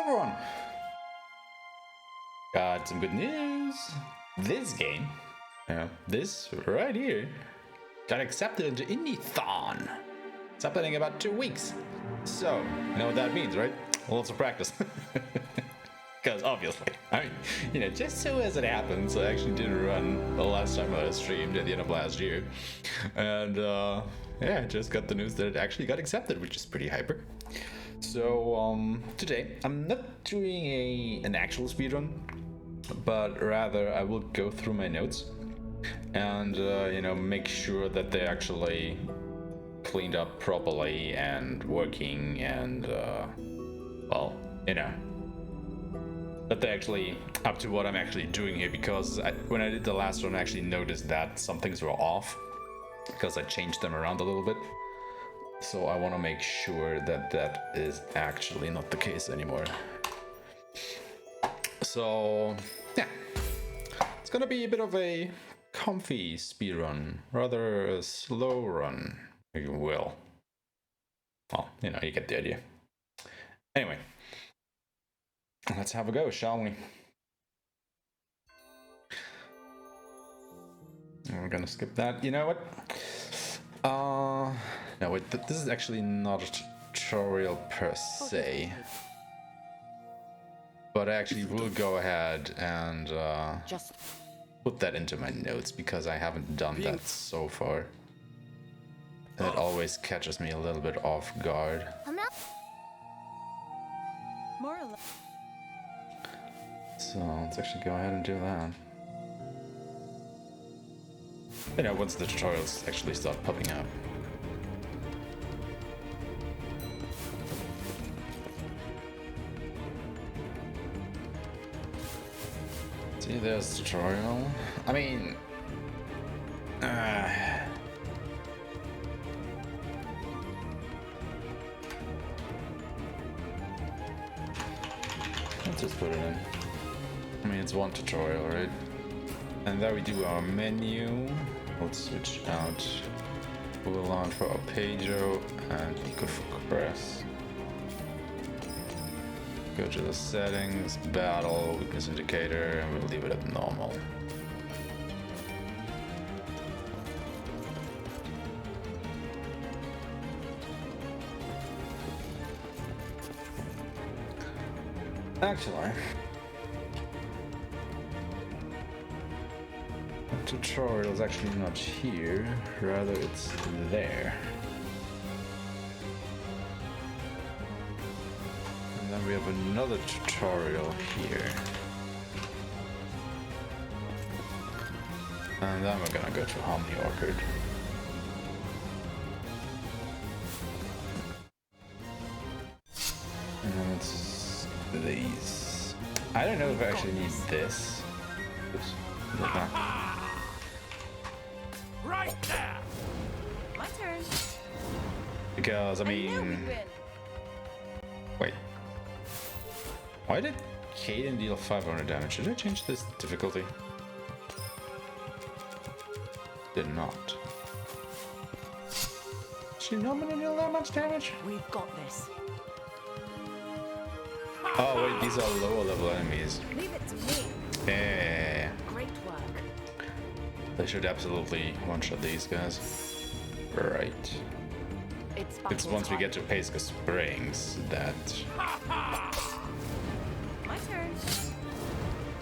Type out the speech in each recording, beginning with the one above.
everyone! Got some good news. This game, this right here, got accepted into Indie-thon. It's happening in about 2 weeks. So, you know what that means, right? Lots of practice. Because obviously, I mean, just so as it happens, I actually didn't run the last time I streamed at the end of last year. And yeah, I just got the news that it actually got accepted, which is pretty hyper. So today, I'm not doing an actual speedrun, but rather I will go through my notes and, make sure that they're actually cleaned up properly and working and, that they're actually up to what I'm actually doing here, because when I did the last one, I actually noticed that some things were off because I changed them around a little bit. So I want to make sure that that is actually not the case anymore. So yeah, it's gonna be a bit of a comfy speedrun, rather a slow run, if you will. Well, you get the idea. Anyway, let's have a go, shall we? We're gonna skip that. You know what? No, wait, this is actually not a tutorial per se. But I actually will go ahead and just put that into my notes, because I haven't done that so far. And it always catches me a little bit off guard. So let's actually go ahead and do that. Once the tutorials actually start popping up. See, there's tutorial. I mean, let's just put it in. I mean, it's one tutorial, right? And there we do our menu. Let's switch out Full-on for Arpeggio and Eco for Press. Go to the settings, battle, weakness indicator, and we'll leave it at normal. Actually, the tutorial is actually not here, rather it's there. And then we have another tutorial here. And then we're gonna go to Harmony Orchard. And then it's these. I don't know if I actually need this. Oops. Right there. My turn. Because I mean, wait. Why did Kaden deal 500 damage? Should I change this difficulty? Did not. She normally deal that much damage? We've got this. Oh wait, these are lower level enemies. Leave it to me. Yeah. Great work. They should absolutely one-shot these guys. Right. It's once we get to Pesca Springs that My turn.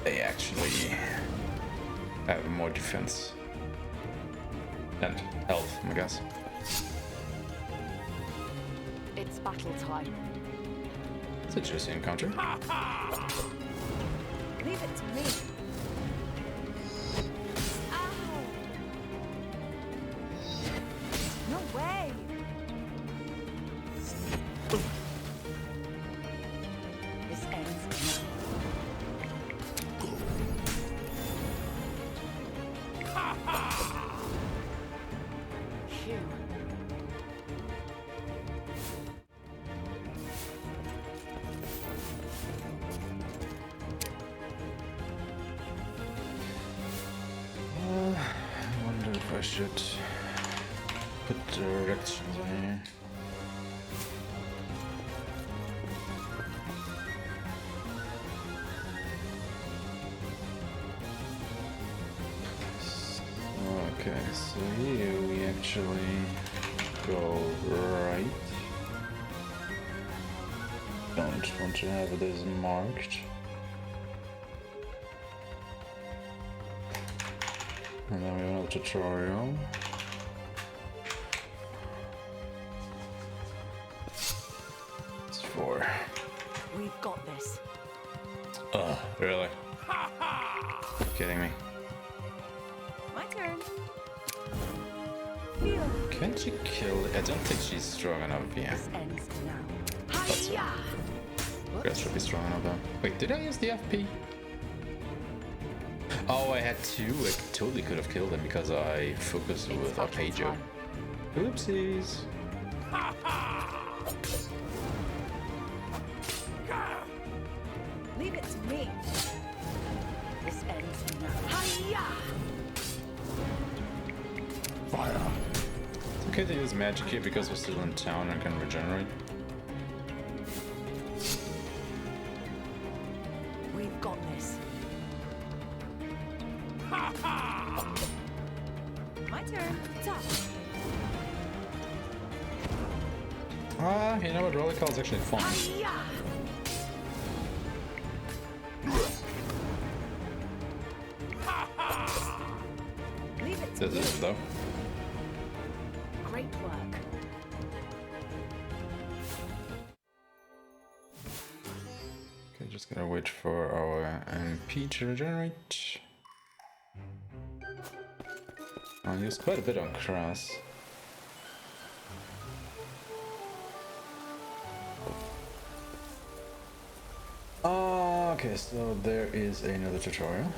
they actually have more defense and health, I guess. It's battle time. It's a juicy encounter. Leave it to me. Ow! No way. This ends now. Phew. I wonder if I should put directions in here. So here we actually go right. Don't want to have this marked. And then we have another tutorial. It's 4. We've got this. Ugh, really? You're kidding me. My turn. Feel. Can't she kill it? I don't think she's strong enough, yeah. This ends now. Thought so. Grass should be strong enough though. Wait, did I use the FP? Oh, I had 2. I totally could have killed him because I focused with Arpeggio. Oopsies. Leave it to me. This ends now. Hiya! Fire. It's okay to use magic here because we're still in town and can regenerate. We've got this. My turn. Top. Ah, you know what? Roller call is actually fun. Hiya! Leave it to This me. is though. Great work. Okay, just gotta wait for our MP to regenerate. I'll use quite a bit on Cross. Okay, so there is another tutorial.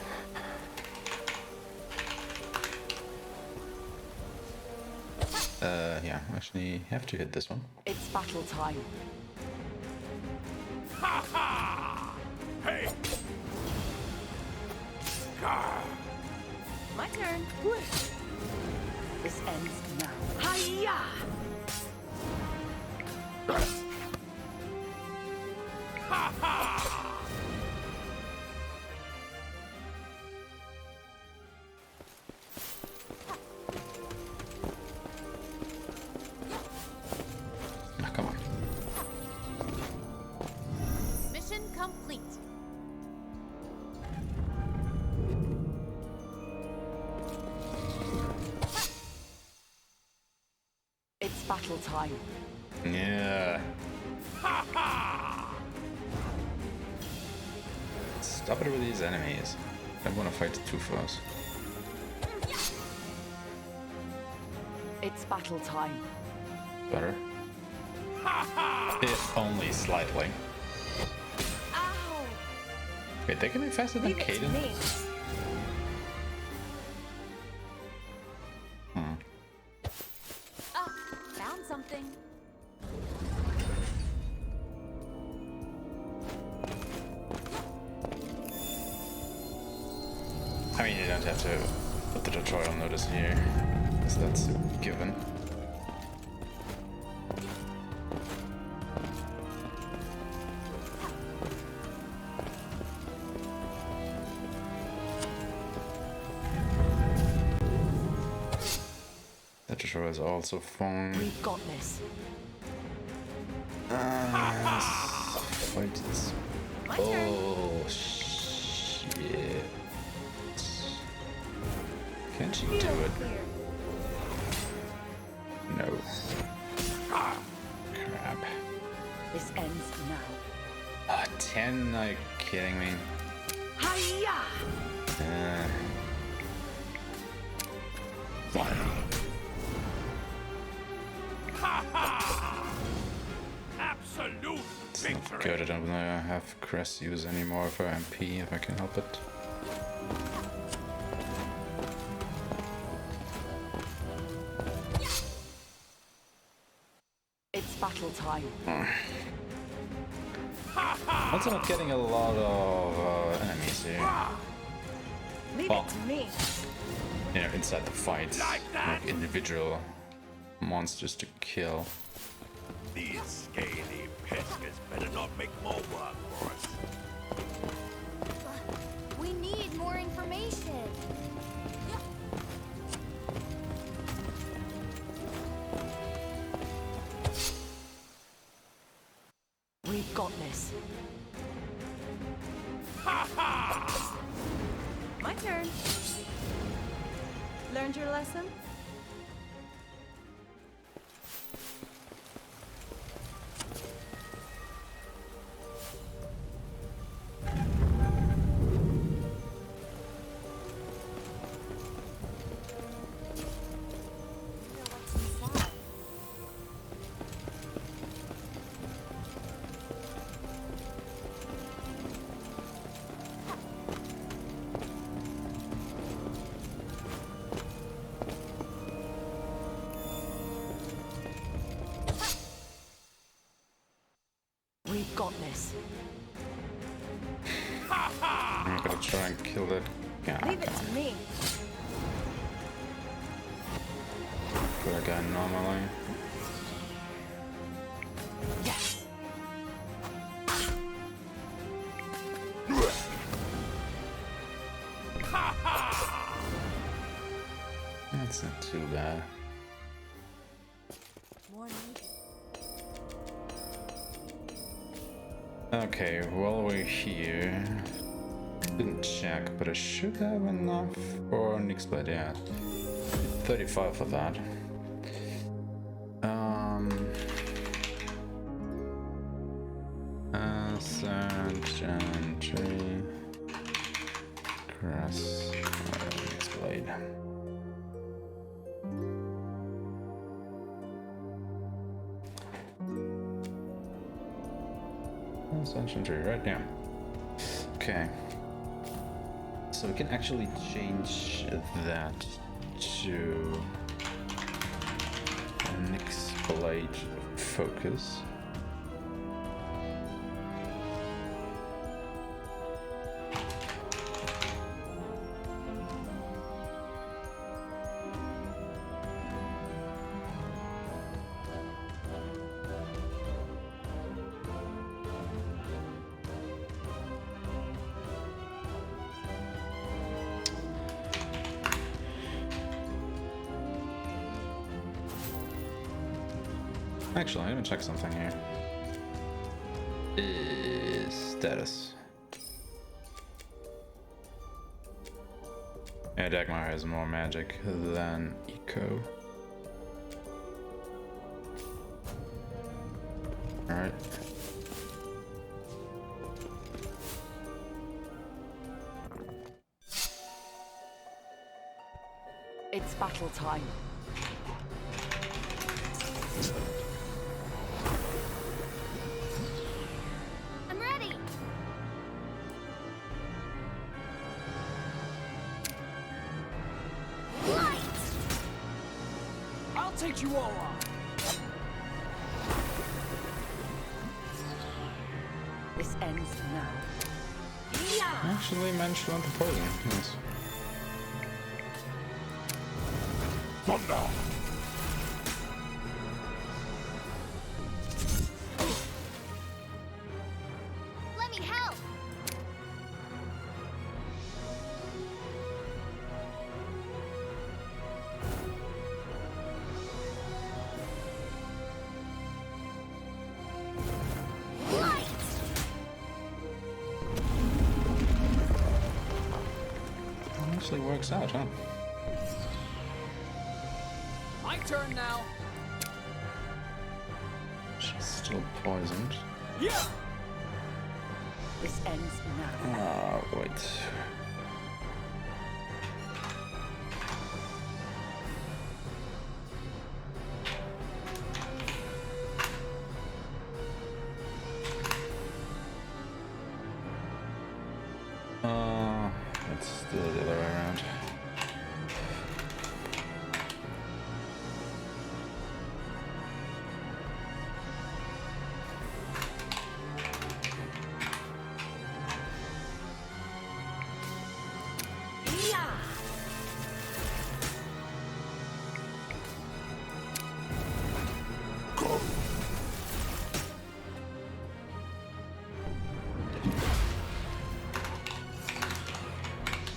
Yeah, actually have to hit this one. It's battle time. Hey! Gah! My turn. This ends now. Hiya! Ah, come on. Mission complete. It's battle time. Yeah. Stop it with these enemies. I don't want to fight too fast. It's battle time. Better. If only slightly. Ow! Wait, they can be faster than Leave it to Kaden? me. Ah, found something. I mean, you don't have to put the tutorial notice here, because that's a given. That tutorial is also fun. We've got this. Fight this. My turn. Oh, shit. Can she do it? No. Crap. This ends now. Oh, 10? Are you kidding me? Hiya! Absolute It's not victory! good. I don't want to have Cress use any more of her MP if I can help it. It's battle time. Also not getting a lot of enemies here. Leave Well. it to me. You know, inside the fights. Like that? Like individual monsters to kill. These scaly pescas better not make more work for us. We need more information. this. My turn. Learned your lesson? We've got this. I'm gonna try and kill that guy. Leave it to me. Kill that guy normally. Yes. That's not too bad. More need. Okay, while we're here, didn't check, but I should have enough for Nick's blade, yeah. 35 for that. Ascension Tree. Cross. Nick's blade. Ascension Tree, right now. Okay. So we can actually change that to Nick's blade focus. Actually, I'm gonna check something here. Status. Yeah, Dagmar has more magic than Eco. Alright. It's battle time. I'm ready. Light. I'll take you all on. This ends now. Actually managed to land the poison. Yes. Thunder! Let me help. Light. Actually works out, huh? My turn now. She's still poisoned. Yeah. This ends now. Ah, wait. It's still the other way around.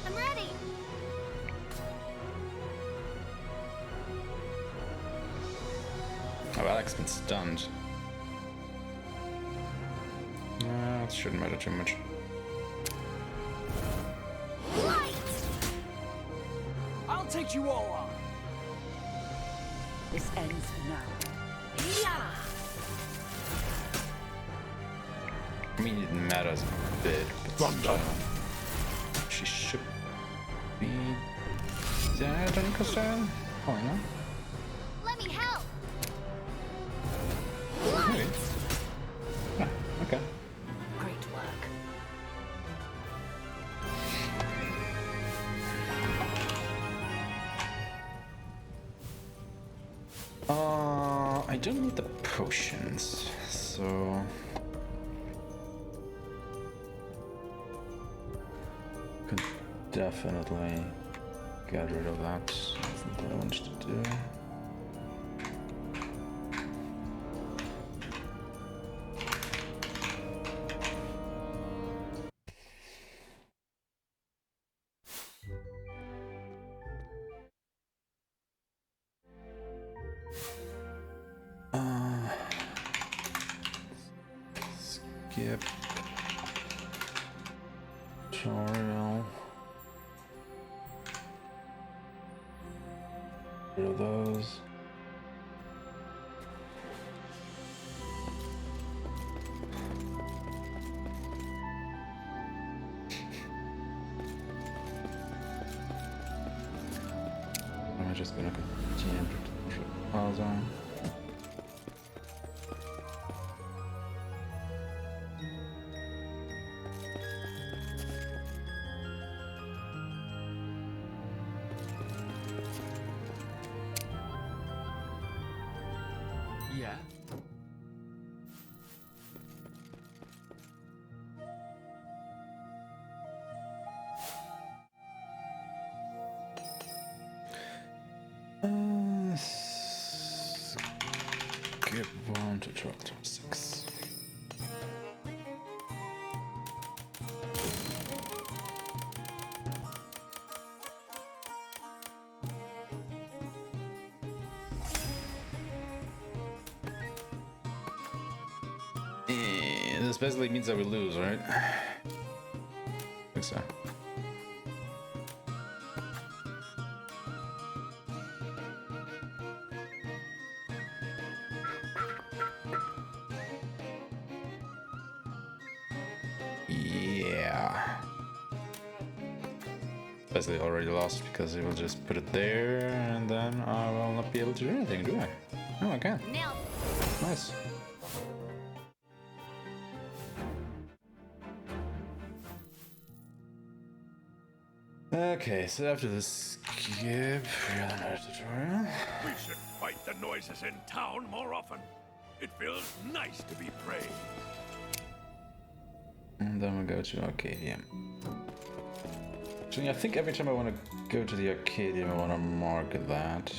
I'm ready. Oh, Alex been stunned. That shouldn't matter too much. Light! I'll take you all on. This ends now. Yeah! I mean, it matters a bit, but she should be dead on concern. Oh, no. Let me help! Maybe. Ah, okay. Great work. I don't need the potions, so could definitely get rid of that. That's not what I wanted to do. Skip tutorial. Rid of those. I'm just gonna continue to pause on. Yeah. Skip 1 to chapter 6. This basically means that we lose, right? I think so. Yeah. Basically already lost because it will just put it there and then I will not be able to do anything, do I? Oh, I can. Now, Nice. Okay, so after the skip, another tutorial. We should fight the noises in town more often. It feels nice to be praised. And then we go to Arcadium. Actually, I think every time I want to go to the Arcadium, I want to mark that.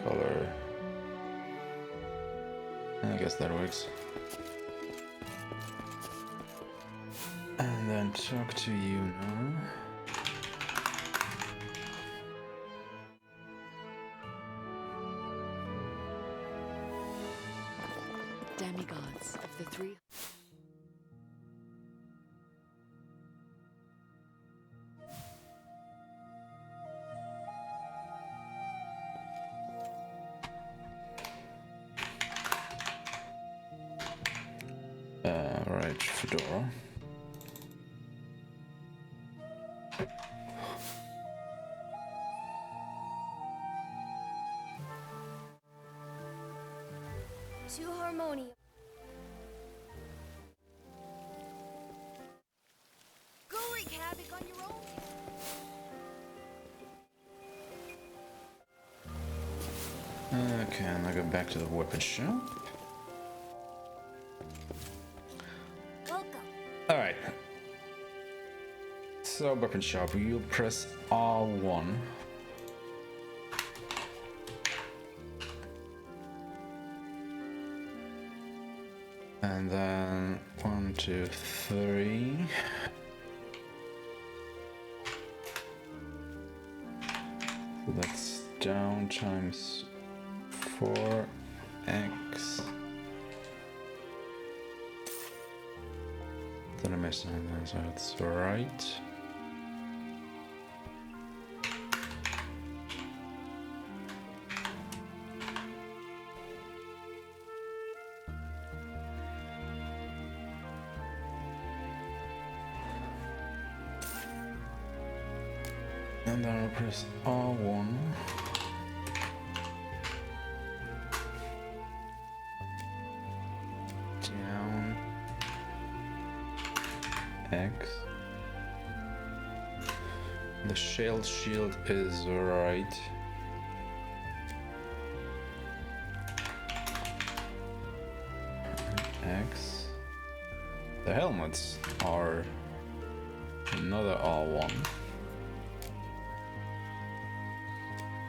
Color. I guess that works. And then talk to you now. Demigods of the three. Right, Fedora. to harmonium. Go wreak havoc on your own. Okay, and I go back to the weapon shop. Welcome. Alright. So, weapon shop, you press R1. And then 1, 2, 3. So that's down times 4x. Then I missed something, so that's right. And then I'll press R1. Down. X. The shell shield is right. X. The helmets are another R1.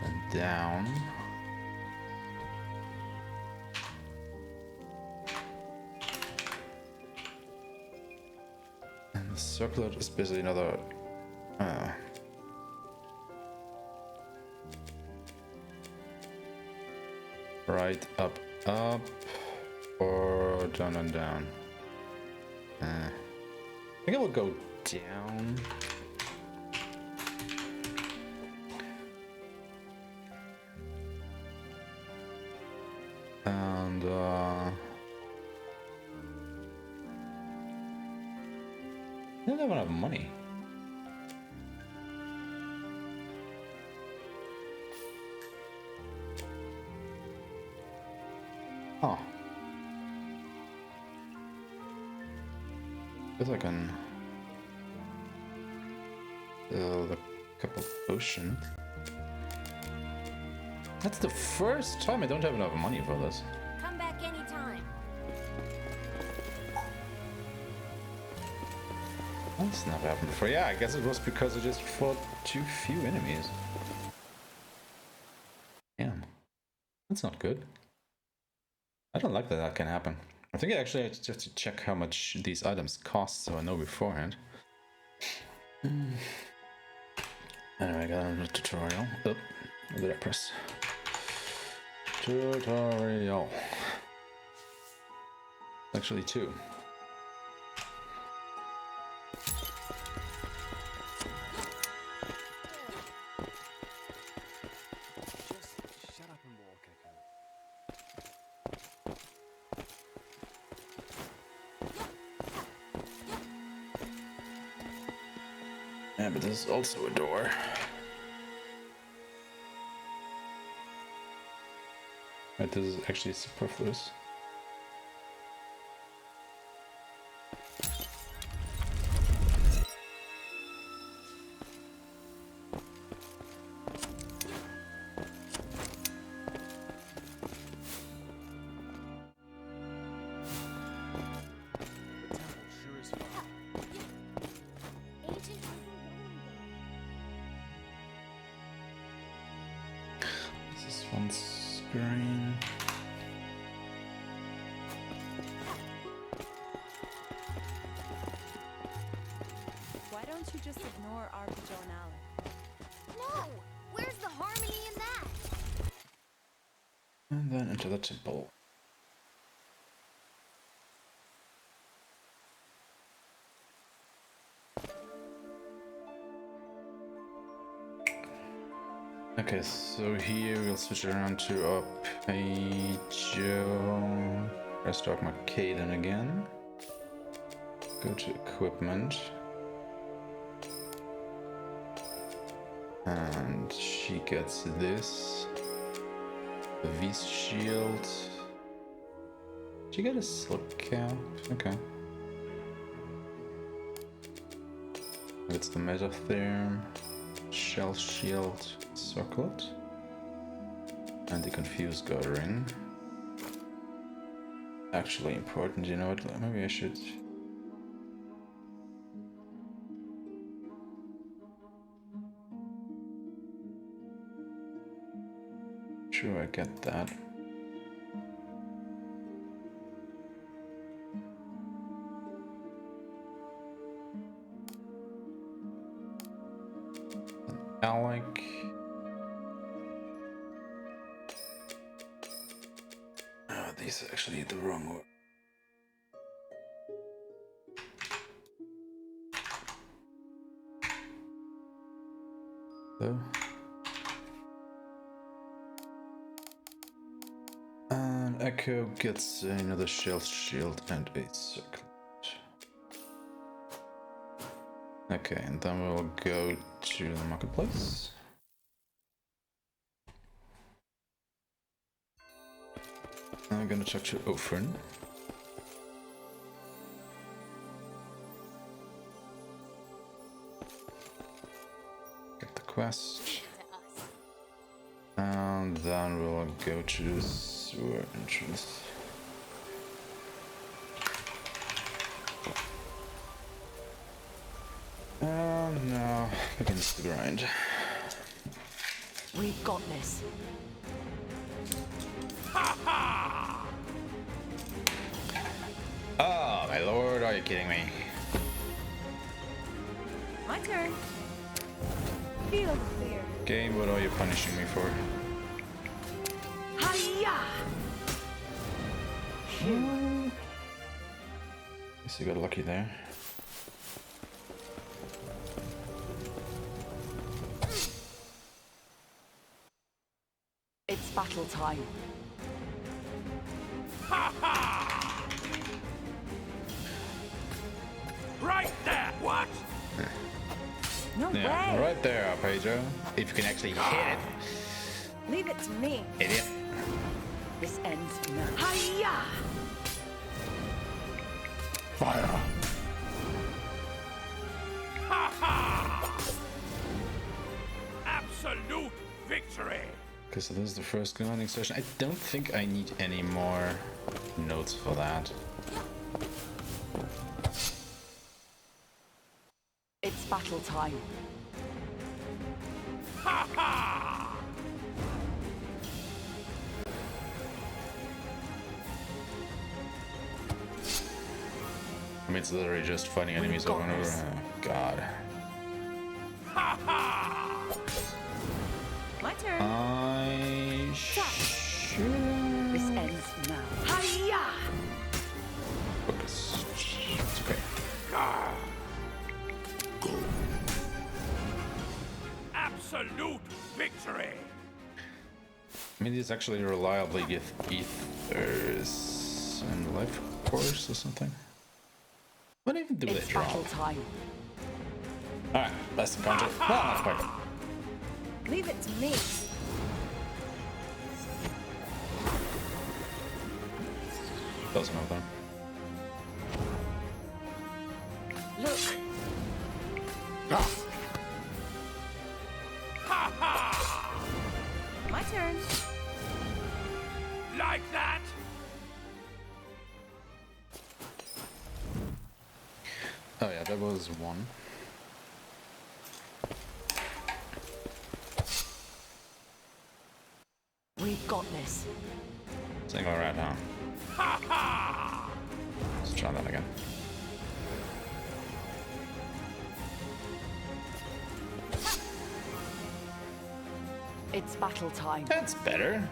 And down. And the circlet is basically another right, up, or down and down. I think I will go down. And I don't have enough money. Oh. Guess I can build a couple potions. That's the first time I don't have enough money for this. Come back anytime. That's never happened before. Yeah, I guess it was because I just fought too few enemies. Damn. That's not good. I don't like that that can happen. I think I actually have to check how much these items cost so I know beforehand. Anyway, I got another tutorial. Oh, what did I press? Tutorial. Actually, two. Just shut up and walk, Echo. Yeah, but there's also a door. Right, this is actually superfluous. The temple sure is fun. Ancient. This is one screen. Why don't you just ignore Artisan and Alec? No! Where's the harmony in that? And then into the temple. Okay, so here we'll switch around to a page. Restart Arcaden again. Go to equipment. And she gets this. The V's shield. She got a slip cap. Okay. It's the Metatherm. Shell shield. Circlet. And the confused god ring. Actually important, you know what? Maybe I should. Sure, I get that. Alec. these are actually the wrong word. So. And Echo gets another shield and a circlet. Okay, and then we'll go to the marketplace. I'm gonna talk to Ofrin. Get the quest. And then we'll go to the sewer entrance. And now begins the grind. We've got this. Oh my lord, are you kidding me? My turn. Feel the fear. Game, what are you punishing me for? Hiya! Guess you got lucky there. It's battle time. Right there! What? No Yeah, way. right there, Pedro. If you can actually hit it, Leave it to me. idiot. This ends now. Hiya! Fire. Absolute victory! Okay, so this is the first grinding session. I don't think I need any more notes for that. It's battle time. I mean, it's literally just fighting enemies over and over. Oh, God. My turn. I should This ends now. Hiya! focus. It's okay. Absolute victory! I mean, these actually reliably get ethers and life course or something. What even do they It's drop? battle time. Alright, less than content. Well, not quite. Leave it to me. Doesn't know them. Look. My turn. Like that? Oh yeah, that was one. We've got this. Single rat, huh? Let's try that again. It's battle time. That's better.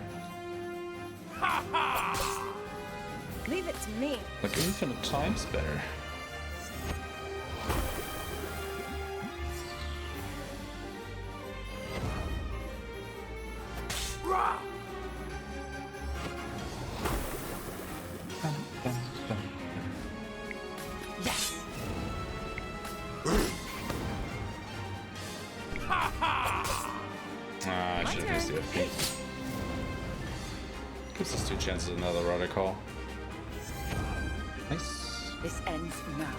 Leave it to me. Like infinite times better. Yes. I should have used the FP. Gives us two chances at another rudder call. Nice. This ends now.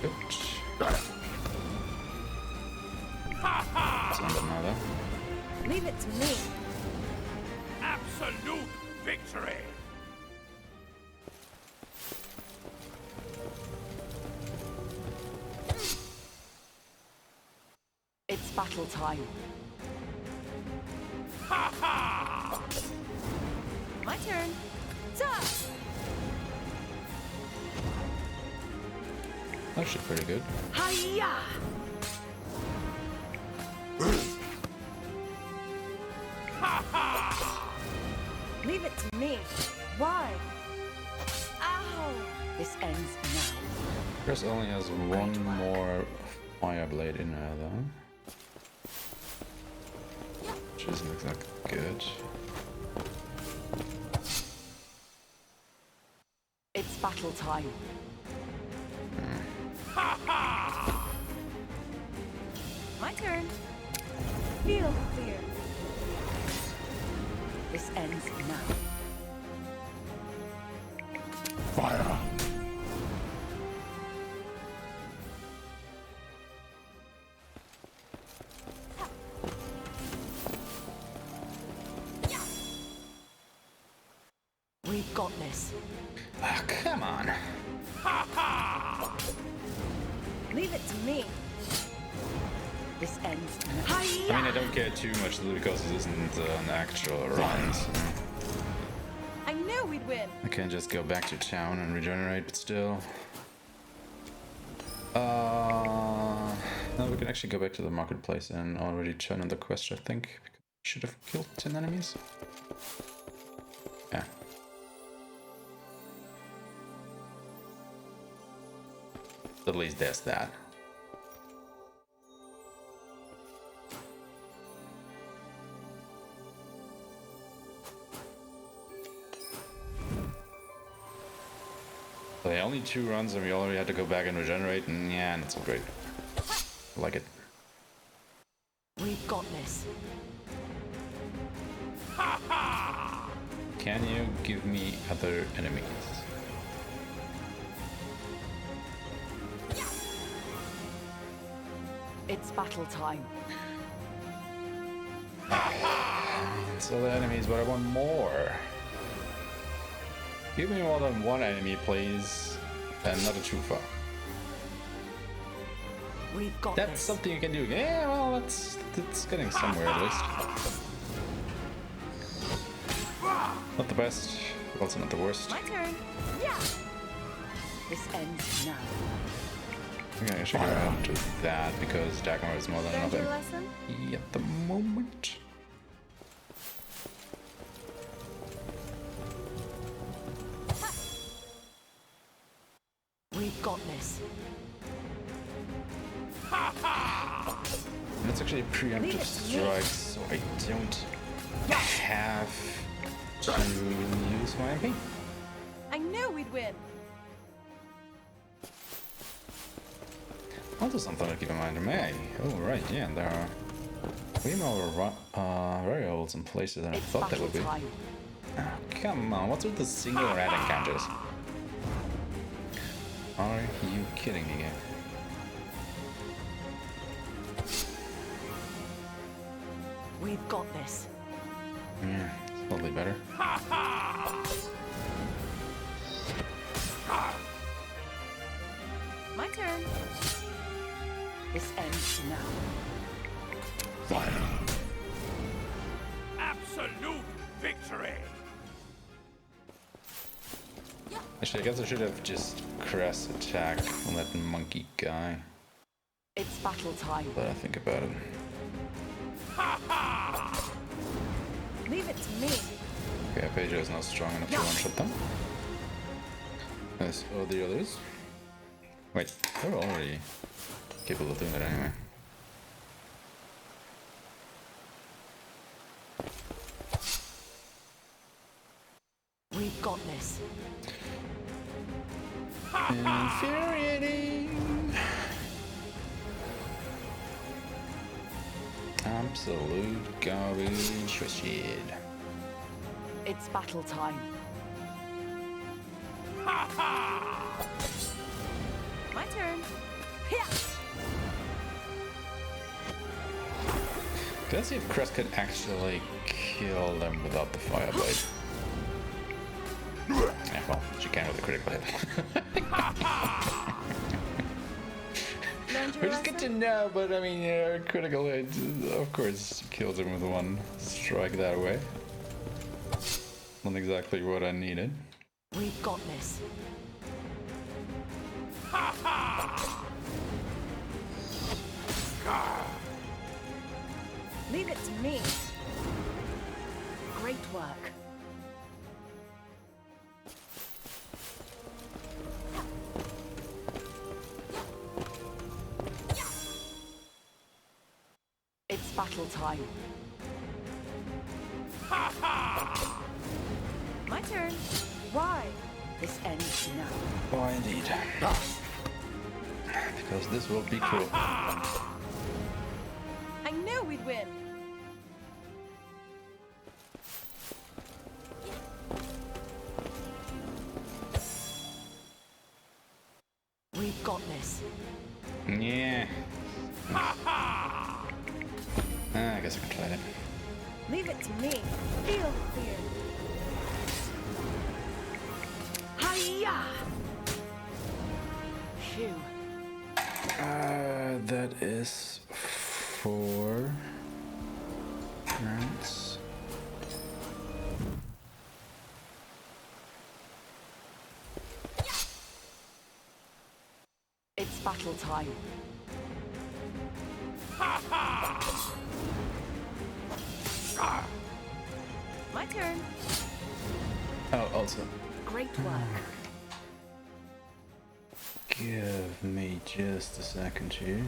Good. Got it. It's not now though. Leave it to me. Absolute victory! It's battle time. My turn. Ta! Actually pretty good. Hiya! Leave it to me. Why? Ow! This ends now. Chris only has one more fire blade in her though. Which doesn't look that good. It's battle time. My turn. Feel clear. This ends now. Fire! We've got this. Ah, come on. Leave it to me. This ends now. I mean, I don't care too much because this isn't an actual run. So I knew we'd win. I can just go back to town and regenerate, but still. No, we can actually go back to the marketplace and already turn on the quest, I think. Because we should have killed 10 enemies. Yeah. At least there's that. So yeah, only 2 runs and we already had to go back and regenerate, and yeah, not so great. I like it. We've got this. Can you give me other enemies? It's battle time. So the enemies, but I want more. Give me more than 1 enemy, please, and not a too far. We've got That's this. something you can do. Yeah, well, that's getting somewhere at least. Not the best, but also not the worst. My turn. Yeah. This ends now. Okay, I should go ahead and do that because Dagmar is more than Learned your enough lesson? at the moment. We've got this. And it's actually a preemptive strike, so I don't have to use my MP. I knew we'd win. Also something to keep in mind. May. Oh right, yeah, there are way more variables in places than I It's thought there battle would be. time. Oh, come on, what's with the single rat encounters? Are you kidding me again? We've got this. Yeah, it's probably better. My turn. This ends now. Fire. Absolute victory! Actually, I guess I should have just cross attack on that monkey guy. It's battle time. But I think about it. Leave it to me. Okay, Pedro is not strong enough to one-shot them. As are the others. Wait, they're already capable of doing that anyway. We've got this. Infuriating! Absolute garbage shit. It's battle time. My turn. Yeah. Let's see if Crest could actually kill them without the fire blade. Yeah, well, she can with a critical hit. Learned your Which is good lesson? to know, but I mean, critical hit, of course, kills him with one strike that way. Not exactly what I needed. We've got this. Leave it to me. Great work. battle time. My turn. Why? This ends now. Oh, indeed. Because this will be cool. I knew we'd win. We've got this. Yeah. I guess I can try that. Leave it to me. Feel the fear. Hiya! Phew. That is 4 rounds. It's battle time. My turn. Oh, also. Great work. Give me just a second here.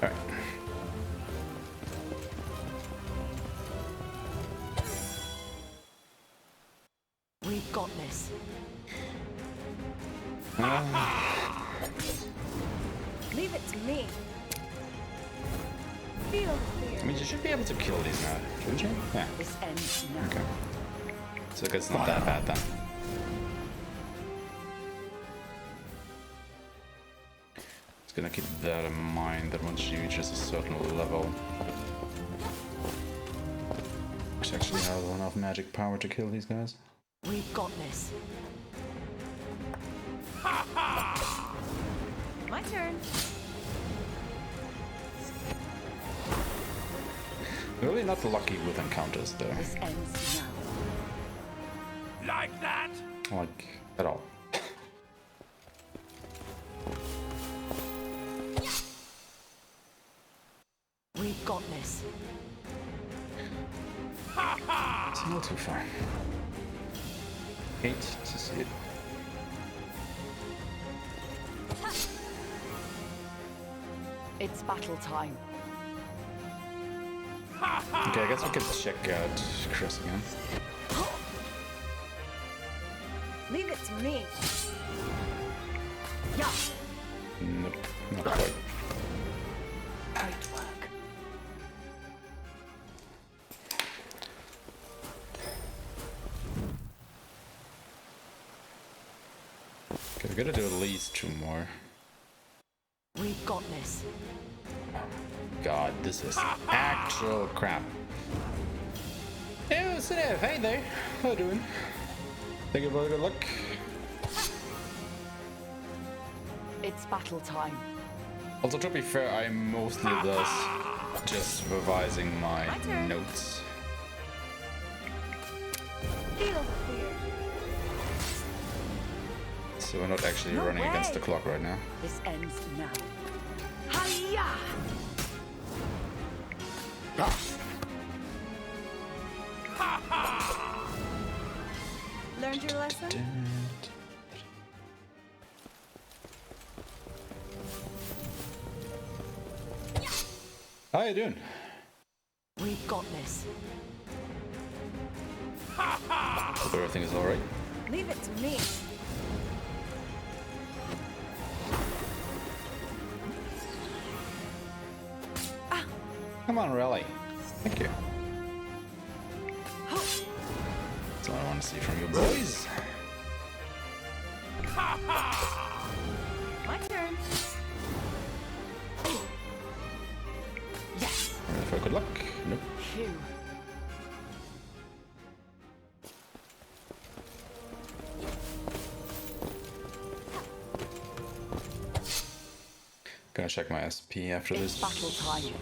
Alright. We've got this. Leave it to me. Feel the fear. I mean, you should be able to kill these now, shouldn't you? Yeah. This ends now. Okay. So it's not that bad then. Just gonna keep that in mind that once you reach a certain level, which actually has enough magic power to kill these guys. We've got this. My turn. Really not lucky with encounters though. This ends now. Like that? Like, at all. We've got this. It's not too far. Hate to see it. It's battle time. Okay, I guess we could check out Chris again. Leave it to me. Yeah. Nope, not quite. Great work. Okay, we gotta do at least 2 more. We've got this. God, this is actual crap. Hey, Sinev, hey there. How you doing? Thank you for the good luck. It's battle time. Also, to be fair, I mostly just revising my My turn. notes. Feel the fear. So we're not actually No running against way. the clock right now. This ends now. Hiya! Learned your lesson? How you doing? We've got this. Hope everything is alright. Leave it to me. Come on, rally. Thank you. That's all I want to see from you boys. My turn. Yes. Ready for good luck? Nope. Phew. Gonna check my SP after It's this. battle time.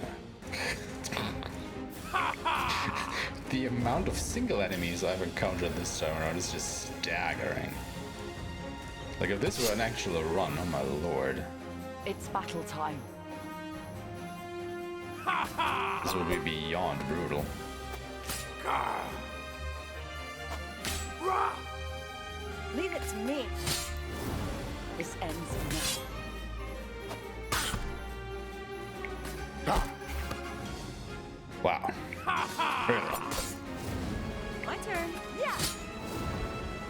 The amount of single enemies I've encountered this time around is just staggering. Like if this were an actual run, oh my lord. It's battle time. This would be beyond brutal. Leave it to me. This ends now. Wow. Really? My turn. Yeah.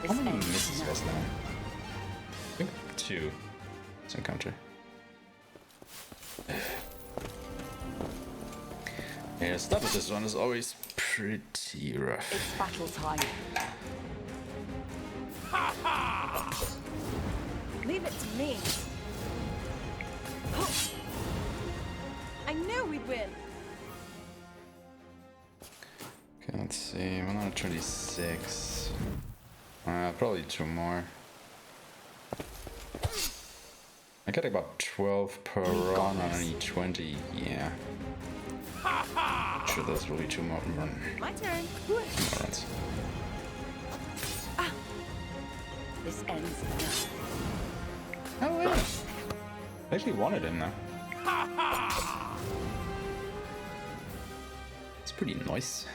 This How many ends misses now. was that? I think 2. Let's encounter. Yeah, stuff with this one is always pretty rough. It's battle time. Leave it to me. I knew we'd win. Okay, let's see. 126. Probably 2 more. I get about 12 per run on any 20. Yeah. Sure, those will be 2 more My turn. runs. This ends now. Oh yeah. I actually wanted him now. It's pretty nice.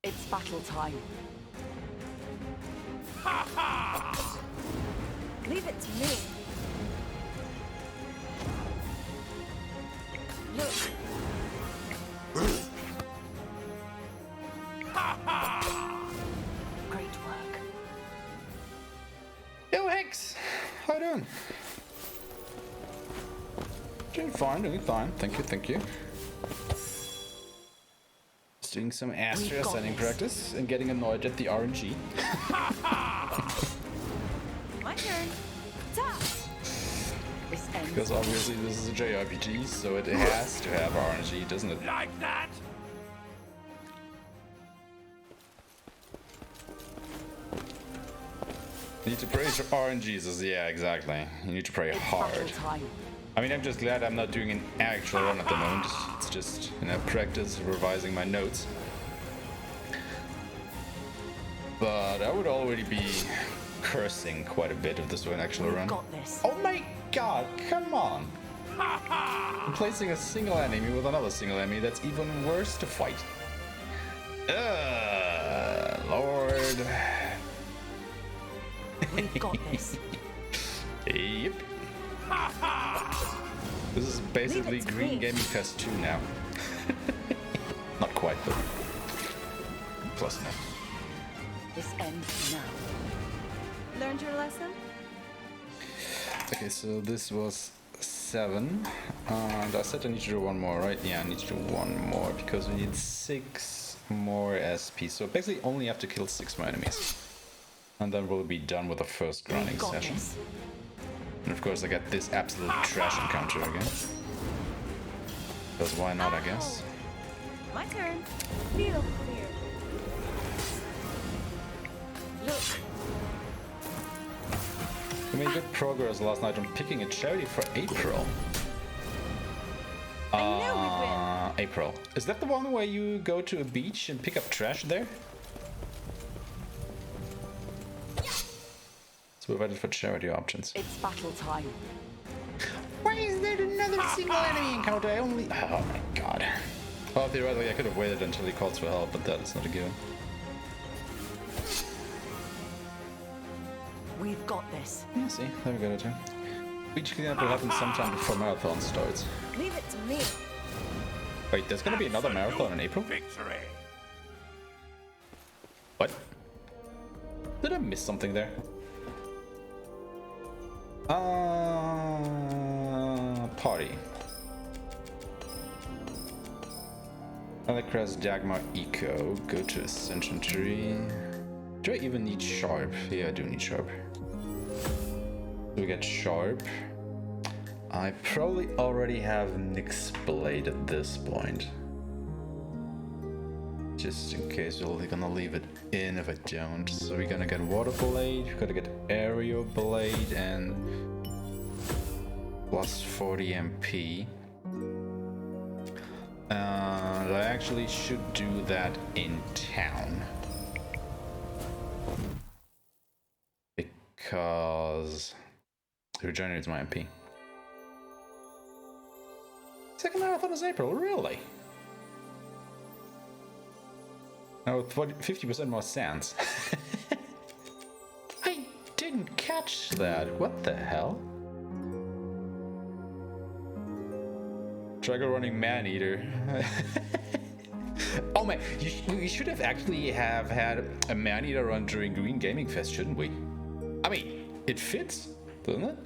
It's battle time. Leave it to me. Look. Great work. Yo, Hex! How you doing? Doing fine, doing fine. Thank you, thank you. Just doing some Astria got Ascending this. practice and getting annoyed at the RNG. My turn. Ta! This ends. Because obviously this is a JRPG, so it has to have RNG, doesn't it? Like that? You need to pray for RNGs, yeah, exactly. You need to pray It's hard. battle time. I mean, I'm just glad I'm not doing an actual run at the moment. It's just, you know, practice, revising my notes. But I would already be cursing quite a bit if this were an actual We've run. got this. Oh my god, come on! Replacing a single enemy with another single enemy, that's even worse to fight. Lord. We've got this. Yep. This is basically Leave it to Green me. Gaming Fest 2 now. Not quite, but close enough. This ends now. Learned your lesson? Okay, so this was 7. And I said I need to do 1 more, right? Yeah, I need to do 1 more because we need 6 more SP. So basically only have to kill 6 more enemies. And then we'll be done with the first grinding We've got session. this. And of course I get this absolute trash encounter again. Because why not, I guess. My turn. Feel clear. Look. We made good progress last night on picking a charity for April. I knew we'd win. April. Is that the one where you go to a beach and pick up trash there? So we've added for charity options. It's battle time. Why is there another single enemy encounter? I only... Oh my god. Well, theoretically I could have waited until he calls for help, but that is not a given. We've got this. Yeah, see, there we go too. Beach cleanup will happen sometime before marathon starts. Leave it to me. Wait, there's gonna be another marathon in April? Victory! What? Did I miss something there? Party. Crest Dagmar Eco. Go to Ascension Tree. Do I even need Sharp? Yeah, I do need Sharp. So we get Sharp. I probably already have Nyx Blade at this point. Just in case we're gonna leave it in if I don't. So we're gonna get Water Blade, we're gonna get Aerial Blade and plus 40 MP. And I actually should do that in town. Because it regenerates my MP. Second marathon is April, really? Now with 50% more sands. I didn't catch that. What the hell? Trigger running Maneater. Oh man, we should have actually had a Maneater run during Green Gaming Fest, shouldn't we? I mean, it fits, doesn't it?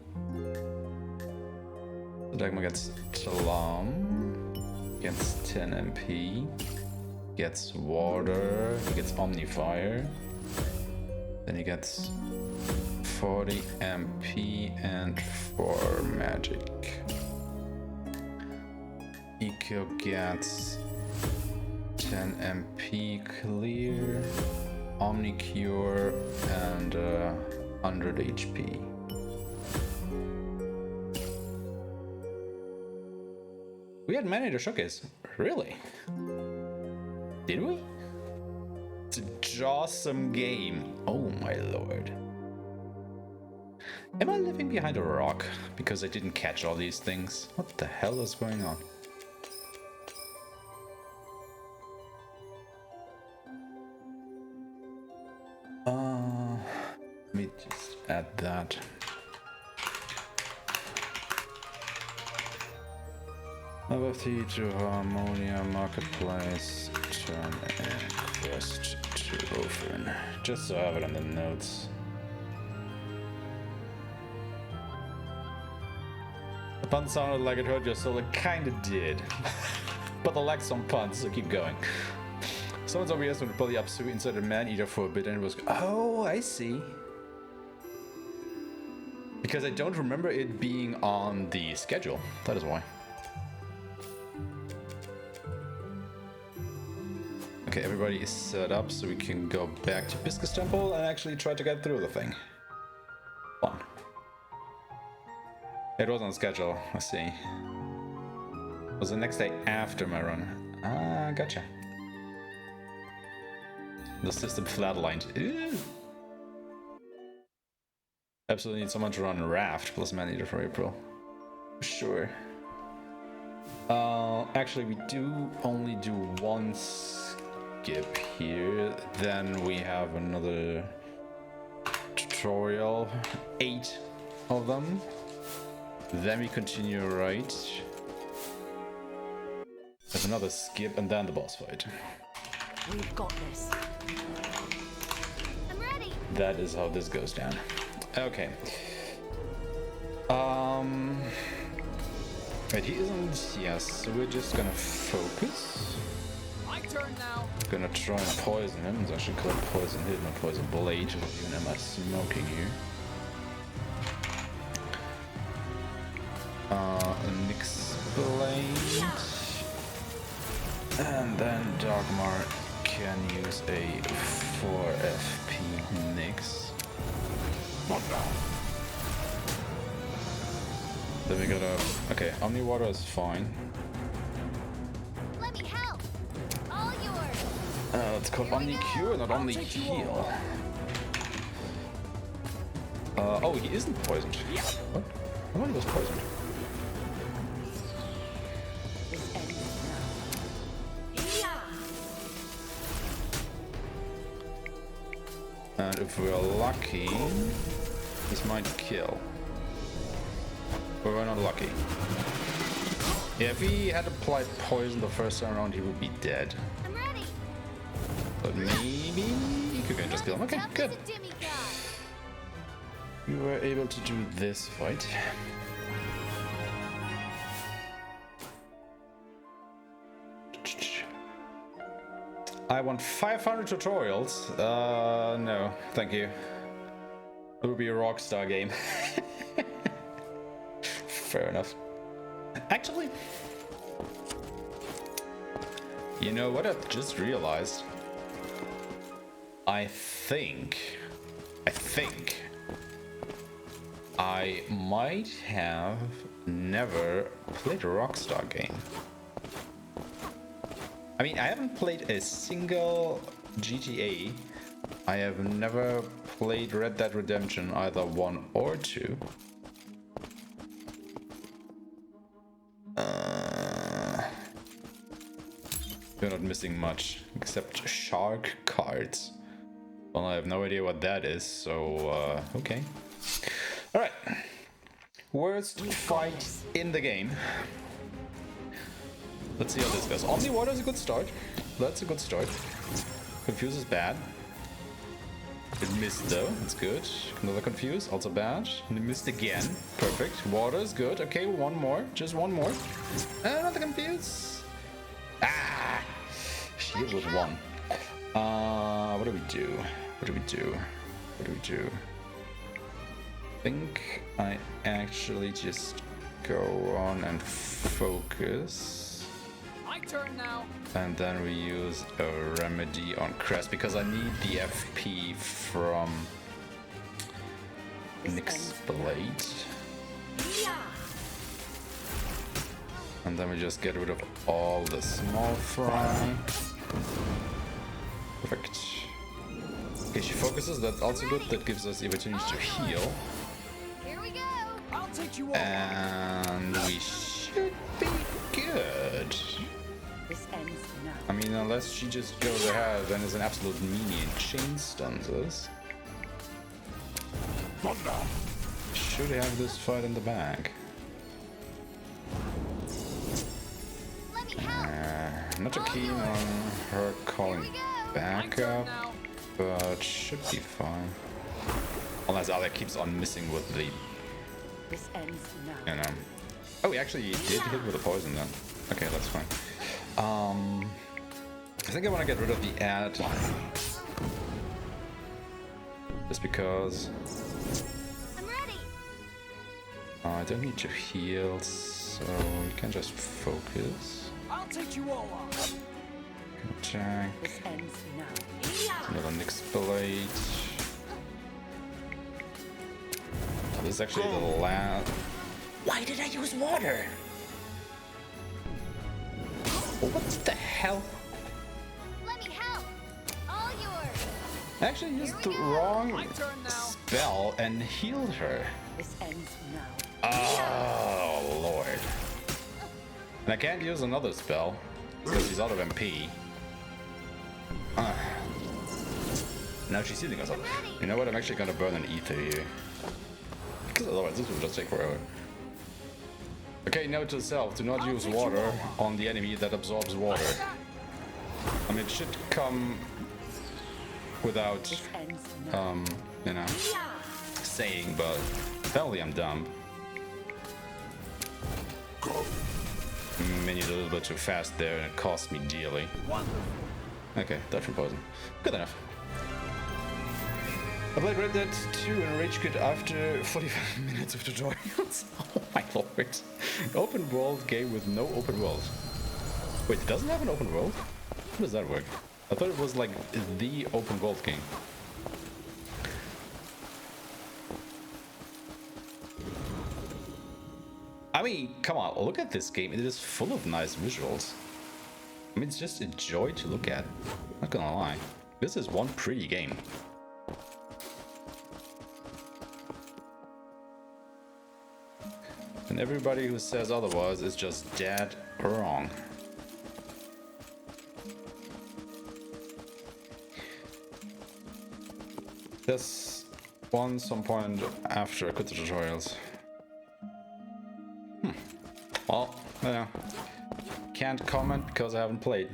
The Dagmar gets Talam, gets 10 MP, gets Water, he gets Omnifire, then he gets 40 MP and 4 Magic. Eco gets 10 MP clear, Omnicure, and 100 HP. We had Maneater Showcase. Really? Did we? It's a jawsome game. Oh my lord. Am I living behind a rock because I didn't catch all these things? What the hell is going on? Let me just add that. Ability to Harmonia Marketplace, turn and quest to open. Just so I have it on the notes. The pun sounded like it hurt your soul, it kinda did. But the lack's on puns, so keep going. Someone's OBS would probably up so we inserted Maneater for a bit and it was. Oh, I see. Because I don't remember it being on the schedule. That is why. Okay, everybody is set up so we can go back to Biscus Temple and actually try to get through the thing. Fun. It was on schedule, I see. It was the next day after my run. Ah, gotcha. The system flatlined. Ew. Absolutely need someone to run Raft plus Maneater for April. Sure. Actually, we do only do one skip here. Then we have another tutorial. 8 of them. Then we continue right. There's another skip and then the boss fight. We've got this. I'm ready. That is how this goes down. Okay. Right, he isn't. Yes, so we're just gonna focus. My turn now. Gonna try and poison him. It's actually called Poison Hit, not Poison Blade. Even am I smoking here? Nyx Blade. And then Dagmar can use a 4 FP Nyx. Then we gotta. Okay, Omni Water is fine. Let me help. All yours. It's called Omni Cure, not Omni Heal. Oh, he isn't poisoned. What? I thought he was poisoned. This ends now. And if we're lucky, this might kill. But we're not lucky. Yeah, if he had applied poison the first time around, he would be dead. I'm ready. But maybe you could just kill him. Okay, Tough good. as a demigod. we were able to do this fight. I want 500 tutorials. No, thank you. It would be a Rockstar game. Fair enough. Actually, you know what I've just realized? I think I might have never played a Rockstar game. I mean, I haven't played a single GTA. I have never played Red Dead Redemption, either 1 or 2. We're not missing much, except shark cards. Well, I have no idea what that is, so, okay. Alright. Worst fight in the game. Let's see how this goes. Omni Water is a good start. That's a good start. Confuse is bad. It missed though, that's good. Another Confuse, also bad. And it missed again. Perfect. Water is good. Okay, one more. Just one more. Another Confuse. Ah! Shield with 1. What do we do? What do we do? What do we do? I think I actually just go on and focus. My turn now. And then we use a remedy on Crest because I need the FP from Nyx Blade. And then we just get rid of all the small fry. Perfect. Okay, she focuses, that's also good. That gives us the opportunity to heal. Here we go. I'll take you all. And we should be good. This ends now. I mean, unless she just goes ahead and is an absolute meanie and chain stuns us. Should have this fight in the bag. Let me help. Not too keen on her calling back up, but should be fine. Unless Alec keeps on missing with the, This ends now. you know. Oh, he actually did hit with the poison then. Okay, that's fine. I think I want to get rid of the ad. Just because I'm ready. I don't need to heal, so we can just focus. I'll take you all on. Attack. This ends now. Another Nyx Blade. Oh, this is actually the last. Why did I use water? What the hell? Let me help. All yours. I actually used the wrong spell and healed her. This ends now. Oh, Lord. And I can't use another spell because she's out of MP. Now she's healing herself. You know what? I'm actually gonna burn an ether here. Because otherwise this will just take forever. Okay, note to self, do not use water on the enemy that absorbs water. I mean, it should come without, This ends now. you know, saying, but apparently I'm dumb. Made it a little bit too fast there and it cost me dearly. Okay, dodge from poison. Good enough. I played Red Dead 2 and Rage Quit after 45 minutes of tutorials. Oh my lord. Open world game with no open world. Wait, it doesn't have an open world? How does that work? I thought it was like the open world game. I mean, come on, look at this game. It is full of nice visuals. I mean, it's just a joy to look at. Not gonna lie. This is one pretty game. And everybody who says otherwise is just dead wrong. There's one some point after I quit the tutorials. Well, you know, can't comment because I haven't played.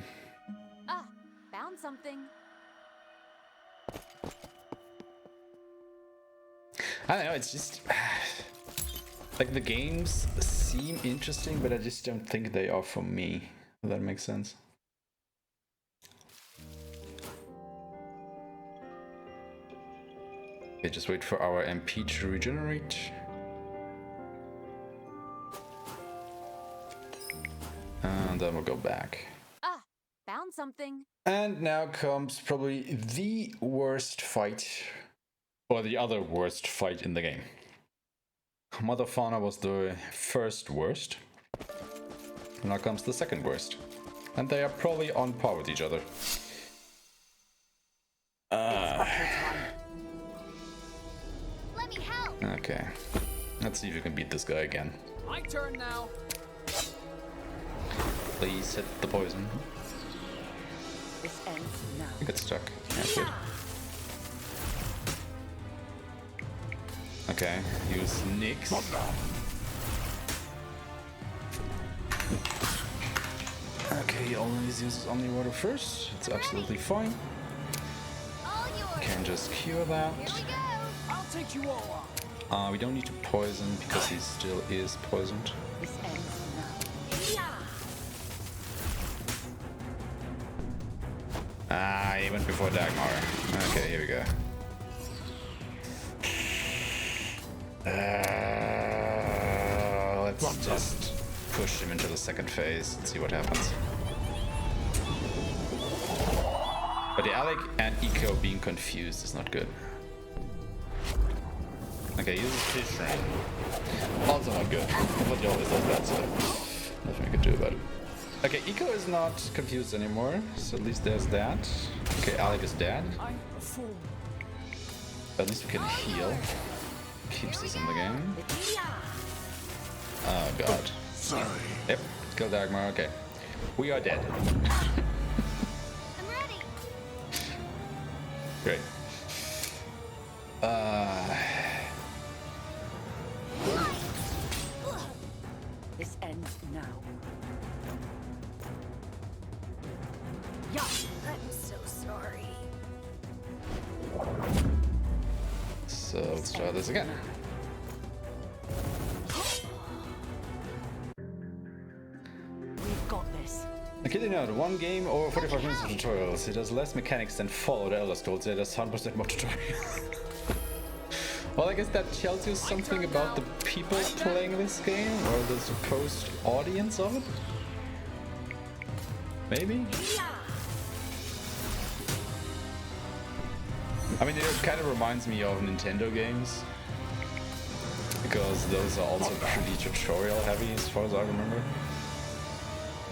Ah, found something. I don't know, it's just like the games seem interesting, but I just don't think they are for me. If that makes sense. Okay, just wait for our MP to regenerate. And then we'll go back. Ah, found something. And now comes probably the worst fight, or the other worst fight in the game. Mother Fauna was the first worst. Now comes the second worst. And they are probably on par with each other. Let me help. Okay. Let's see if we can beat this guy again. My turn now. Please hit the poison. This ends now. I get stuck. That's good. Okay, use Nyx. Okay, he always uses Omni Water first. It's absolutely fine. All yours. Can just cure that. Here we go. I'll take you all on. We don't need to poison because he still is poisoned. This ends now. He went before Dagmar. Okay, here we go. Let's just push him into the second phase and see what happens. But the Alec and Eco being confused is not good. Okay, uses Fish Rain. Also not good. But he always does that, so nothing we can do about it. Okay, Eco is not confused anymore, so at least there's that. Okay, Alec is dead. I'm a fool. At least we can heal. Keeps us in the game. Oh god. Sorry. Yep, kill Dagmar, okay. We are dead. I'm ready. Great. This ends now. I'm so sorry. So let's try this again. We've got this. I kid you not, one game over 45 minutes of tutorials. It has less mechanics than Fallout Elder Scrolls. It has 100% more tutorials. Well, I guess that tells you something about the people playing this game, or the supposed audience of it? Maybe? I mean, it kind of reminds me of Nintendo games, because those are also pretty tutorial heavy as far as I remember.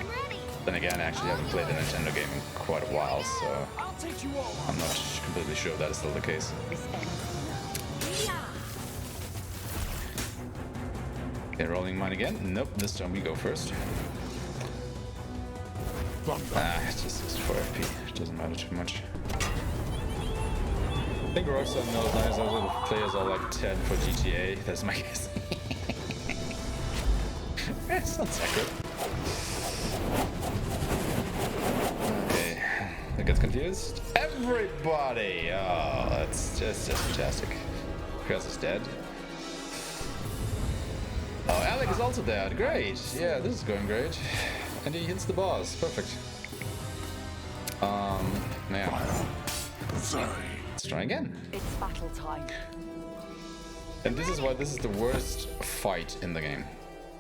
I'm ready. Then again, I actually haven't played a Nintendo game in quite a while, so I'll take you all on. I'm not completely sure if that is still the case. This ends now. Okay, rolling mine again. Nope, this time we go first. It's just 4 FP. It doesn't matter too much. I think Rockstar knows those other players are like 10 for GTA. That's my guess. It's not that good. Okay, it gets confused. Everybody! Oh, that's just fantastic. Kraus is dead. Oh, Alec is also dead. Great. Yeah, this is going great. And he hits the boss. Perfect. Yeah. Sorry. Let's try again. It's battle time. And this is why this is the worst fight in the game.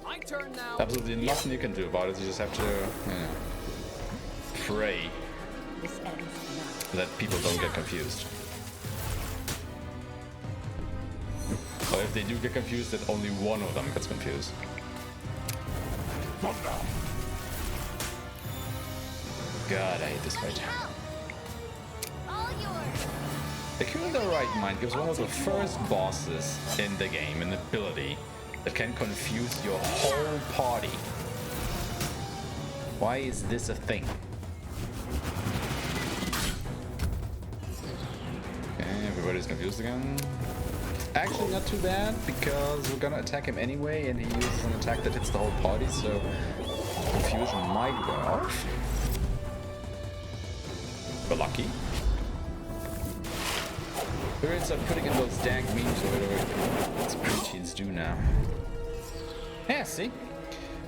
My turn now. Absolutely nothing you can do about it. You just have to, you know, pray This ends now. that people don't get confused. Or if they do get confused, that only one of them gets confused. God, I hate this Let me fight. help. All yours. The Cure in the Right Mind gives one of the first bosses in the game an ability that can confuse your whole party. Why is this a thing? Okay, everybody's confused again. Actually, not too bad, because we're gonna attack him anyway, and he uses an attack that hits the whole party, so confusion might go off. We're lucky. We're gonna start putting in those dank memes or whatever it's preteens do now. Yeah, see?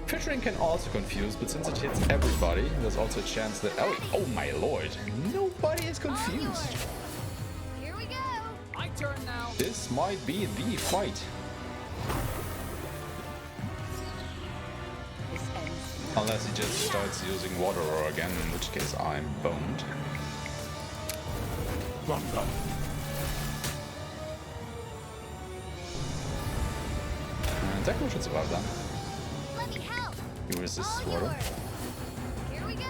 Featuring can also confuse, but since it hits everybody, there's also a chance that... Oh my lord! Nobody is confused! Here we go. My turn now. This might be the fight. This ends. Unless he just starts using water roar again, in which case I'm boned. Longer. Techno should survive that. Let me help. He resists All water. yours. Here we go.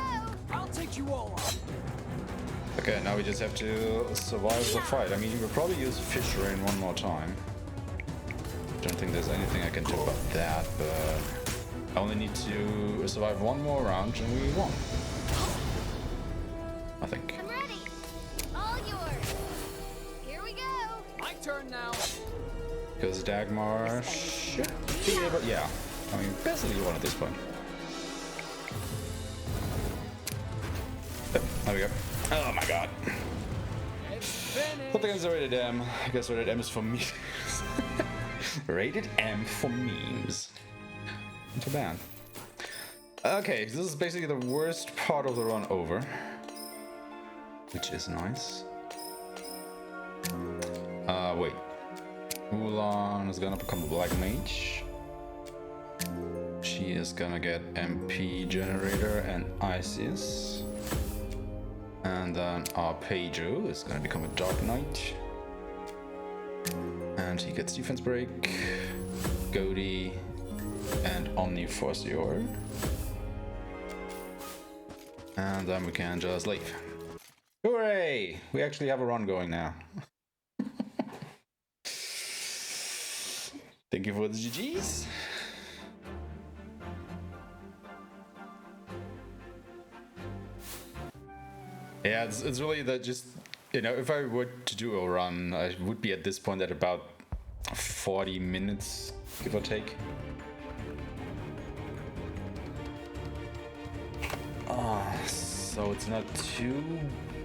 I'll take you all on. Okay, now we just have to survive the fight. I mean, you could probably use Fish Rain one more time. Don't think there's anything I can do about that, but I only need to survive one more round and we won. I think. I'm ready. All yours. Here we go. My turn now. Because Dagmar should be able... Yeah. I mean, basically you won at this point. Yep, there we go. Oh my god. It's finished. I think it's rated M. I guess rated M is for memes. Rated M for memes. Not too bad. Okay, this is basically the worst part of the run over. Which is nice. Wait. Mulan is gonna become a black mage. She is gonna get MP generator and Isis. And then Arpeggio is gonna become a dark knight. And he gets defense break, Goaty, and Omni Forcior. And then we can just leave. Hooray! We actually have a run going now. Thank you for the GGs. Yeah, it's really that just, you know, if I were to do a run, I would be at this point at about 40 minutes, give or take. So it's not too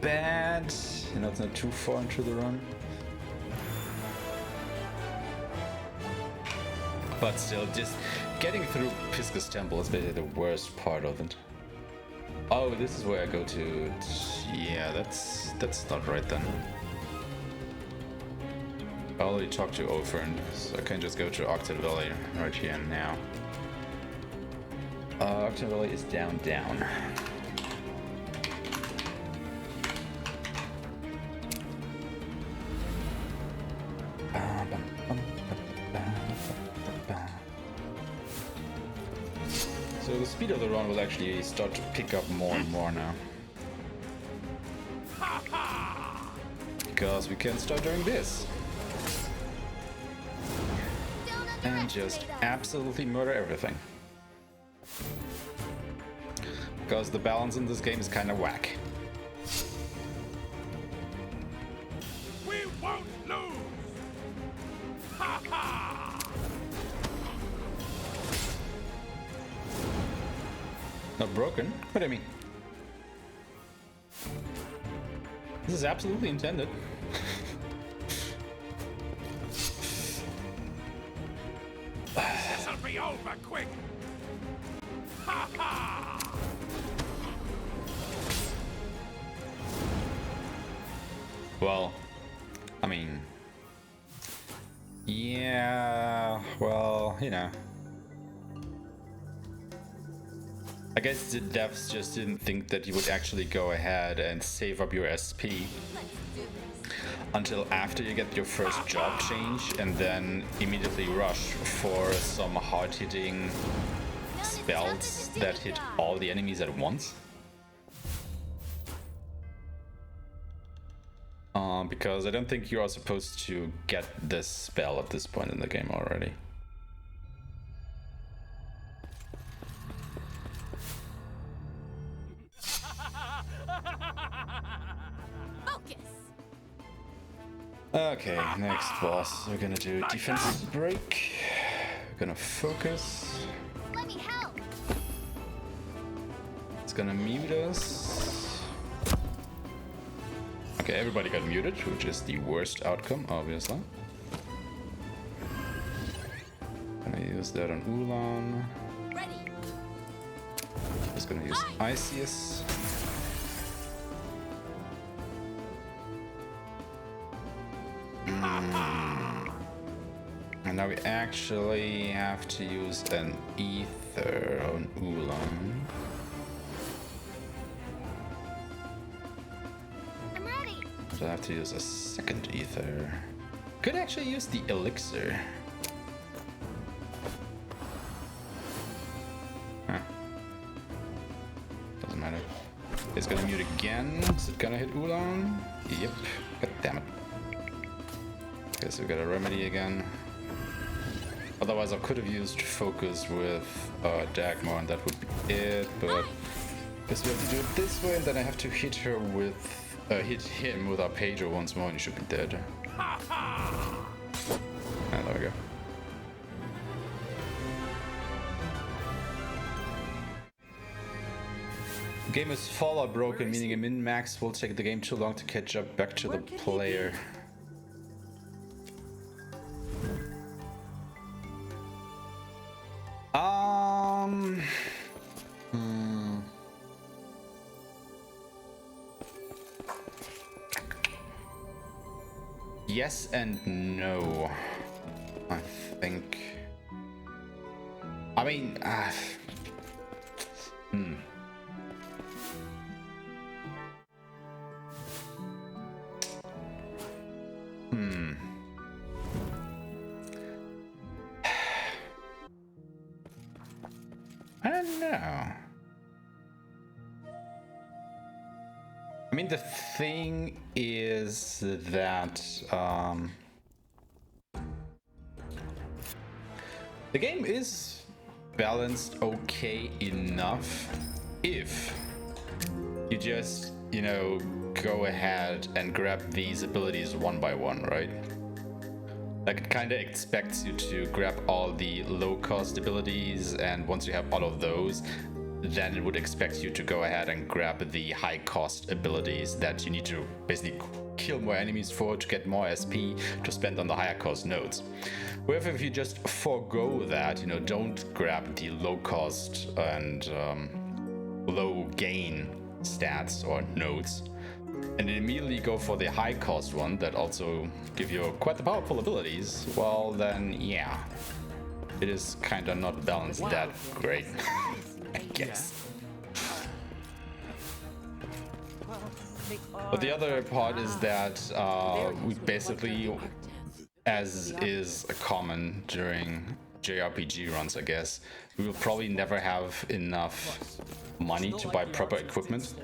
bad, you know, it's not too far into the run. But still, just getting through Pisca's Temple is basically the worst part of it. Oh, this is where I go to... Yeah, that's not right then. I already talked to Ofern, so I can just go to Octane Valley right here and now. Octane Valley is down. So the speed of the run will actually start to pick up more and more now. Because we can start doing this. And just absolutely murder everything. Because the balance in this game is kind of whack. We won't lose. Ha ha! Not broken? What do you mean? This is absolutely intended. This'll be over quick. Ha ha! Well, I mean... Yeah, well, you know. I guess the devs just didn't think that you would actually go ahead and save up your SP until after you get your first job change and then immediately rush for some hard-hitting spells that hit all the enemies at once. Because I don't think you are supposed to get this spell at this point in the game already. Focus. Okay, next boss. We're gonna do defense break. We're gonna focus. Let me help. It's gonna mute us. Okay, everybody got muted, which is the worst outcome, obviously. Gonna use that on Ulan. Ready. Just gonna use Isis. And now we actually have to use an ether on Ulan. I'm ready. So I have to use a second ether. Could actually use the elixir. Huh. Doesn't matter. It's gonna mute again. Is it gonna hit Ulan? Yep. God damn it. Guess we got a remedy again. Otherwise I could have used focus with Dagmar and that would be it, but guess we have to do it this way and then I have to hit her with hit him with our pager once more and he should be dead. Ah, there we go. The game is Fallout broken, meaning a min-max will take the game too long to catch up back to the player. Yes and no. I think. I mean, I don't know. I mean, the thing is that the game is balanced okay enough if you just, you know, go ahead and grab these abilities one by one, right? Like it kind of expects you to grab all the low cost abilities, and once you have all of those, then it would expect you to go ahead and grab the high cost abilities that you need to basically kill more enemies for to get more SP to spend on the higher cost nodes. However, if you just forego that, you know, don't grab the low cost and low gain stats or nodes, and immediately go for the high cost one that also give you quite the powerful abilities, well then yeah, it is kind of not balanced that great. I guess. But the other part is that we basically, as is common during JRPG runs, I guess, we will probably never have enough money to buy proper equipment.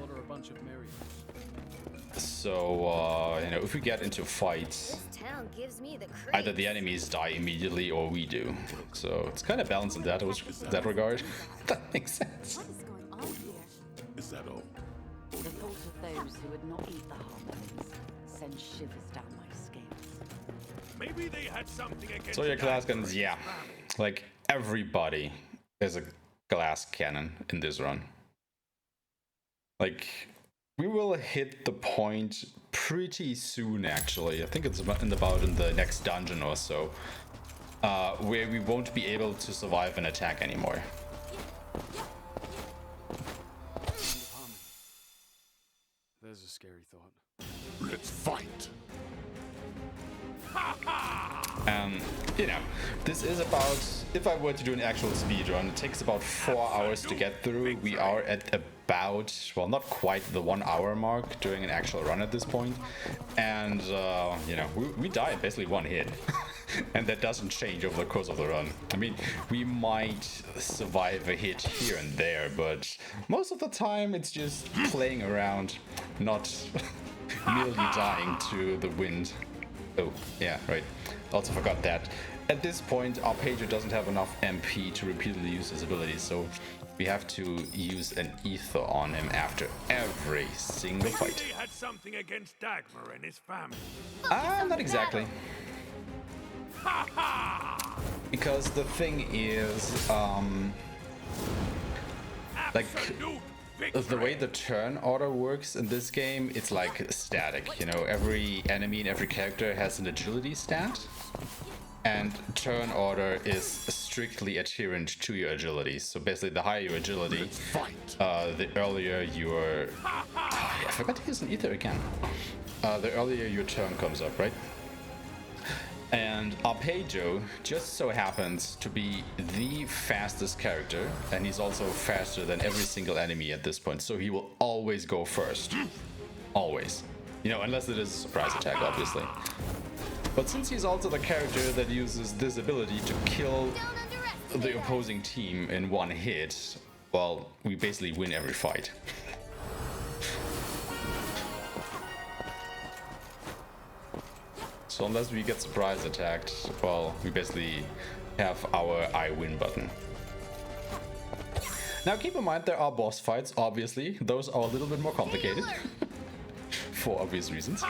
So, you know, if we get into fights, either the enemies die immediately or we do. So it's kind of balanced in that regard. That makes sense. What is going on here? Is that all? The thought of those who would not eat the harmonies sends shivers down my scales. Maybe they had something against. So your glass cannons, yeah, like everybody is a glass cannon in this run. Like, we will hit the point pretty soon, actually. I think it's about in the next dungeon or so, where we won't be able to survive an attack anymore. There's a scary thought. Let's fight. You know, this is about, if I were to do an actual speed run, it takes about 4 hours to get through. We are at about, well, not quite the 1 hour mark during an actual run at this point. And, you know, we die in basically one hit. And that doesn't change over the course of the run. I mean, we might survive a hit here and there, but most of the time it's just playing around, not merely dying to the wind. Oh, yeah, right. Also forgot that. At this point, our pager doesn't have enough MP to repeatedly use his abilities, so we have to use an ether on him after every single Maybe fight. they had something against Dagmar and his family. Not exactly. Because the thing is, like, Absolute the way the turn order works in this game, it's like static. You know, every enemy and every character has an agility stat, and turn order is strictly adherent to your agility. So basically, the higher your agility, the earlier your... I forgot to use an ether again. The earlier your turn comes up, right? And Arpeggio just so happens to be the fastest character, and he's also faster than every single enemy at this point, so he will always go first. Always. You know, unless it is a surprise attack, obviously. But since he's also the character that uses this ability to kill the opposing team in one hit, well, we basically win every fight. So unless we get surprise attacked, well, we basically have our I win button. Now keep in mind there are boss fights, obviously. Those are a little bit more complicated. For obvious reasons.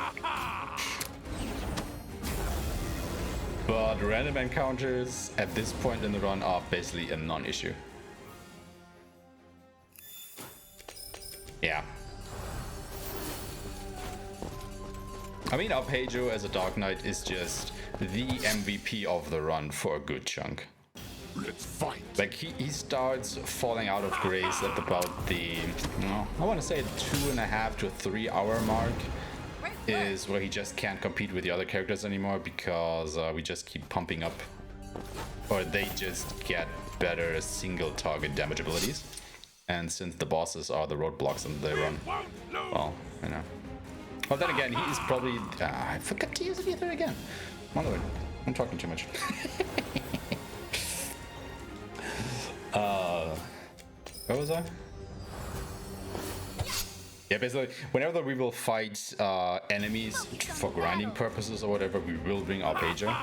But random encounters at this point in the run are basically a non-issue. Yeah. I mean, Arpeggio as a Dark Knight is just the MVP of the run for a good chunk. Let's fight. Like, he starts falling out of grace at about the, I want to say 2.5 to 3 hour mark is where he just can't compete with the other characters anymore because we just keep pumping up, or they just get better single target damage abilities. And since the bosses are the roadblocks and they run, well, you know. Well, then again, he is probably... I forgot to use the ether again. One way, I'm talking too much. Where was I? Yeah, basically, whenever we will fight enemies for grinding purposes or whatever, we will bring Arpeggio.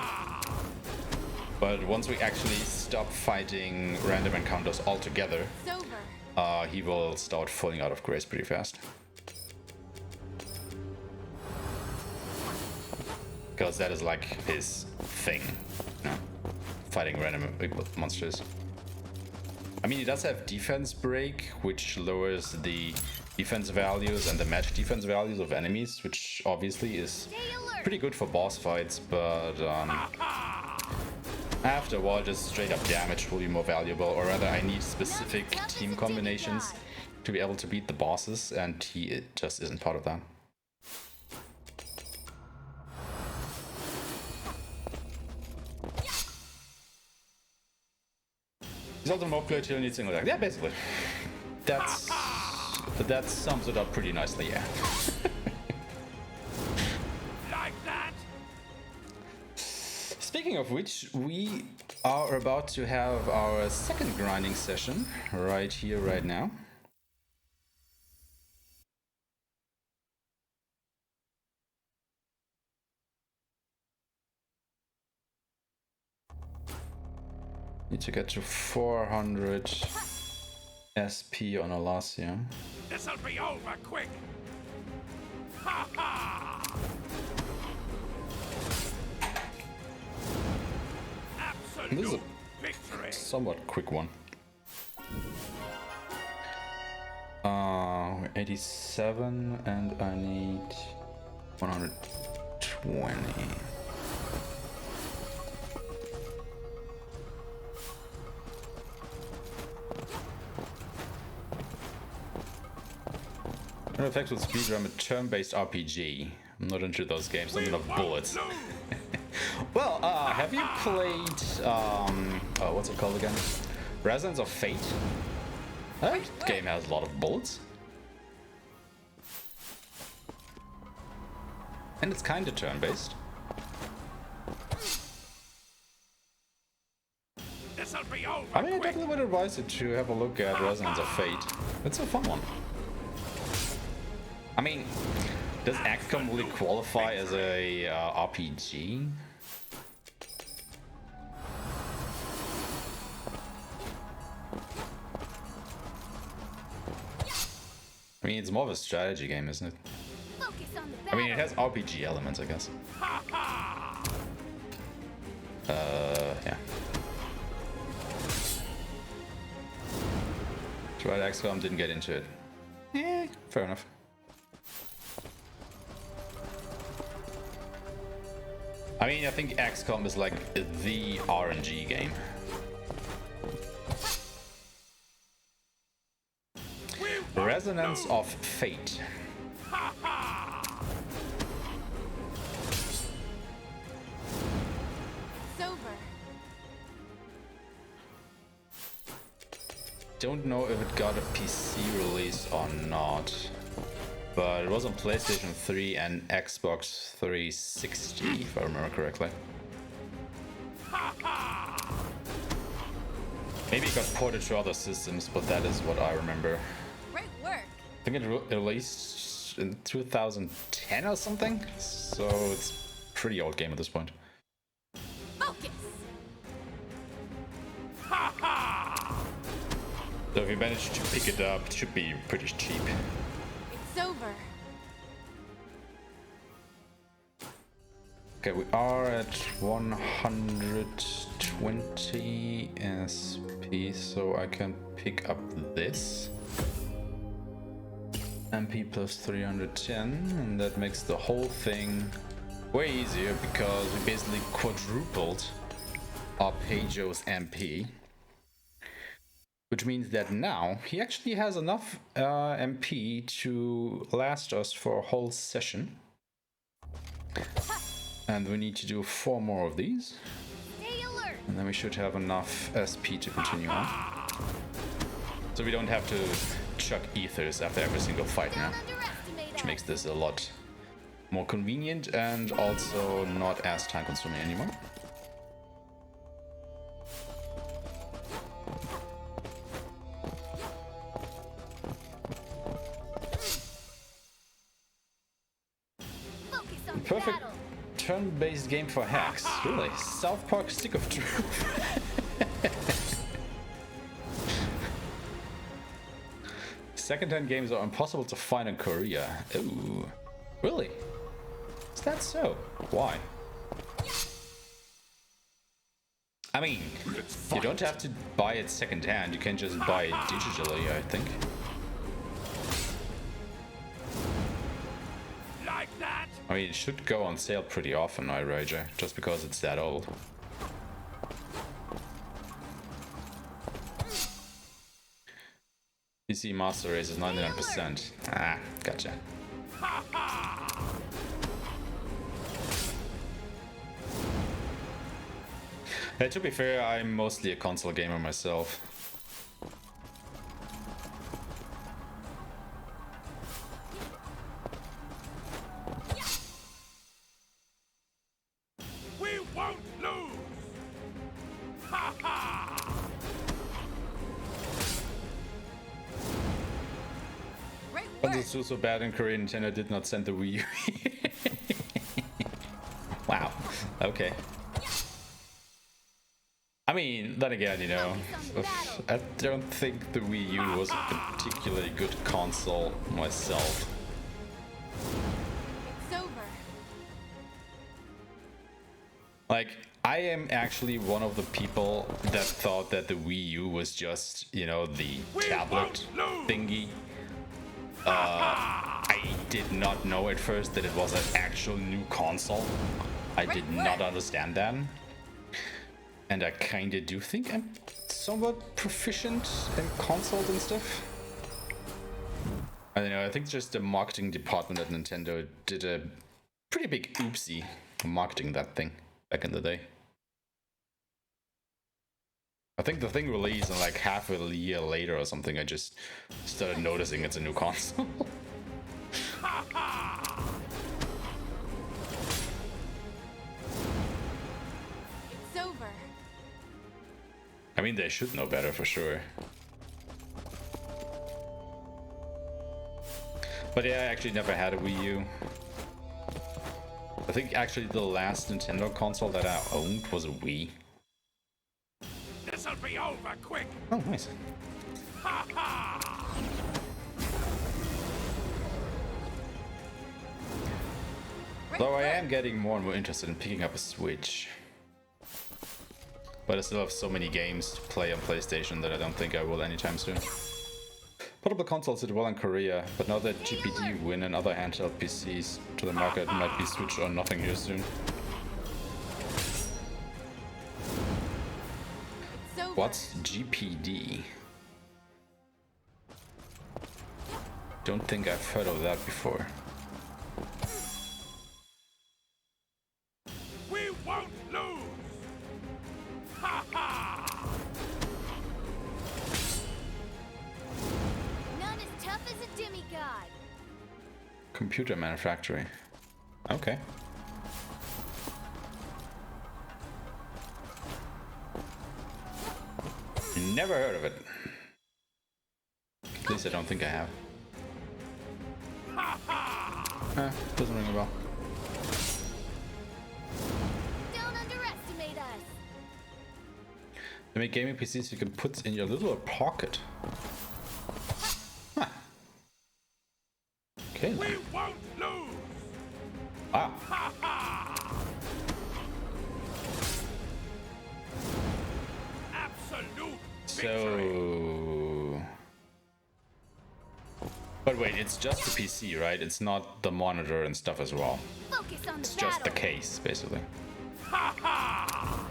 But once we actually stop fighting random encounters altogether, he will start falling out of grace pretty fast. Because that is like his thing, you know? Fighting random monsters. I mean, he does have defense break, which lowers the defense values and the match defense values of enemies, which obviously is pretty good for boss fights, but after a while, just straight up damage will be more valuable, or rather I need specific team combinations to be able to beat the bosses, and he just isn't part of that. He's also more player needs single attack. Yeah, basically. That sums it up pretty nicely, yeah. Like that? Speaking of which, we are about to have our second grinding session right here, right now. Need to get to 400 SP on Alasia. This'll be over quick. Ha ha! This is Absolute victory. a somewhat quick one. 87 and I need 120. No effects with Speedrun, a turn-based RPG. I'm not into those games, I'm enough bullets. Well, have you played, what's it called again? Resonance of Fate? That game has a lot of bullets. And it's kind of turn-based. I mean, I definitely would advise you to have a look at Resonance of Fate. It's a fun one. I mean, does XCOM really qualify as a RPG? I mean, it's more of a strategy game, isn't it? I mean, it has RPG elements, I guess. Yeah. Tried XCOM, didn't get into it. Fair enough. I mean, I think XCOM is like the RNG game. Resonance of Fate. It's over. Don't know if it got a PC release or not, but it was on PlayStation 3 and Xbox 360, if I remember correctly. Maybe it got ported to other systems, but that is what I remember. Great work. I think it released in 2010 or something, so it's a pretty old game at this point. Focus. So if you manage to pick it up, it should be pretty cheap. It's over. Okay, we are at 120 SP, so I can pick up this. MP plus 310, and that makes the whole thing way easier because we basically quadrupled Arpeggio's MP. Which means that now he actually has enough MP to last us for a whole session. And we need to do 4 more of these. Stay alert. And then we should have enough SP to continue on. So we don't have to chuck ethers after every single fight now. Don't underestimate Which us. makes this a lot more convenient and also not as time consuming anymore. Focus on the Perfect battle. turn-based game for hacks. Really? South Park Stick of Truth. Second-hand games are impossible to find in Korea. Ooh. Really? Is that so? Why? I mean, you don't have to buy it second-hand. You can just buy it digitally, I think. Like that? I mean, it should go on sale pretty often, I wager, just because it's that old. PC Master Race is 99%. Ah, gotcha. To be fair, I'm mostly a console gamer myself. We won't lose! Ha ha! Great work. Consoles do so bad in Korea, Nintendo did not send the Wii U. Wow, okay. I mean, then again, you know, I don't think the Wii U was a particularly good console myself. It's over. Like, I am actually one of the people that thought that the Wii U was just, you know, the tablet thingy. I did not know at first that it was an actual new console. I did not understand that. And I kinda do think I'm somewhat proficient in consoles and stuff. I don't know, I think just the marketing department at Nintendo did a pretty big oopsie marketing that thing back in the day. I think the thing released and like half a year later or something, I just started noticing it's a new console. It's over. I mean, they should know better for sure. But yeah, I actually never had a Wii U. I think actually the last Nintendo console that I owned was a Wii. This'll be over quick! Oh, nice. Ha ha! Though I am getting more and more interested in picking up a Switch. But I still have so many games to play on PlayStation that I don't think I will anytime soon. Portable consoles did well in Korea, but now that GPD win and other handheld PCs to the market might be switched on nothing here soon. What's GPD? Don't think I've heard of that before. We won't lose! Ha ha! None as tough as a demigod. Computer manufacturing. Okay. Never heard of it. At least I don't think I have. Doesn't ring a bell. Don't underestimate us. They make gaming PCs you can put in your little pocket. Huh. Okay. We won't lose! Wow. Ha ha! Absolute victory! So... But wait, it's just the PC, right? It's not the monitor and stuff as well. Focus on It's the just the battle. case, basically. Ha ha!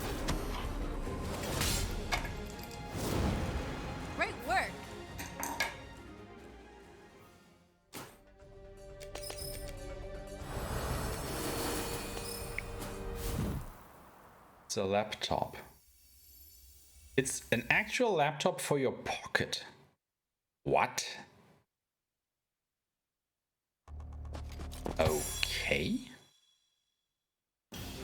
Great work. It's a laptop. It's an actual laptop for your pocket. What? Okay.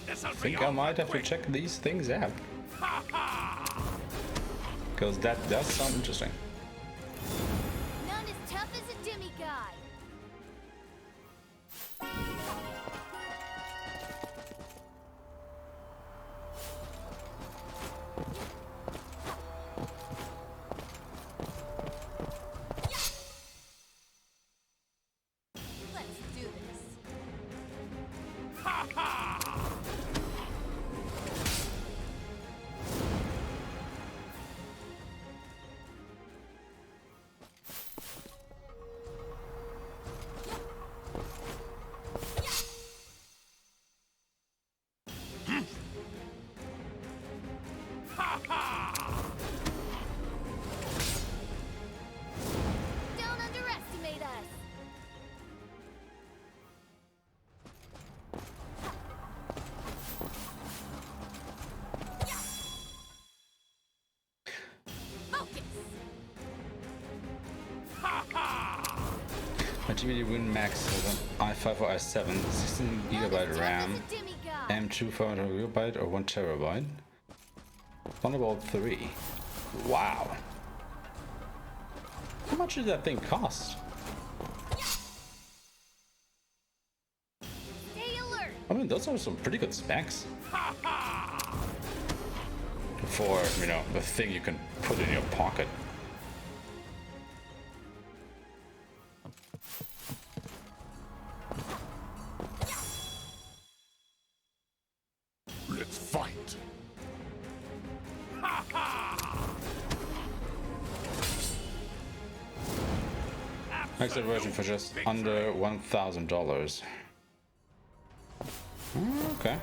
This'll I be think I over might have to quick. check these things out. Ha ha! Because that does sound interesting. None as tough as a demigod. Let's do this. Ha ha! Ha ha! Don't underestimate us. Focus. Ha ha! My GPD Win Max has an i5 or i7, 16GB RAM, M2 400GB or 1TB. Thunderbolt 3. Wow. How much did that thing cost? Stay alert. I mean, those are some pretty good specs. Ha ha! For, you know, the thing you can put in your pocket. Let's fight! Ha ha! Extra version for just under $1,000. Okay.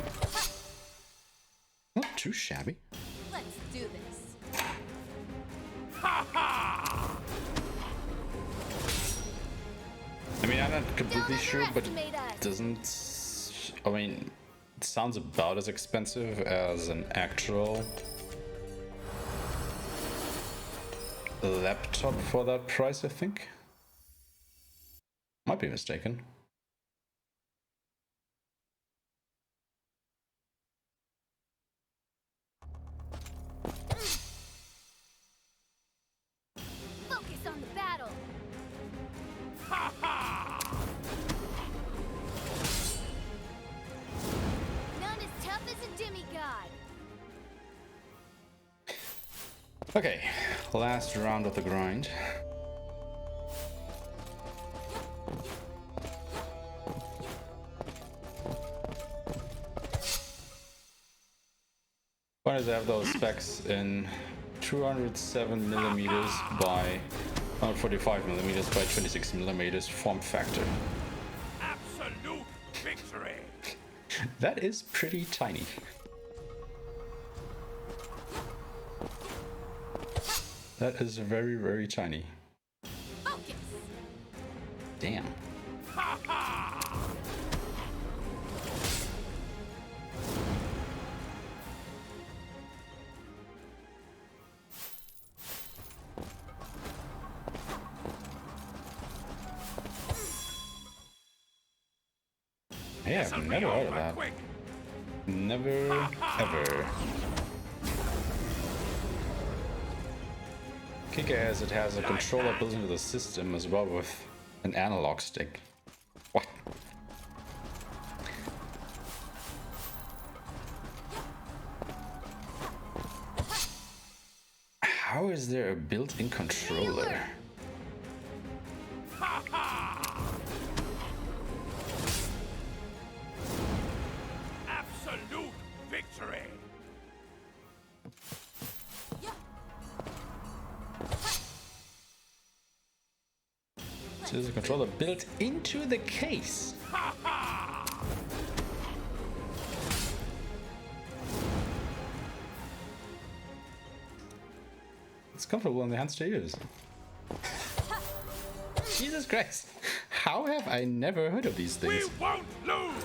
Not too shabby. Let's do this. Ha ha! I mean, I'm not completely sure, but underestimate us. it doesn't. I mean, it sounds about as expensive as an actual laptop for that price, I think. Might be mistaken. Focus on the battle. Ha ha! None as tough as a demigod. Okay, last round of the grind. Why does it have those specs in 207 millimeters by 145 millimeters by 26 millimeters form factor. Absolute victory! That is pretty tiny. That is very, very tiny. Focus. Damn. Ha ha! Yeah, This'll I've be never heard of over that. quick. Never, ever. Kick-ass, it has a controller built into the system as well with an analog stick. What? How is there a built-in controller? Ha ha! Absolute victory! So there's a controller built into the case. Ha ha! It's comfortable in the hands to use. Jesus Christ. How have I never heard of these We things? won't lose!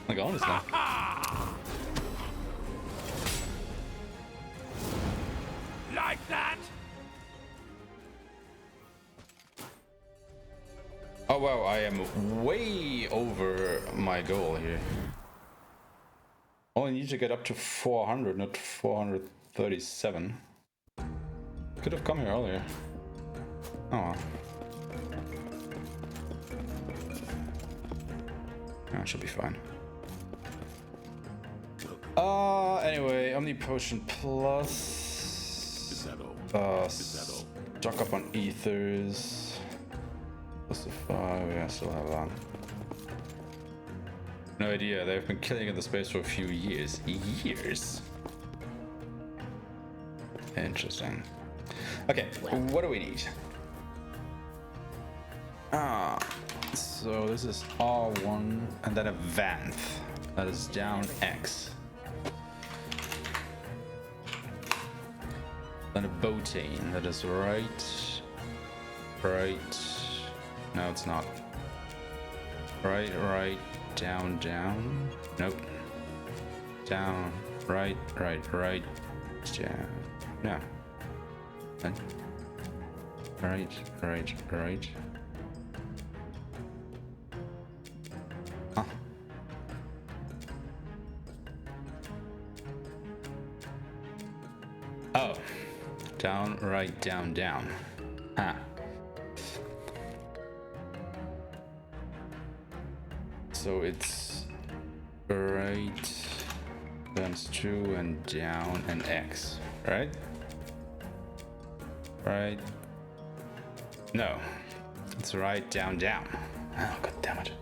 Like, honestly. Ha ha! Like that? Oh wow, I am way over my goal here. Only need to get up to 400, not 437. Could have come here earlier. Oh well. That should be fine. Anyway, Omni Potion Plus. Is that all? Stock up on ethers. Plus the 5, yeah, still have that. No idea, they've been killing in the space for a few years. Years? Interesting. Okay, what do we need? So this is R1 and then a Vanth. That is down X. Then a Botane. That is right. No, it's not. Right, down. Nope. Down, right. Down. No. Then. Right. Huh. Oh. Down, right, down. Huh. So it's right, times 2 and down and X, right? Right. No. It's right, down. Oh, god damn it.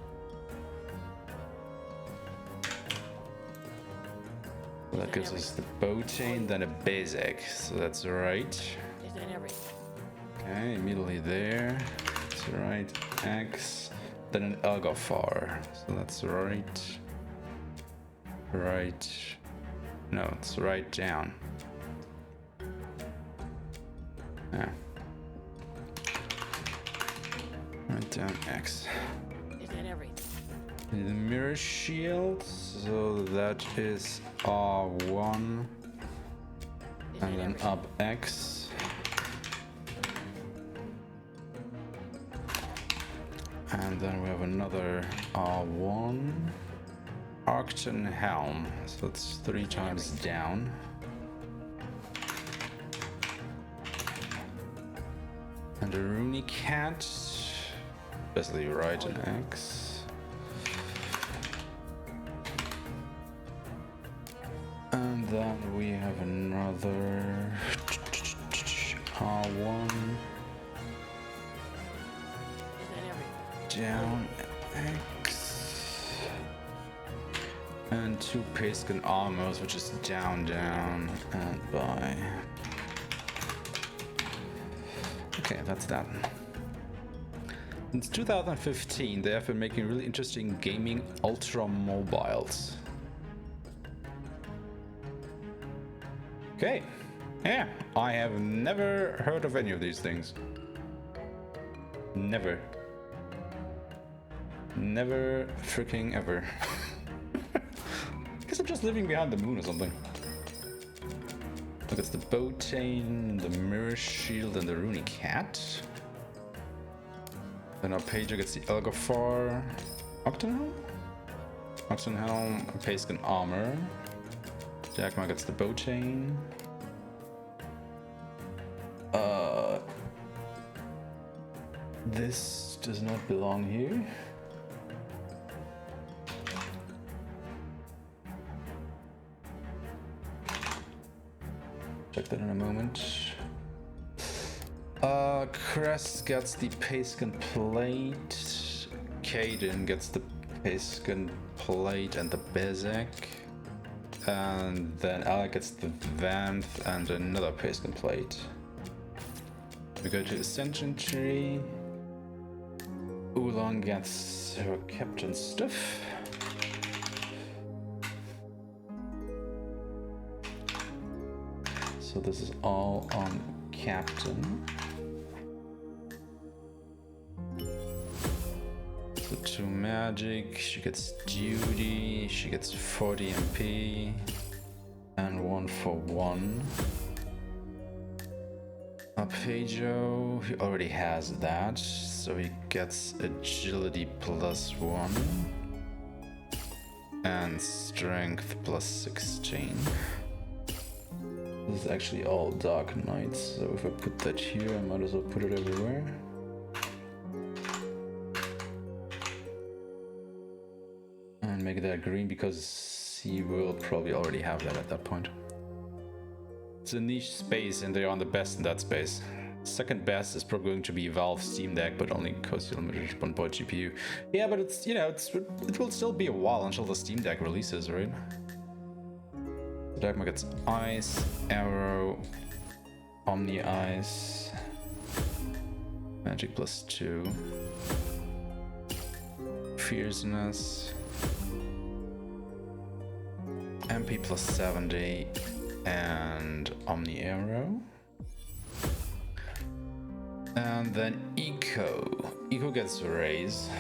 So that gives us the Botane, then a basic. So that's right. Okay, immediately there. That's right, X. Then an Elgophar. So that's right. No, it's right down. Yeah. Right down X. The mirror shield, so that is R1 and then up X. And then we have another R1. Arcton Helm, so it's 3 times down. And a Runic Cat, basically right and X. And then we have another R1. Down X. And 2 Paskin Armors, which is down, and by. Okay, that's that. Since 2015, they have been making really interesting gaming ultra mobiles. Okay, yeah, I have never heard of any of these things. Never. Never freaking ever. Guess I'm just living behind the moon or something. Look, it's the bow chain, the mirror shield, and the runic hat. Then our pager gets the Elgaphar Octonhelm? Octonhelm, Pagan armor. Aeshmah gets the bow chain. This does not belong here. Check that in a moment. Crest gets the Pagan plate. Caden gets the Pagan plate and the Bezek. And then Alec gets the Vanth and another Pagan plate. We go to Ascension Tree. Oolong gets her captain stuff. So this is all on captain. So 2 magic, she gets duty, she gets 40 MP, and 1 for 1. Arpeggio, he already has that, so he gets agility +1 and strength +16. This is actually all Dark Knights, so if I put that here, I might as well put it everywhere. And make that green because he will probably already have that at that point. It's a niche space and they are on the best in that space. Second best is probably going to be Valve Steam Deck, but only because you're limited to 1 point GPU. Yeah, but it's, you know, it will still be a while until the Steam Deck releases, right? Aeshmah gets Ice, Arrow, Omni Ice, Magic +2, Fierceness, MP +70, and Omni Arrow. And then Eco. Eco gets Raise.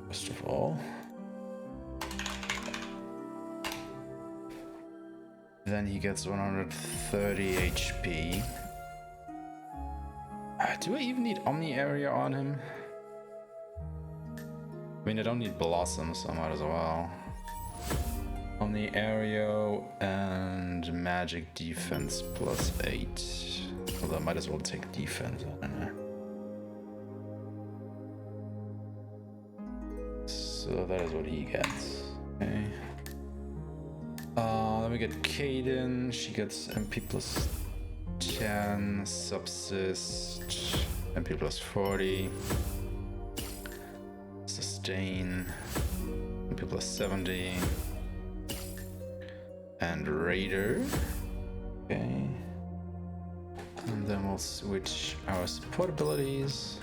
First of all. Then he gets 130 HP. Do I even need Omni Area on him? I mean, I don't need Blossom, so I might as well. Omni Area and Magic Defense +8. Although I might as well take Defense, I don't know. So that is what he gets. Okay. Then we get Caden. She gets MP +10, Subsist, MP +40, Sustain, MP +70, and Raider. Okay. And then we'll switch our support abilities.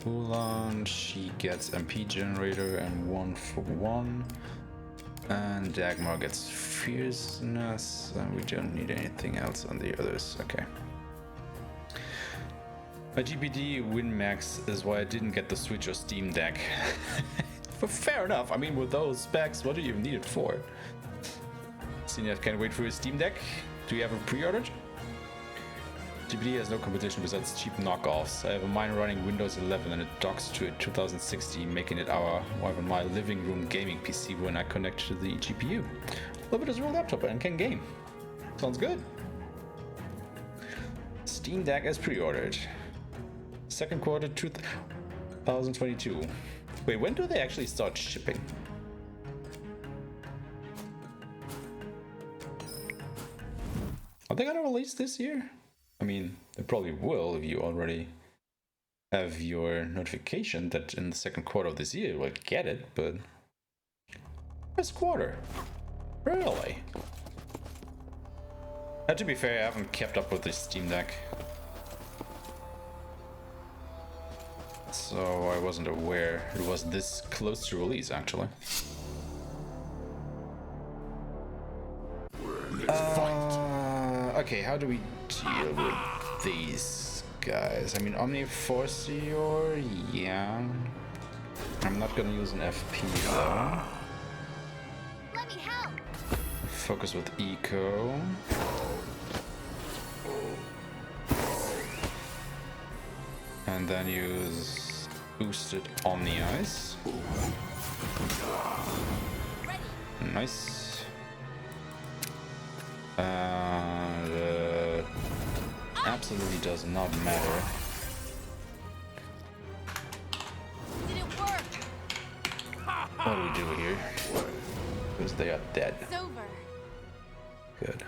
Ulan, she gets MP Generator and 1 for 1. And Dagmar gets Fierceness, and we don't need anything else on the others. Okay. My GPD win max is why I didn't get the Switch or Steam Deck. But fair enough. I mean, with those specs, what do you even need it for? CNF can't wait for his Steam Deck. Do you have a pre-ordered? GPD has no competition besides cheap knockoffs. I have a mine running Windows 11 and it docks to a 2060, making it my living room gaming PC when I connect to the GPU. Love it as a real laptop and can game. Sounds good. Steam Deck is pre-ordered. Second quarter 2022. Wait, when do they actually start shipping? Are they gonna release this year? I mean, they probably will if you already have your notification that in the second quarter of this year we'll get it, but first quarter? Really? To be fair, I haven't kept up with the Steam Deck, so I wasn't aware it was this close to release, actually. Okay, how do we deal with these guys? I mean, Omniforcior, yeah. I'm not gonna use an FP though. Let me help. Focus with Eco. And then use boosted Omni Ice. Nice. Absolutely does not matter. Did it work? What do we do here? Because they are dead. It's over. Good.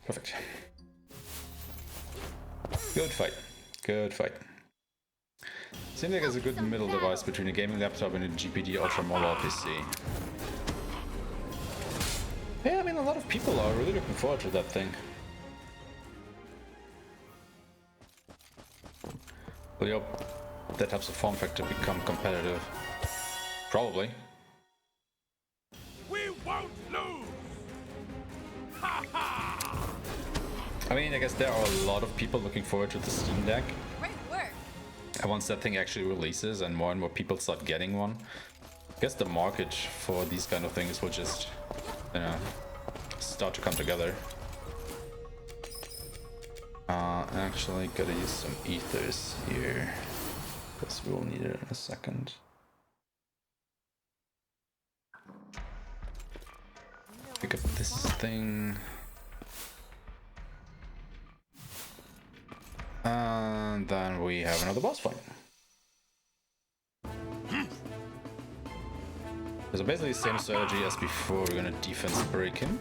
Perfect. Good fight. Good fight. Seems like it's a good middle device between a gaming laptop and a GPD Ultra mobile PC. Yeah, I mean, a lot of people are really looking forward to that thing. We hope that types of form factor become competitive. Probably. We won't lose! Ha ha! I mean, I guess there are a lot of people looking forward to the Steam Deck. Great work. And once that thing actually releases and more people start getting one, I guess the market for these kind of things will just, you know, start to come together. Actually, gotta use some ethers here, because we will need it in a second. Pick up this thing. And then we have another boss fight. So basically the same strategy as before. We're gonna defense break him.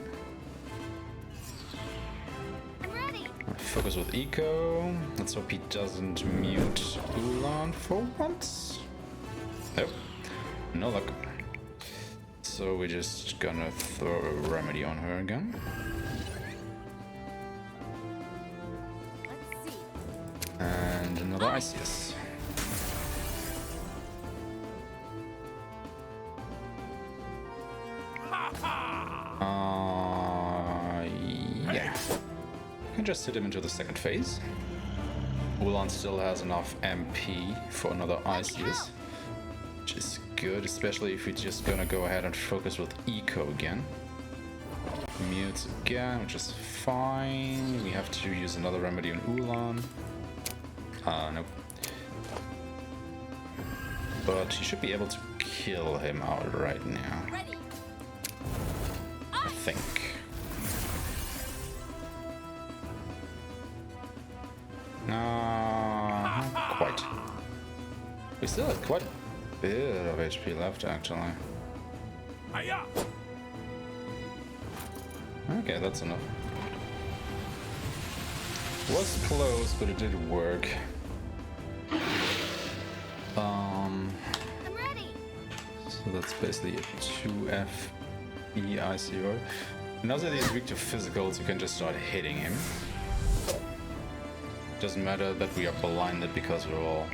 I'm ready. Focus with Eco. Let's hope he doesn't mute Ulan for once. Nope. No luck. So we're just gonna throw a remedy on her again. Let's see. And another Isis. Yeah. Can just hit him into the second phase. Ulan still has enough MP for another Isis, which is good, especially if we're just gonna go ahead and focus with Eco again. Mutes again, which is fine. We have to use another remedy on Ulan. Nope. But he should be able to kill him out right now. Ready. I think. No, not quite. We still have quite a bit of HP left, actually. Hiya! Okay, that's enough. Was close, but it did work. I'm ready. So that's basically a 2F EICO. Now that he's weak to physicals, you can just start hitting him. Doesn't matter that we are blinded because we'll all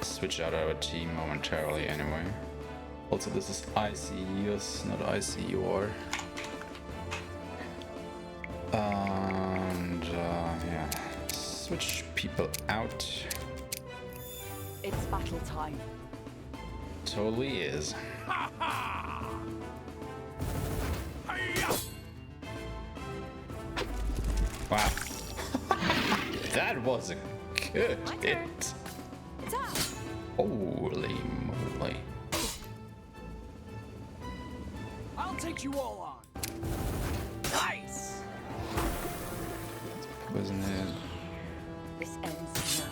switch out our team momentarily anyway. Also, this is ICUs, not ICUR. And yeah, switch people out. It's battle time. Totally is. Hiya! Wow. That was a good My turn. hit. Ta! Holy moly. I'll take you all on. Nice. Wasn't it? This ends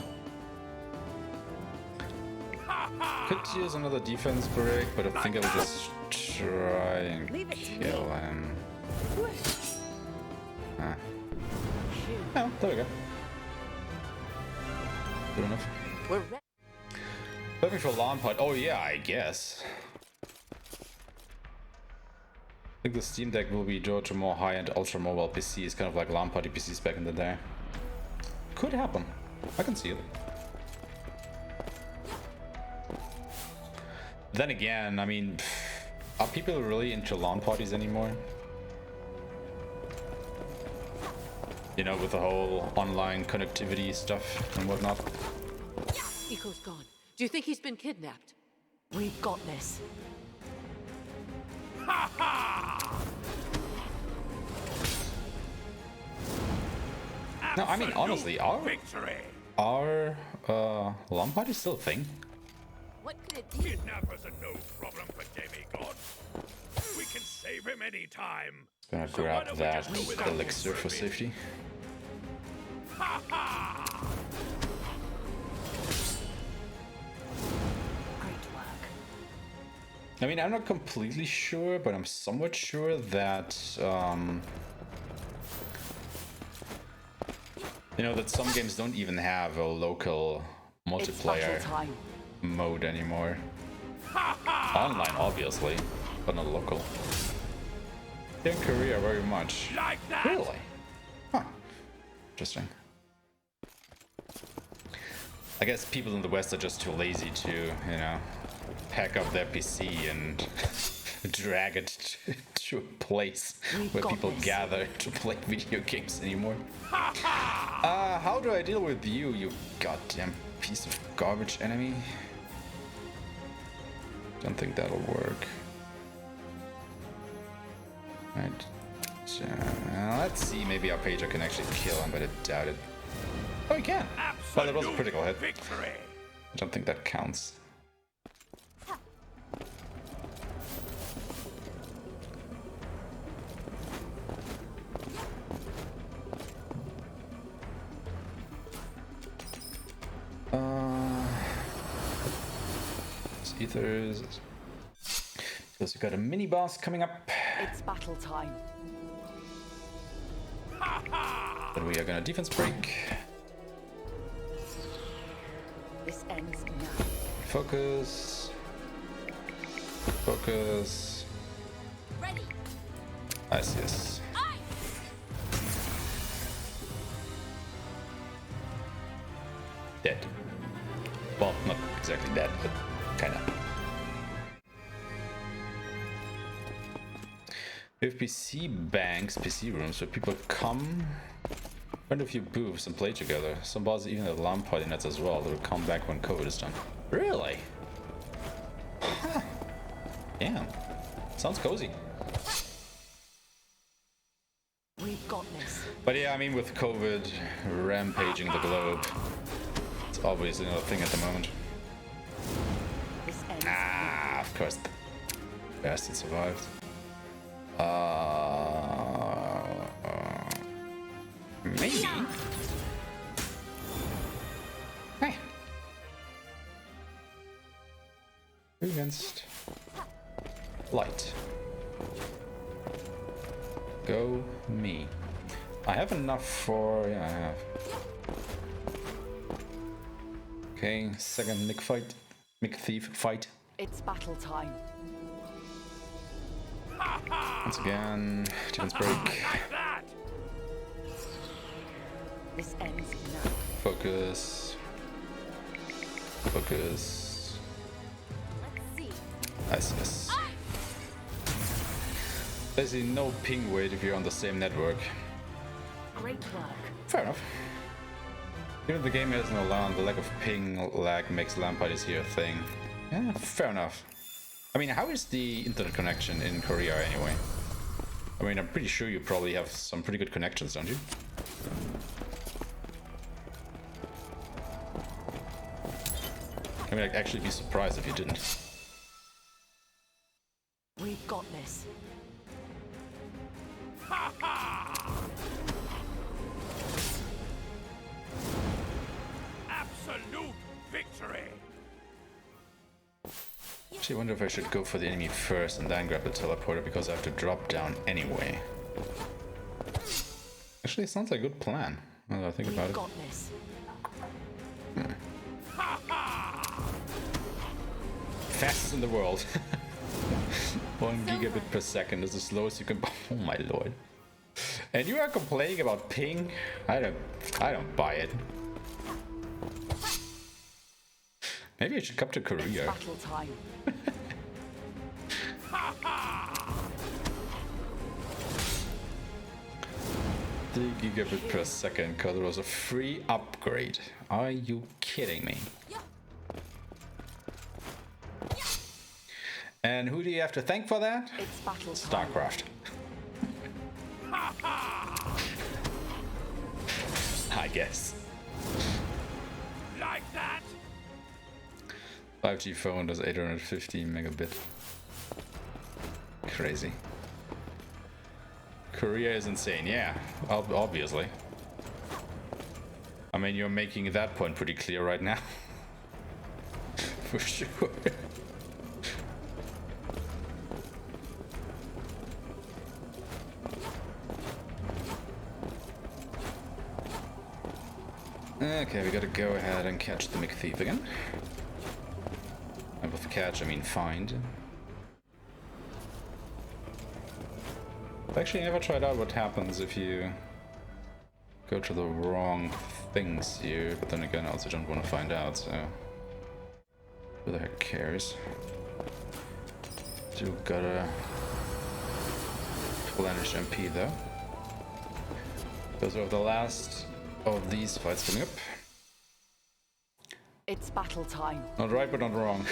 now. Could use another defense break, but I think I will just try and Leave it to kill him. Ah. Shoot. Oh, there we go. Good enough. We're ready. Looking for alarm pod. Oh yeah, I guess. I think the Steam Deck will be drawn to more high-end ultra-mobile PCs, kind of like LAN party PCs back in the day. Could happen. I can see it. Then again, I mean, are people really into LAN parties anymore? You know, with the whole online connectivity stuff and whatnot. Eco's gone. Do you think he's been kidnapped? We've got this. No, I mean, honestly, are LAN parties still a thing? What could it be? Kidnappers are no problem for demigod. We can save him anytime. Gonna So why grab don't we that just go without elixir for him? safety. Great work. I mean, I'm not completely sure, but I'm somewhat sure that, you know, that some games don't even have a local It's multiplayer battle time. mode anymore. Online, obviously, but not local. In Korea, very much. Like that. Really? Huh. Interesting. I guess people in the West are just too lazy to, you know, pack up their PC and drag it to a place where got people this. gather to play video games anymore. How do I deal with you, you goddamn piece of garbage enemy? Don't think that'll work. Right. So, let's see, maybe our pager can actually kill him, but I doubt it. Oh, he can! Well, it was a critical hit. Victory. I don't think that counts. Ethers. Because we got a mini boss coming up. It's battle time. But we are gonna defense break. This ends now. Focus. Focus. Ready. Nice, yes. Aye. Dead. Well, not exactly dead, but kinda. We have PC banks, PC rooms where people come, run a few booths and play together. Some bosses even have LAN party nets as well that will come back when code is done. Really? Huh. Damn. Sounds cozy. We've got this. But yeah, I mean, with COVID rampaging the globe, it's obviously another thing at the moment. This ends. Ah, of course, the bastard survived. Maybe. Hey. Against light. Go me. I have enough for... yeah, I have. Okay, second Mick fight. Mick thief fight. It's battle time. Once again, defense break. Like that. This ends now. Focus. Focus. Let's see. Nice, yes. Basically no ping weight if you're on the same network. Great work. Fair enough. Even if the game has no LAN, the lack of ping lag makes LAN parties here a thing. Yeah, fair enough. I mean, how is the internet connection in Korea anyway? I mean, I'm pretty sure you probably have some pretty good connections, don't you? I mean, I'd actually be surprised if you didn't. We've got this. Absolute victory. Actually, I wonder if I should go for the enemy first and then grab the teleporter because I have to drop down anyway. Actually, it sounds like a good plan. Now that I think about We've it. got this. Fastest in the world. 1 gigabit per second is the slowest you can. Oh my lord! And you are complaining about ping? I don't buy it. Maybe I should come to Korea. Battle time. 3 gigabit per second because it was a free upgrade. Are you kidding me? And who do you have to thank for that? It's battle time. StarCraft. I guess. Like that? 5G phone does 850 megabit. Crazy. Korea is insane, yeah, obviously. I mean, you're making that point pretty clear right now. For sure. Okay, we gotta go ahead and catch the McThief again. And with catch, I mean find. I've actually never tried out what happens if you go to the wrong things here, but then again I also don't want to find out, so who the heck cares? Do gotta replenish MP though. Those are the last of these fights coming up. It's battle time. Not right, but not wrong.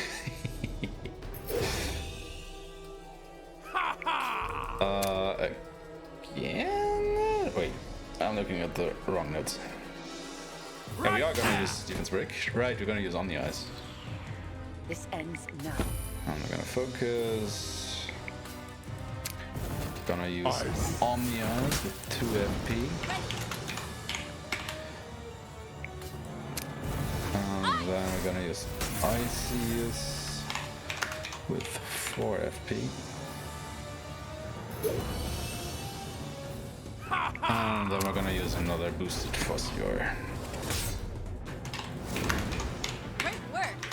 Again? Wait, I'm looking at the wrong notes. Yeah, we are gonna use Stephen's Brick. Right, we're gonna use Omni Eyes. This ends now. I'm not gonna focus. Gonna use Omni Eyes with 2 MP. And then we're gonna use Iceus with 4 FP. And then we're gonna use another boosted Phosphor. Great work.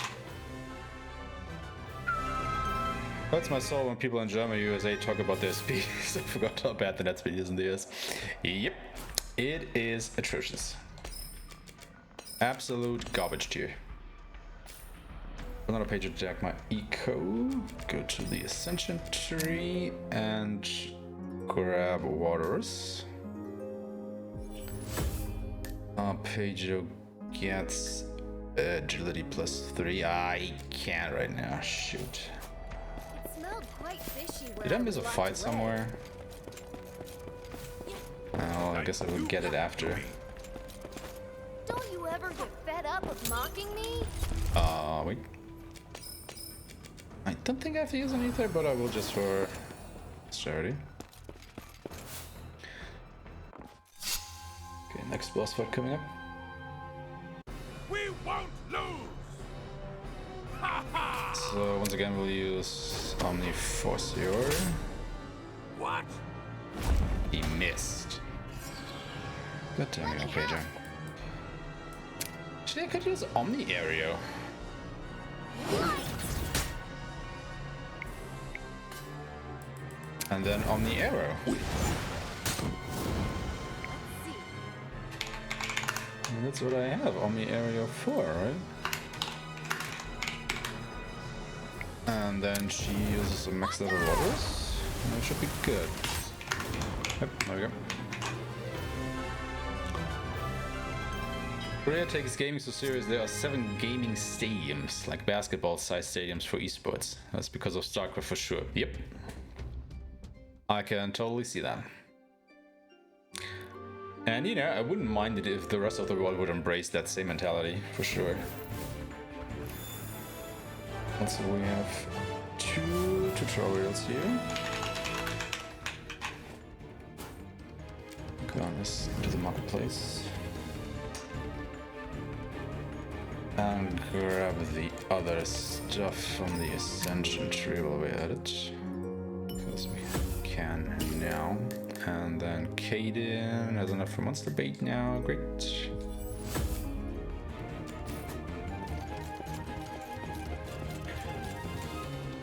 Hurts my soul when people in Germany, USA talk about their speed. I forgot how bad the net speed is in the US. Yep, it is atrocious. Absolute garbage tier. Another page attack my eco. Go to the Ascension Tree and grab waters. Arpeggio gets agility +3. I can't right now. Shoot. It smelled quite fishy. Did I miss a fight somewhere? Oh, I guess I will get it after. Don't you ever get fed up of mocking me? Wait. I don't think I have to use an ether, but I will just for charity. Okay, next boss fight coming up. We won't lose! Ha ha! So once again we'll use Omni Forcior. What? He missed. God damn it, Pager. Actually, I could use Omni Aereo. And then Omni Arrow. And that's what I have, Omni Aereo 4, right? And then she uses some max level waters. And it should be good. Yep, there we go. Korea takes gaming so serious, there are 7 gaming stadiums, like basketball-sized stadiums for esports. That's because of StarCraft for sure. Yep. I can totally see that. And you know, I wouldn't mind it if the rest of the world would embrace that same mentality, for sure. Also, we have 2 tutorials here. Go on this into the marketplace. And grab the other stuff from the Ascension Tree while we're at it. Because we can now. And then Kaden has enough for monster bait now. Great.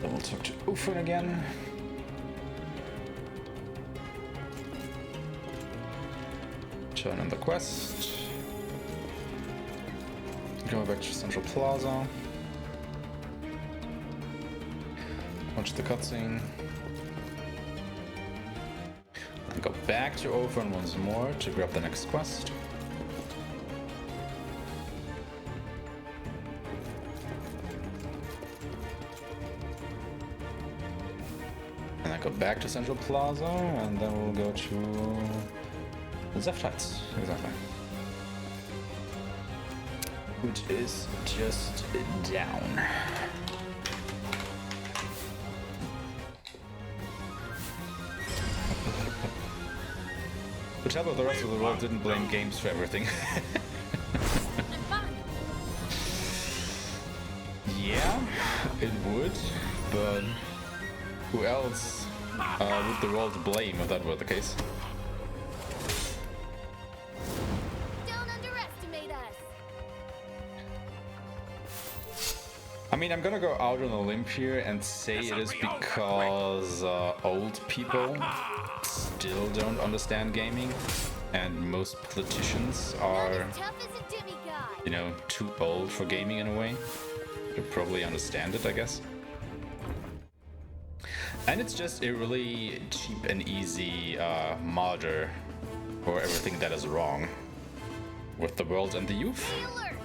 Then we'll talk to Ufern again. Turn in the quest. Go back to Central Plaza. Watch the cutscene. And go back to Ophron once more to grab the next quest. And then go back to Central Plaza, and then we'll go to the Zephyrites. Exactly. Which is just down. Which helped the rest of the world didn't blame games for everything. Yeah, it would, but who else would the world blame if that were the case? Don't underestimate us. I mean, I'm gonna go out on a limb here and say it is because old people still don't understand gaming, and most politicians are, Tough as a demigod. you know, too old for gaming in a way to probably understand it, I guess. And it's just a really cheap and easy martyr for everything that is wrong with the world and the youth. Be alert.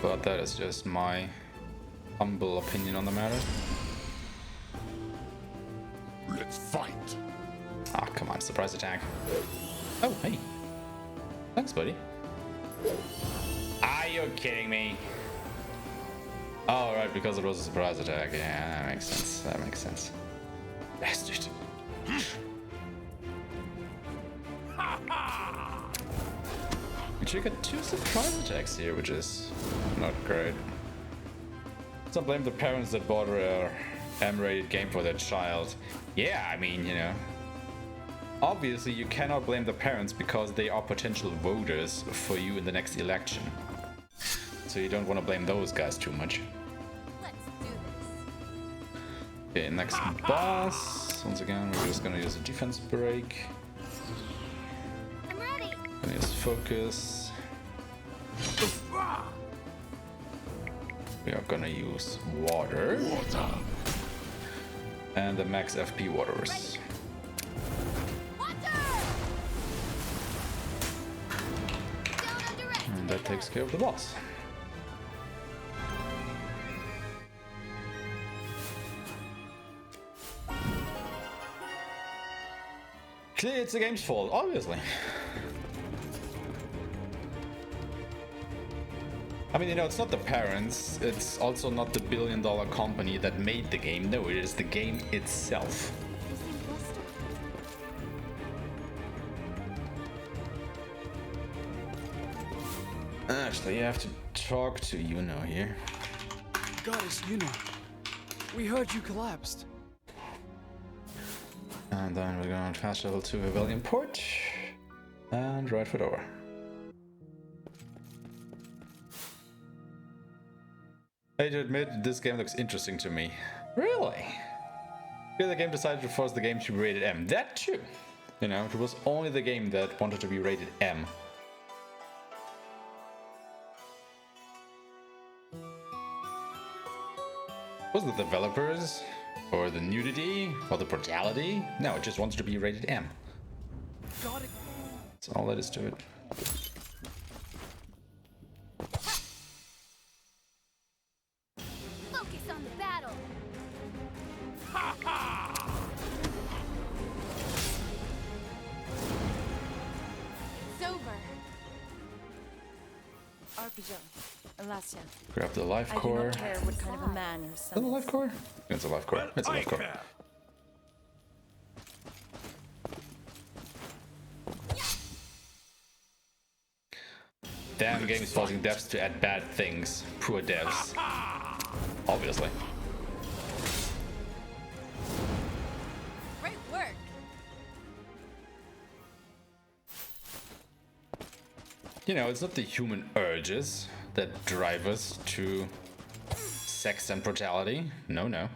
But that is just my humble opinion on the matter. Let's fight. Ah, come on, surprise attack. Oh, hey. Thanks, buddy. Are you kidding me? Oh, right, because it was a surprise attack. Yeah, that makes sense. That makes sense. Bastard. We should get 2 surprise attacks here, which is not great. Don't blame the parents that bought a M-rated game for their child. Yeah, I mean, you know. Obviously, you cannot blame the parents because they are potential voters for you in the next election. So you don't want to blame those guys too much. Let's do this. Okay, next boss. Once again, we're just gonna use a defense break. I'm ready. Gonna use focus. We are gonna use water. And the max FP waters. And that takes care of the boss. Clearly it's the game's fault, obviously. I mean, you know, it's not the parents, it's also not the billion-dollar company that made the game. No, it is the game itself. Actually, you have to talk to Yuno here. Goddess Yuna, we heard you collapsed. And then we're going to fast travel to Rebellion Port and ride foot over. I hate to admit, this game looks interesting to me. Really? Because the game decided to force the game to be rated M. That too. You know, it was only the game that wanted to be rated M. Was it the developers? Or the nudity? Or the brutality? No, it just wants to be rated M. Got it. That's all that is to it. Focus on the battle. It's over. Arpeggio, Alasia. Grab the life I do core. not care what kind of a man your Is son that a life core? It's a life core. It's a I life core. care. Damn game is forcing devs to add bad things. Poor devs. Obviously. Great work. You know, it's not the human urges that drive us to sex and brutality. No, no.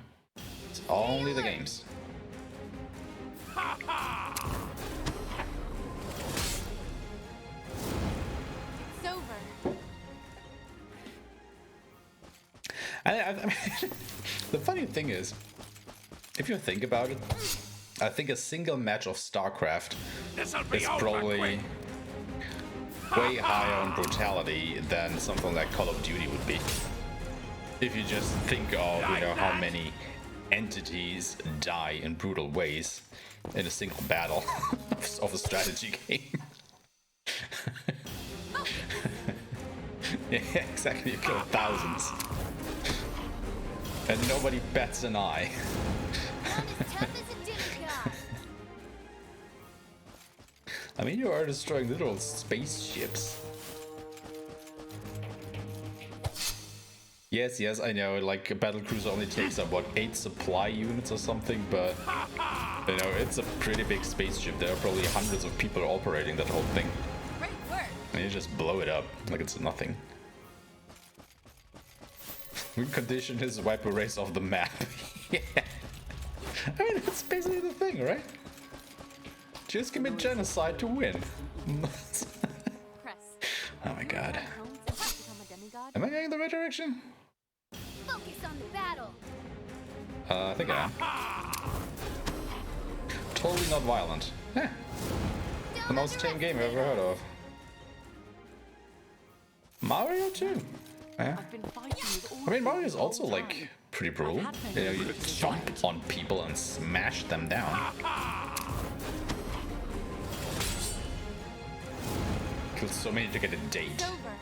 Only the games. It's over. I mean, the funny thing is, if you think about it, I think a single match of StarCraft is probably way higher on brutality than something like Call of Duty would be. If you just think of, you know, how many entities die in brutal ways in a single battle of a strategy game. Yeah, exactly, you kill thousands. And nobody bats an eye. I mean, you are destroying literal spaceships. Yes, I know, like, a battlecruiser only takes up, what, 8 supply units or something, but, you know, it's a pretty big spaceship. There are probably hundreds of people operating that whole thing. Great work. And you just blow it up like it's nothing. Win condition is wipe erase off the map. Yeah. I mean, that's basically the thing, right? Just commit genocide to win. Press. Oh my god. Home since you become a demigod? Am I going in the right direction? Focus on the battle. I think I am. Totally not violent. Yeah. The most tame game I've ever heard of. Mario too. Yeah. I've been fighting with all I mean, of Mario you is the whole also like time. pretty brutal. You know, you jump on people and smash them down. Kills so many to get a date. It's over.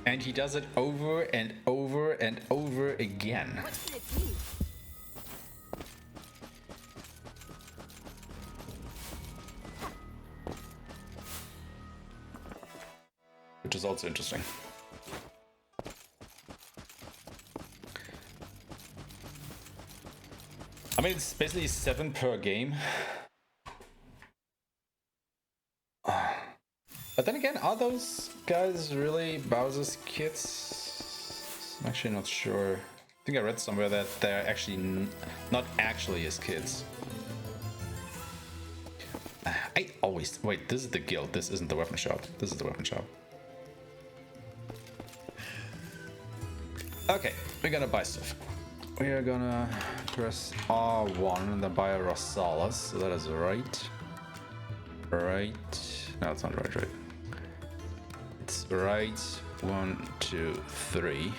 And he does it over and over and over again. What can it be? Which is also interesting. I mean, it's basically 7 per game. But then again, are those guys really Bowser's kids? I'm actually not sure. I think I read somewhere that they're actually not actually his kids. I always... Wait, this is the guild. This isn't the weapon shop. This is the weapon shop. Okay, we're gonna buy stuff. We are gonna press R1 and then buy a Rosales. So that is right. Right. No, it's not right. It's right. 1, 2, 3.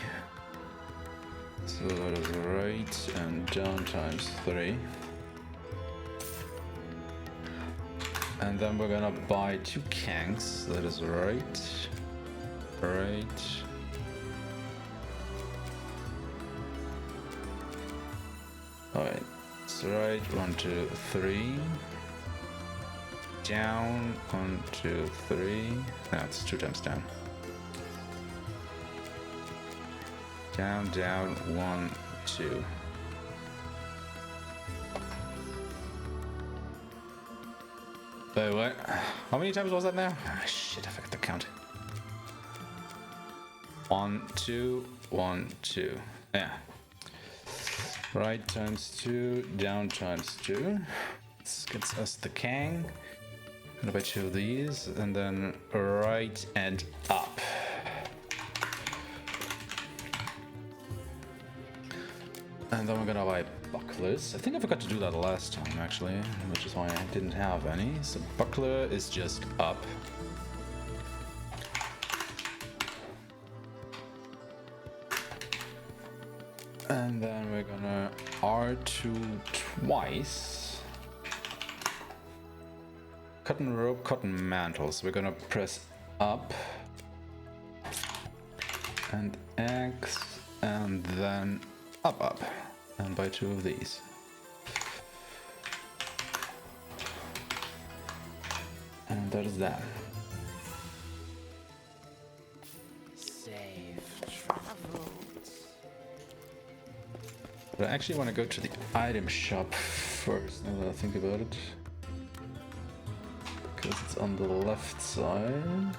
So that is right and down times 3. And then we're gonna buy 2 Kangs. That is right. Right. Alright. It's right. 1, 2, 3. Down. 1, 2, 3. No, it's 2 times down. Down, down. 1, 2. Wait, what? How many times was that now? Ah, shit, I forgot to count. 1, 2, 1, 2. Yeah. Right times 2, down times 2. This gets us the Kang. Gonna buy 2 of these, and then right and up. And then we're gonna buy bucklers. I think I forgot to do that last time, actually, which is why I didn't have any. So buckler is just up. And then we're gonna R2 twice. Cotton rope, cotton mantles. We're gonna press up. And X. And then up. And buy 2 of these. And that is that. Safe travels. But I actually want to go to the item shop first, now that I think about it. Because it's on the left side.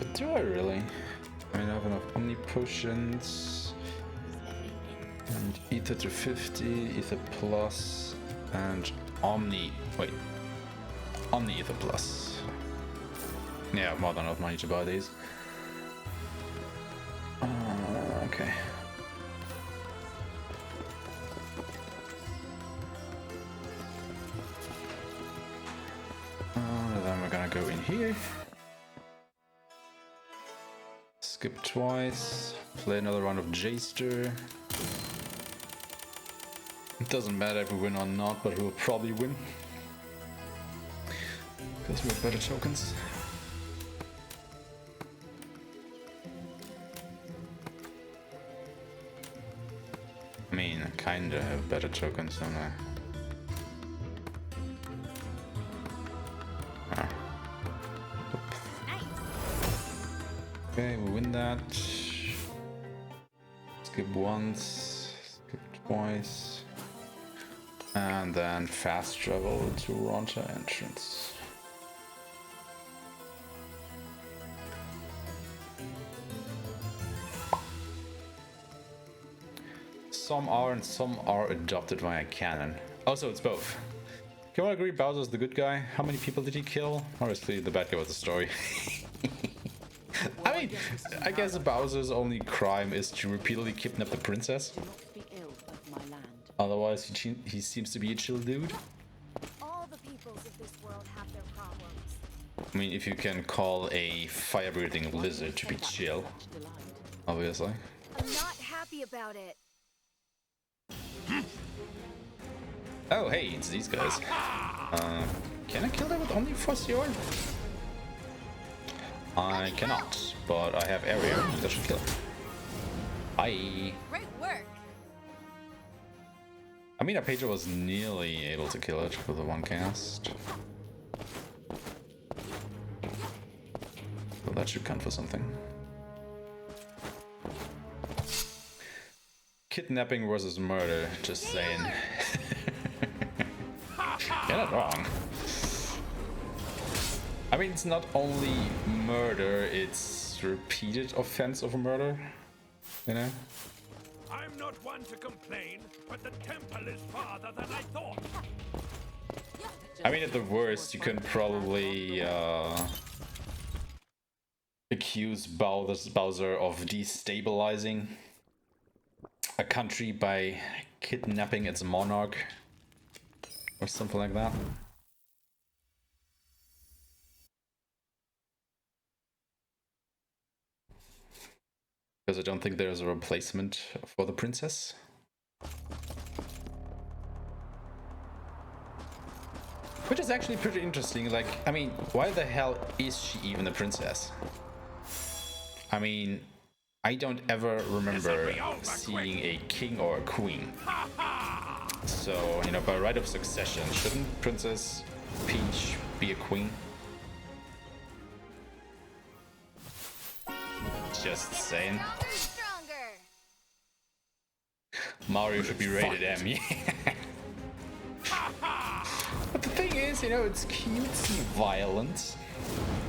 But do I really? I mean, I have enough Omni Potions. And Ether to 50, Ether Plus, and Omni... Wait. Omni Ether Plus. Yeah, more than enough money to buy these. Okay. Then we're gonna go in here. Skip twice. Play another round of Jaster. It doesn't matter if we win or not, but we'll probably win. Because we have better tokens. I mean, I kinda have better tokens, don't I? Ah. Okay, we win that. Skip once, skip twice. And then fast travel to Ronta entrance. Some are and some are adopted via canon. Also, it's both. Can we agree Bowser's the good guy? How many people did he kill? Obviously, the bad guy was the story. I mean, I guess Bowser's only crime is to repeatedly kidnap the princess. Otherwise, he seems to be a chill dude. All the peoples of this world have their problems. I mean, if you can call a fire-breathing lizard to be chill, obviously. I'm not happy about it. Oh, hey, it's these guys. Can I kill them with only Fossil? I cannot, but I have area that should kill him. Bye. Great work. I mean, Pedro was nearly able to kill it with the one cast. So that should count for something. Kidnapping versus murder, just saying. You're not wrong. I mean, it's not only murder, it's repeated offense of murder, you know? I'm not one to complain, but the temple is farther than I thought. I mean, at the worst, you can probably accuse Bowser of destabilizing a country by kidnapping its monarch or something like that. Because I don't think there's a replacement for the princess. Which is actually pretty interesting. Like, I mean, why the hell is she even a princess? I mean, I don't ever remember seeing a king or a queen. So, you know, by right of succession, shouldn't Princess Peach be a queen? Just saying. Stronger. Mario should be rated M, yeah. But the thing is, you know, it's cutesy violence,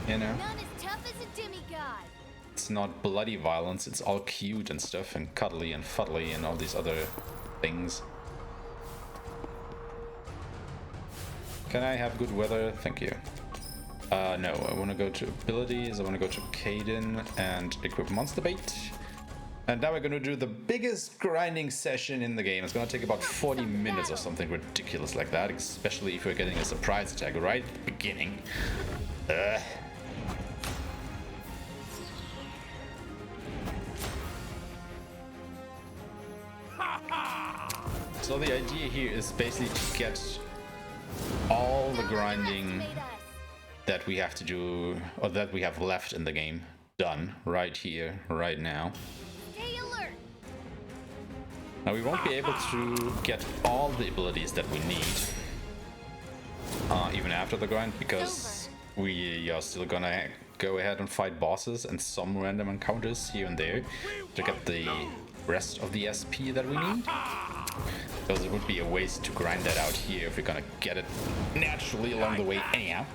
you know? None as tough as a demigod. It's not bloody violence, it's all cute and stuff, and cuddly and fuddly and all these other things. Can I have good weather? Thank you. No, I want to go to abilities, I want to go to Caden and equip Monster Bait. And now we're going to do the biggest grinding session in the game. It's going to take about 40 minutes or something ridiculous like that, especially if we're getting a surprise attack right at the beginning. So the idea here is basically to get all the grinding that we have to do, or that we have left in the game, done right here, right now. Stay alert. Now we won't be able to get all the abilities that we need, even after the grind, because we are still gonna go ahead and fight bosses and some random encounters here and there to get the rest of the SP that we need. Because it would be a waste to grind that out here if we're gonna get it naturally along the way anyhow.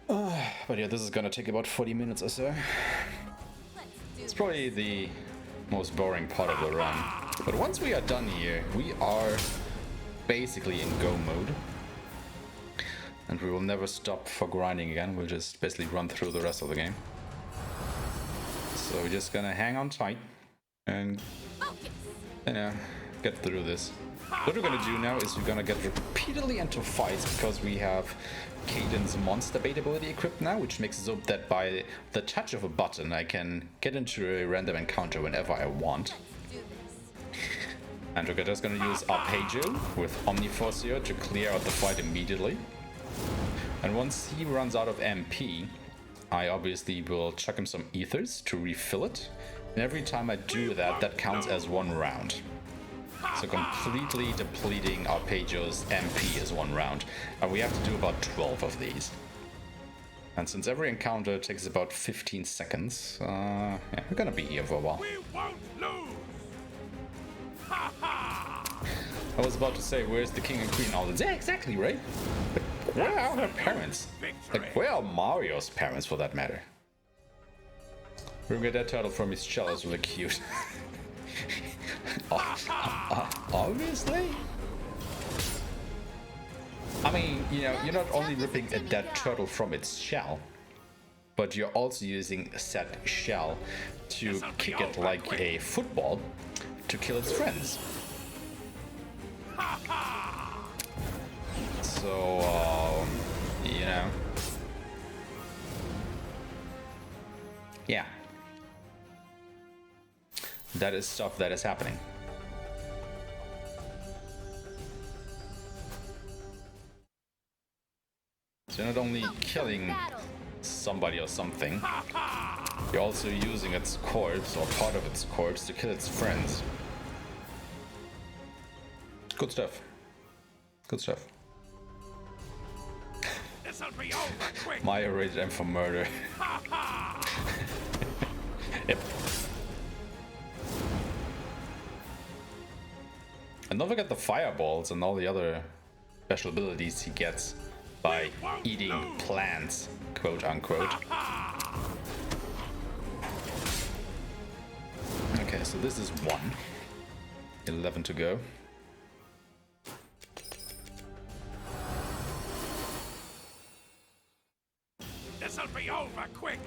But yeah, this is gonna take about 40 minutes or so. It's probably the most boring part of the run. But once we are done here, we are basically in go mode. And we will never stop for grinding again. We'll just basically run through the rest of the game. So we're just gonna hang on tight and, you know, get through this. What we're gonna do now is we're gonna get repeatedly into fights because we have Cadence monster bait ability equipped now, which makes it so that by the touch of a button I can get into a random encounter whenever I want. And we're just gonna use Arpeggio with Omniforcio to clear out the fight immediately. And once he runs out of MP, I obviously will chuck him some ethers to refill it. And every time I do that, that counts as 1 round. So completely depleting Arpeggio's MP is 1 round. And we have to do about 12 of these. And since every encounter takes about 15 seconds, yeah, we're gonna be here for a while. We won't lose. I was about to say, where's the king and queen? All yeah, exactly, right? But where are her parents? Like, where are Mario's parents, for that matter? Remember that turtle from his shell is really cute. Obviously? I mean, you know, you're not only ripping a dead turtle from its shell, but you're also using said shell to kick it like a football to kill its friends. So, you know. Yeah. That is stuff that is happening. So you're not only killing somebody or something, you're also using its corpse or part of its corpse to kill its friends. Good stuff. Good stuff. This'll be over quick. Maya rated M for murder. Yep. And don't forget the fireballs and all the other special abilities he gets by eating plants, quote unquote. Okay, so this is 1. 11 to go. This'll be over quick.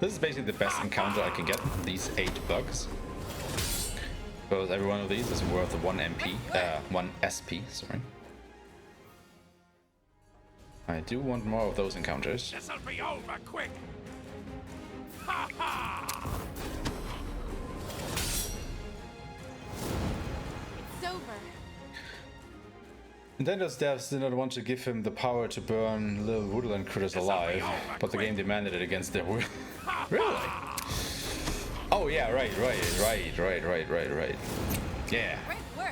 This is basically the best encounter I can get, these 8 bugs. Because every one of these is worth 1 MP, 1 SP, sorry. I do want more of those encounters. This'll be over quick. It's over. Nintendo's devs did not want to give him the power to burn little woodland critters alive, but the game demanded it against their will. Really? Oh yeah, right. Yeah.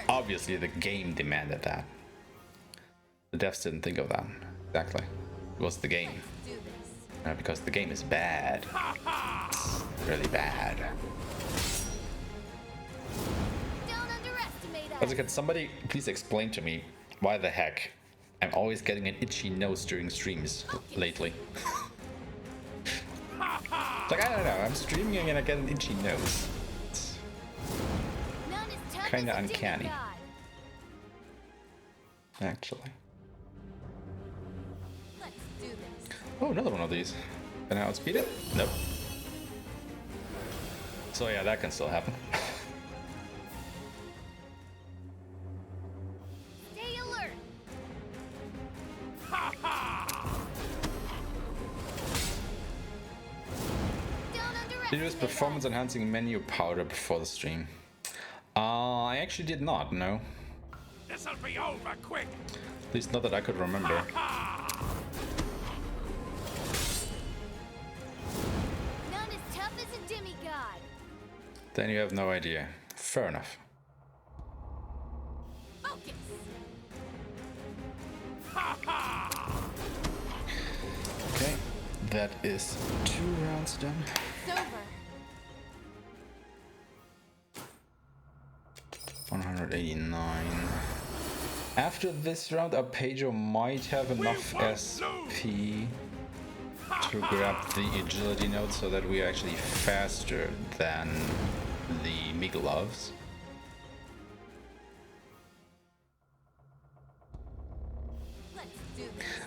Obviously the game demanded that. The devs didn't think of that. Exactly. It was the game. Because the game is bad. It's really bad. Don't underestimate us. Also, can somebody please explain to me why the heck I'm always getting an itchy nose during streams lately? Like, I don't know, I'm streaming and I get an itchy nose. It's kinda uncanny, actually. Let's do this. Oh, another one of these. Can I outspeed it? Nope. So yeah, that can still happen. Stay alert. Did you use performance enhancing menu powder before the stream? I actually did not, no. This'll be over quick. At least not that I could remember. None as tough as a demigod. Then you have no idea. Fair enough. Focus. Okay, that is 2 rounds done. It's over. 189. After this round, Arpeggio might have enough SP to grab the agility node so that we are actually faster than the Migolovs.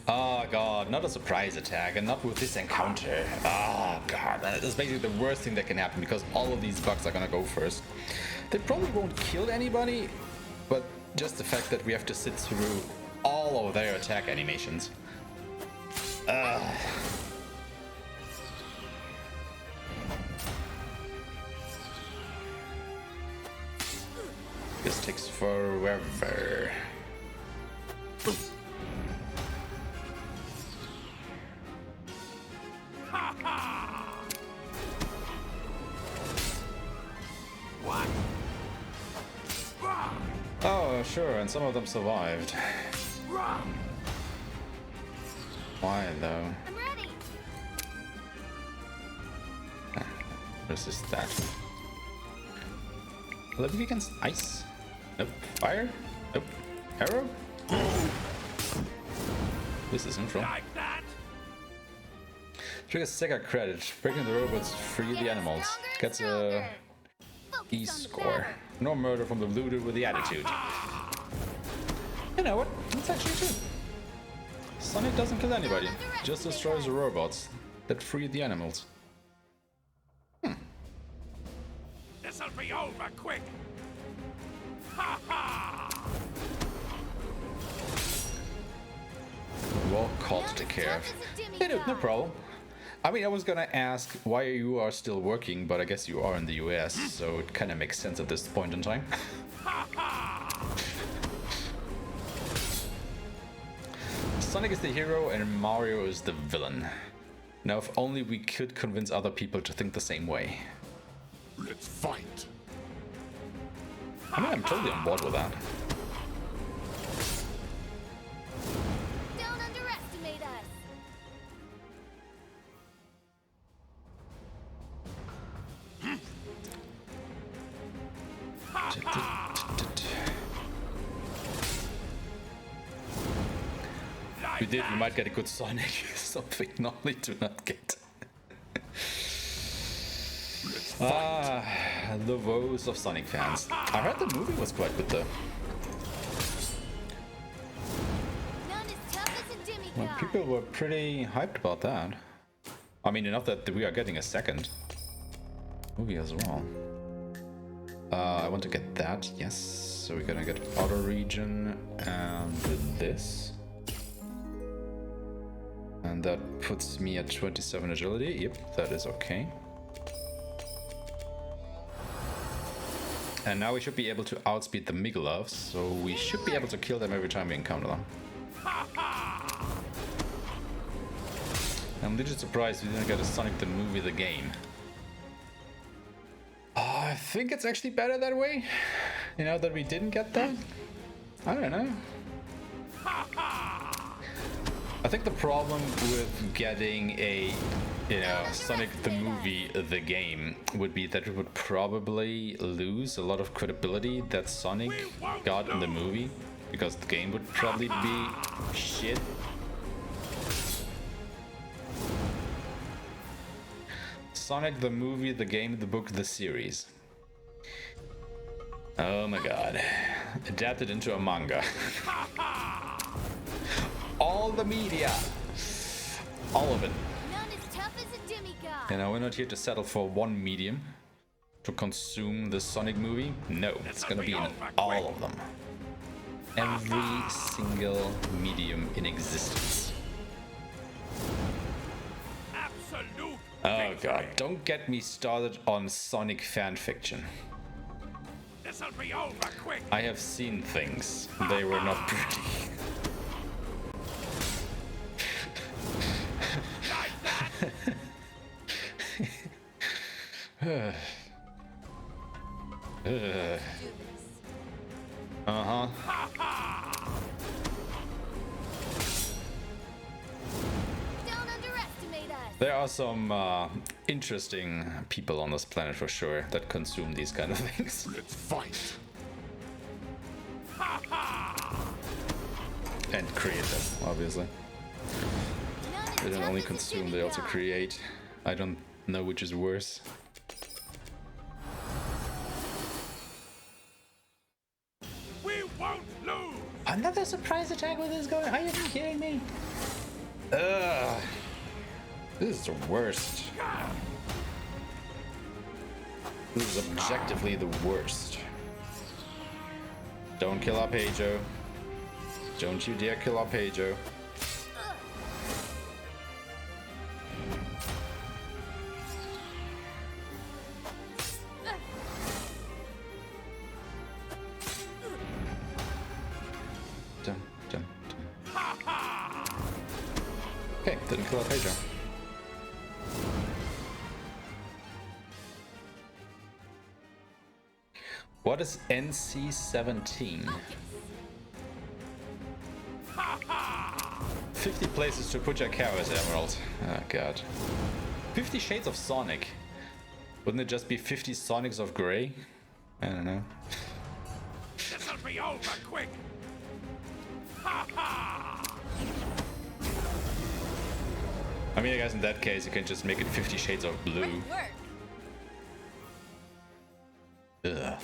Oh god, not a surprise attack, and not with this encounter. Oh god, that is basically the worst thing that can happen, because all of these bugs are gonna go first. They probably won't kill anybody, but just the fact that we have to sit through all of their attack animations. This takes forever. Oh, sure, and some of them survived. Why, though? I'm ready. Resist that. Living against ice? Nope. Fire? Nope. Arrow? This is neutral. Like that? Triggers Sega credit. Breaking the robots, free the animals. Gets a E score. No murder from the looter with the attitude. You know what? That's actually true. Sonic doesn't kill anybody, just destroys the robots that free the animals. This'll be over quick. Ha ha! We're all called to take care of. Hey dude, no problem. I mean, I was gonna ask why you are still working, but I guess you are in the US, so it kinda makes sense at this point in time. Sonic is the hero and Mario is the villain. Now, if only we could convince other people to think the same way. Let's fight. I mean, I'm totally on board with that. Don't underestimate us. We did, we might get a good Sonic. Something normally do not get. The woes of Sonic fans. I heard the movie was quite good though. None as tough as a demigod. Well, people were pretty hyped about that. I mean, enough that we are getting a second movie as well. I want to get that, yes. So we're gonna get auto region and this. And that puts me at 27 agility. Yep, that is okay. And now we should be able to outspeed the Migolovs, so we should be able to kill them every time we encounter them. I'm legit surprised we didn't get a Sonic the Movie the game. I think it's actually better that way. You know, that we didn't get that. I don't know. I think the problem with getting a, you know, Sonic the Movie the game would be that it would probably lose a lot of credibility that Sonic got in the movie, because the game would probably be shit. Sonic the Movie, the game, the book, the series. Oh my god. Adapted into a manga. All the media. All of it. None as tough as a demigod. You know, we're not here to settle for one medium to consume the Sonic movie. No, it's gonna be in all of them. Every single medium in existence. Absolute. Oh god, don't get me started on Sonic fanfiction. This'll be over quick. I have seen things. They were not pretty. Uh-huh. Don't underestimate us. There are some interesting people on this planet for sure that consume these kind of things. Let's fight. And create them, obviously. None as They don't only consume, they also create. I don't know which is worse. We won't lose. Another surprise attack with this going? Are you kidding me? Ugh. This is the worst. This is objectively the worst. Don't kill Arpeggio. Don't you dare kill Arpeggio. Dun, dun, dun. Okay, didn't kill Arpeggio. What is NC-17? 50 places to put your Chaos Emerald. Oh god. 50 Shades of Sonic. Wouldn't it just be 50 Sonics of Grey? I don't know. This'll be over quick. I mean, I guess in that case you can just make it 50 Shades of Blue. Great work. Ugh.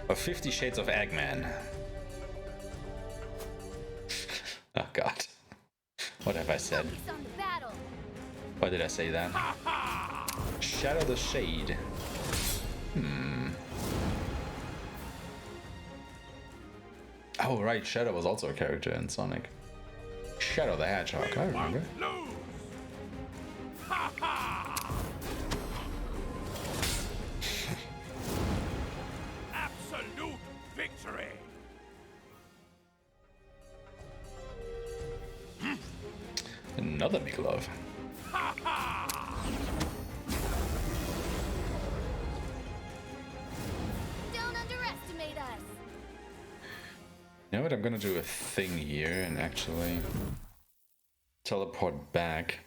Or 50 Shades of Eggman. Oh god. What have I said? Focus on the battle. Why did I say that? Shadow the Shade. Oh right, Shadow was also a character in Sonic. Shadow the Hedgehog, I remember. Lose. Absolute victory. Another Miklov. Don't underestimate us. You know what? I'm gonna do a thing here and actually teleport back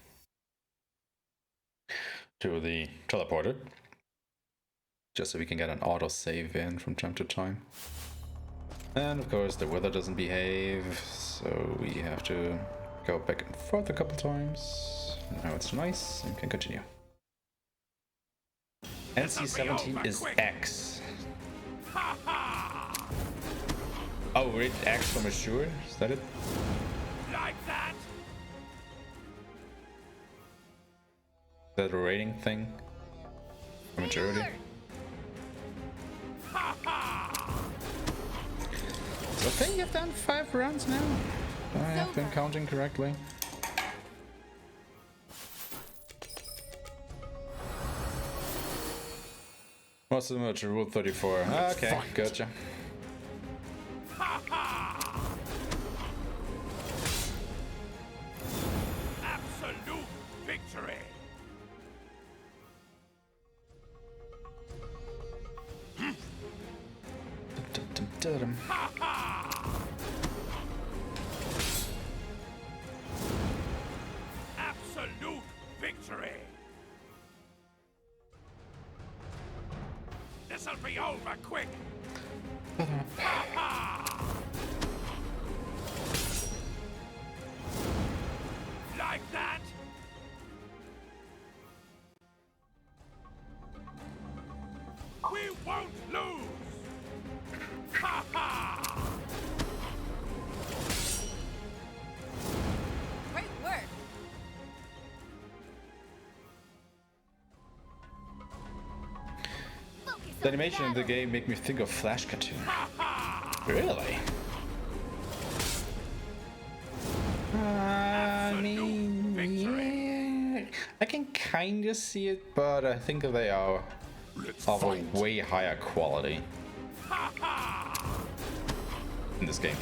to the teleporter. Just so we can get an autosave in from time to time. And of course the weather doesn't behave, so we have to go back and forth a couple times. Now it's nice and can continue. NC-17 is X. Oh, read X from Azure? Is that it? Like that. Is that a rating thing? For majority? So I think you've done 5 rounds now. I have been counting correctly. More similar to Rule 34. Okay, gotcha. Absolute victory. Absolute victory. This'll be over quick. Like that. We won't lose. Ha ha. Great work. Focus The on animation in the battle. game make me think of Flash cartoon. Really? I mean, yeah, I can kind of see it, but I think they are of a way higher quality in this game.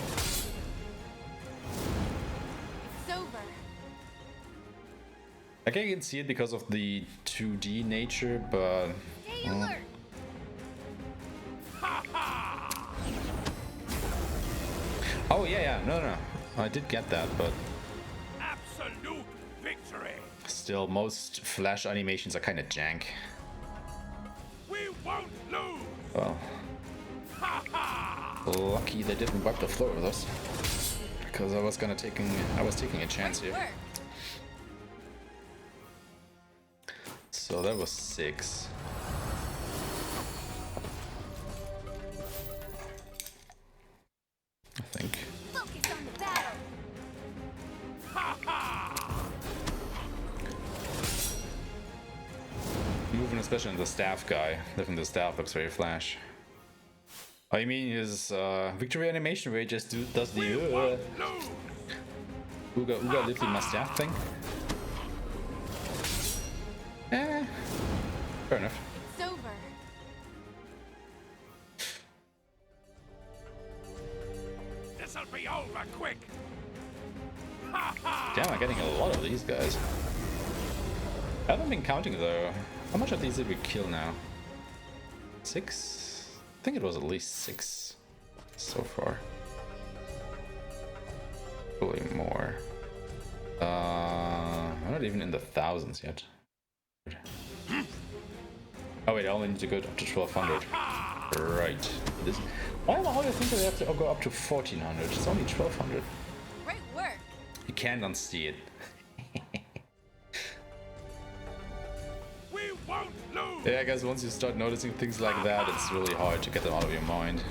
It's over. I can see it because of the 2D nature, but Stay alert. oh yeah, no, I did get that, but Absolute victory. still, most Flash animations are kind of jank. We won't lose. Well, lucky they didn't wipe the floor with us, because I was taking a chance here. So that was 6. I think. Focus on the battle. Moving especially in the staff guy. Living the staff looks very flash. Oh, you mean his victory animation where he just does the Ooga lifting my staff thing? Eh, fair enough. It's over. This'll be over quick. Damn, I'm getting a lot of these guys. I haven't been counting though. How much of these did we kill now? 6? I think it was at least 6 so far. Probably more. I'm not even in the thousands yet. Oh wait, I only need to go up to 1200. Right. This. Why do I think they have to go up to 1400? It's only 1200. Great work. You can't unsee it. We won't lose. Yeah, I guess once you start noticing things like that, it's really hard to get them out of your mind.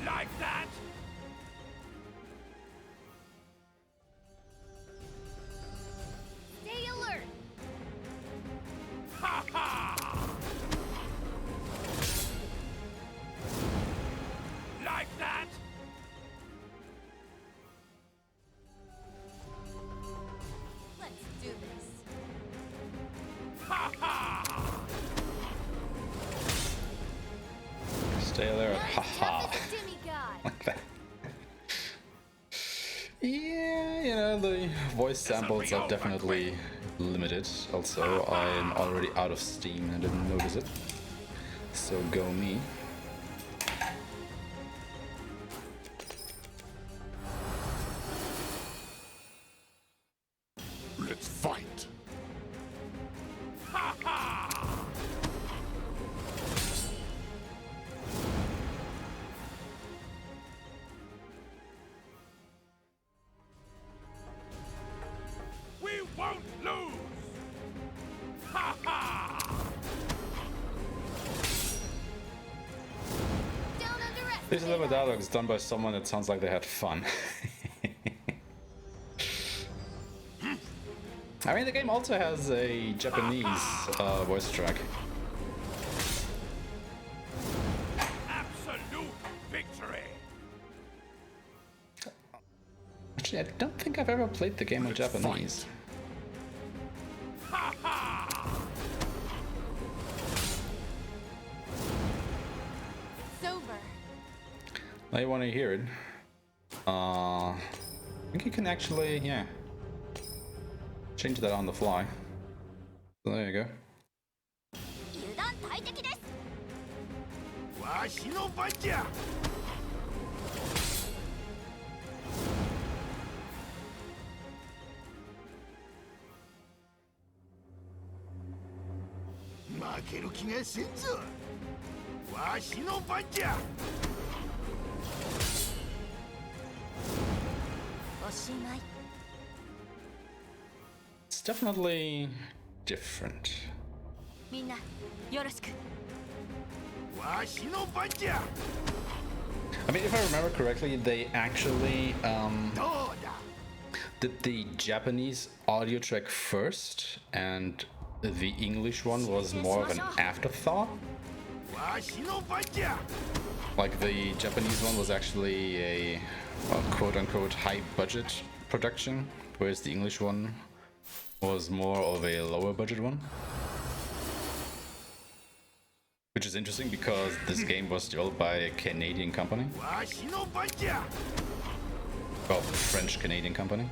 Like that. Stay alert. Ha ha. Like that. Let's do this. Ha ha. Stay there. Haha. Tough as a demigod. Like that. Yeah, you know, the voice samples are definitely limited. Also, I'm already out of steam and I didn't notice it. So go me. Let's fight. Ha ha. We won't lose. Ha ha. Don't underestimate This little us. dialogue is done by someone that sounds like they had fun. I mean, the game also has a Japanese voice track. Absolute victory. Actually, I don't think I've ever played the game in Japanese. Ha ha. It's over. Now you want to hear it. I think you can actually, yeah, change that on the fly. So there you go. 油断大敵です。わしの番じゃ。負ける気がせんぞ。わしの番じゃ。おしまい。 It's definitely different. みんなよろしく。わしの番じゃ。 I mean, if I remember correctly, they actually どうだ。 did the Japanese audio track first, and the English one was more of an afterthought. わしの番じゃ。 Like the Japanese one was actually a quote-unquote high-budget production, whereas the English one was more of a lower-budget one. Which is interesting because this game was developed by a Canadian company. わしの番じゃ。 Well, French-Canadian company.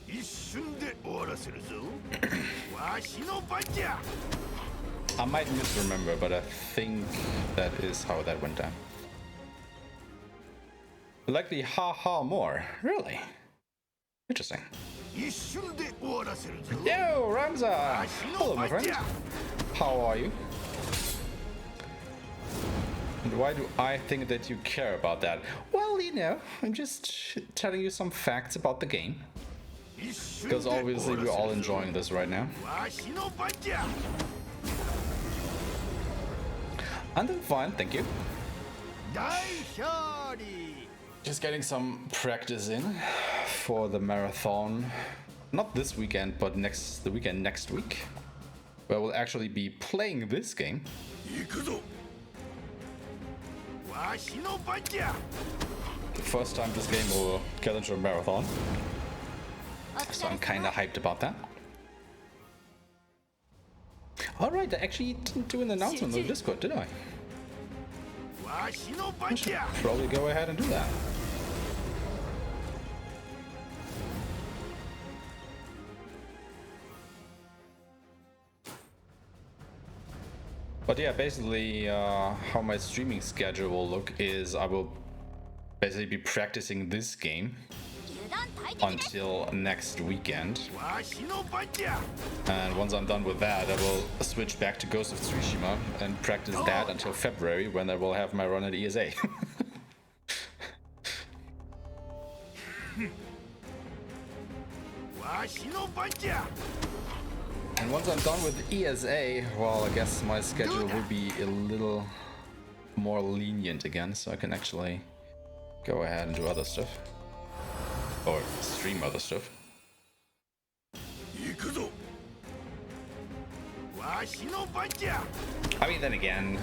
一瞬で終わらせるぞ。わしの番じゃ。 I might misremember, but I think that is how that went down. I like the ha ha more. Really? Interesting. Yo, Ramza! Hello, my friend. How are you? And why do I think that you care about that? Well, you know, I'm just telling you some facts about the game. Because obviously we're all enjoying this right now. And I'm fine, thank you. Just getting some practice in for the marathon. Not this weekend, but the weekend next week. Where we'll actually be playing this game. The first time this game will get into a marathon. So I'm kinda hyped about that. Alright, I actually didn't do an announcement on Discord, did I? I should probably go ahead and do that. But yeah, basically how my streaming schedule will look is I will basically be practicing this game until next weekend. And once I'm done with that, I will switch back to Ghost of Tsushima and practice that until February, when I will have my run at ESA. And once I'm done with ESA, well, I guess my schedule will be a little more lenient again, so I can actually go ahead and do other stuff. Or stream other stuff. I mean, then again,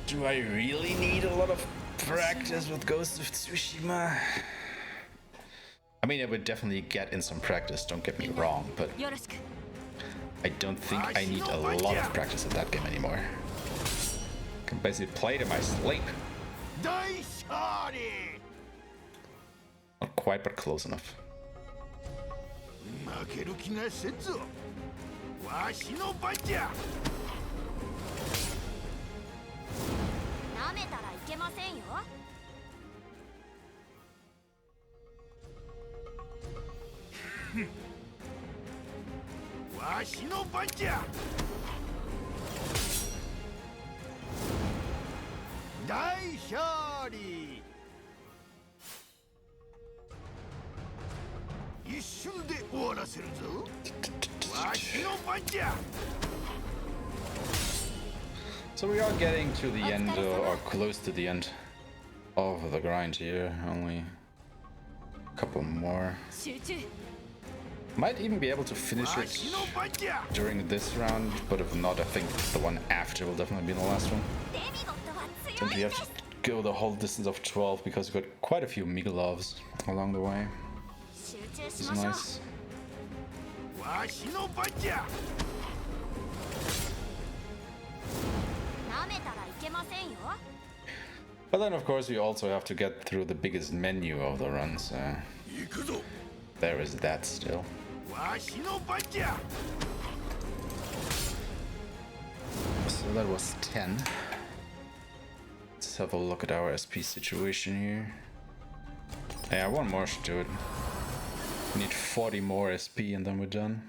do I really need a lot of practice with Ghost of Tsushima? I mean, I would definitely get in some practice, don't get me wrong, but I don't think I need a lot of practice at that game anymore. I can basically play it in my sleep. Not quite, but close enough. So we are getting to the end, or close to the end of the grind here. Only a couple more. Might even be able to finish it during this round, but if not, I think the one after will definitely be the last one. Since we have to go the whole distance of 12 because we got quite a few Migalovs along the way. This is nice. But then of course we also have to get through the biggest menu of the run, so there is that still. So that was 10. Let's have a look at our SP situation here. Yeah, one more should do it. We need 40 more SP and then we're done.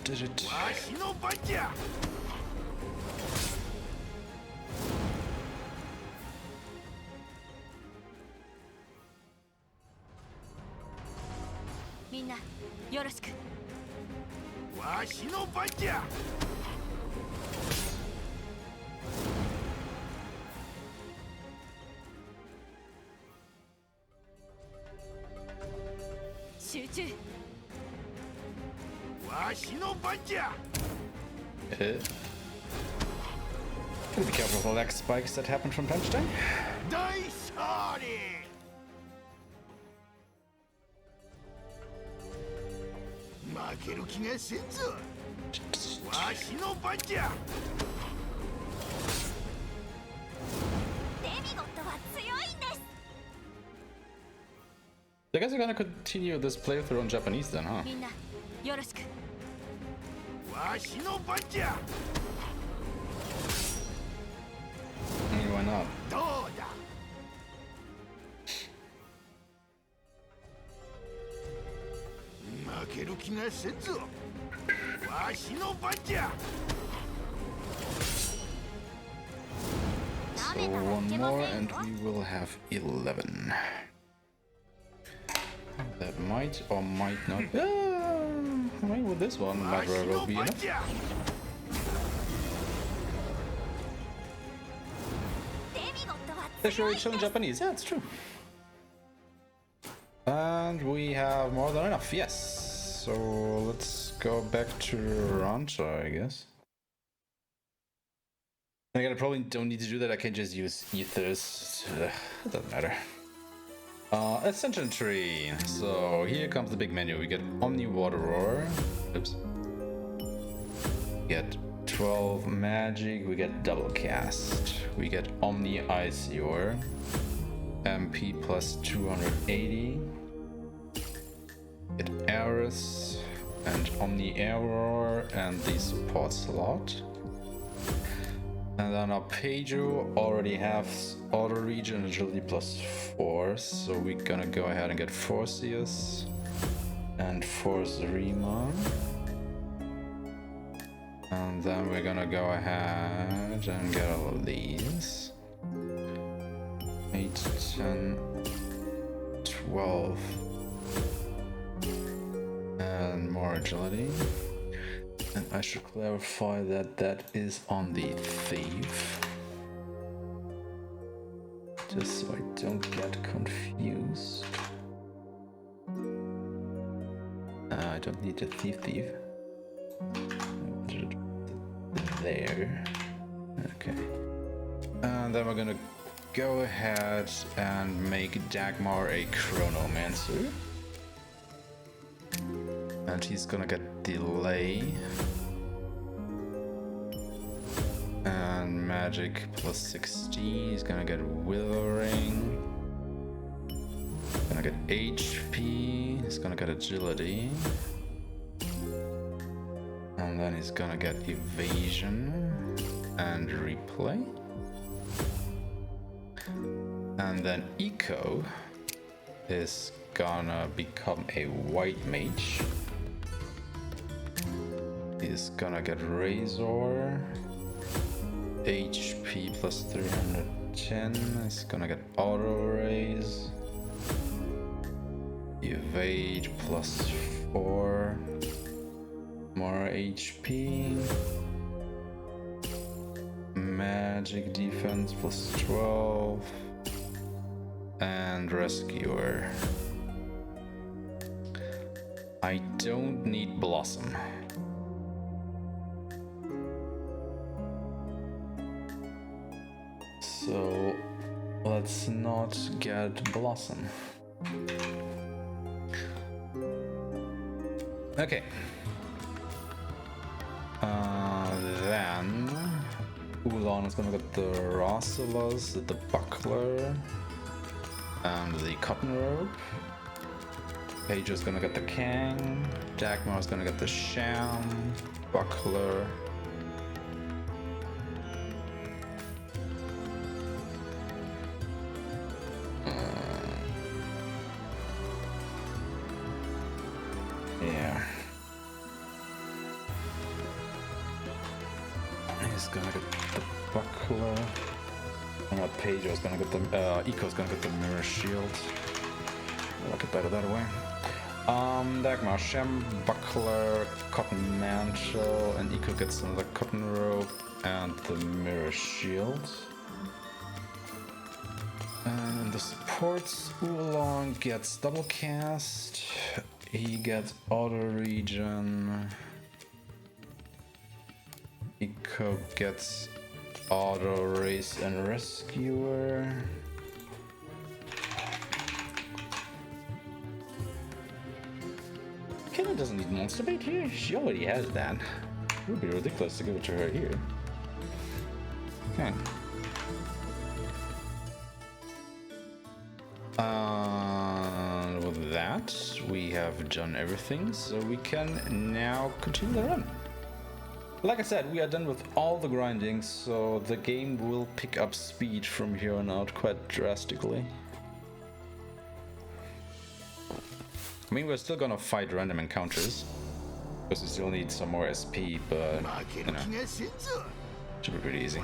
Did it. Gotta be careful with the lag spikes that happen from time to time. I guess we're gonna continue this playthrough in Japanese then, huh? みんなよろしく。わしの番じゃ。 I mean, why not? どうだ。負ける気がせんぞ。わしの番じゃ。 So one more and we will have 11. That might or might not. I mean, with this one, might very well be enough. They're sure chill in Japanese. Yeah, it's true. And we have more than enough. Yes. So let's go back to Rancha, I guess. Again, I probably don't need to do that. I can just use ethers. It doesn't matter. Ascension Tree. So here comes the big menu. We get Omni Water Roar. Oops. We get 12 magic. We get double cast. We get Omni Ice Yor. MP plus 280. Get Aris and Omni Error and the support slot. And then Arpeggio already has auto regen agility plus 4, so we're gonna go ahead and get Forcius and Force Rima. And then we're gonna go ahead and get all of these. 8, 10, 12. And more agility. And I should clarify that that is on the thief. Just so I don't get confused. I don't need the thief. There. Okay. And then we're gonna go ahead and make Dagmar a Chronomancer. And he's gonna get delay and magic plus 16. He's gonna get withering. Gonna get HP. He's gonna get agility. And then he's gonna get evasion and replay. And then Eco is gonna become a white mage. He's gonna get Razor, HP plus 310. He's gonna get Auto Raise, Evade plus 4, more HP, Magic Defense plus 12, and Rescuer. I don't need Blossom. So let's not get Blossom. Okay. Then Ulan is gonna get the Rosalas, the Buckler, and the Cotton Rope. Paige is gonna get the Kang. Dagmar is gonna get the Sham, Buckler. Yeah. He's gonna get the Buckler. And Paige is gonna get the Eco's gonna get the Mirror Shield. I like it better that way. Dagmar, Shem, Buckler, Cotton Mantle, and Eco gets another Cotton Rope and the Mirror Shield. And the supports, Oolong gets double cast. He gets auto regen. Eco gets auto race and rescuer. Kenna doesn't need monster bait here. She already has that. It would be ridiculous to give it to her here. Okay. With that, we have done everything, so we can now continue the run. Like I said, we are done with all the grinding, so the game will pick up speed from here on out quite drastically. I mean, we're still gonna fight random encounters, because we still need some more SP, but, you know, should be pretty easy.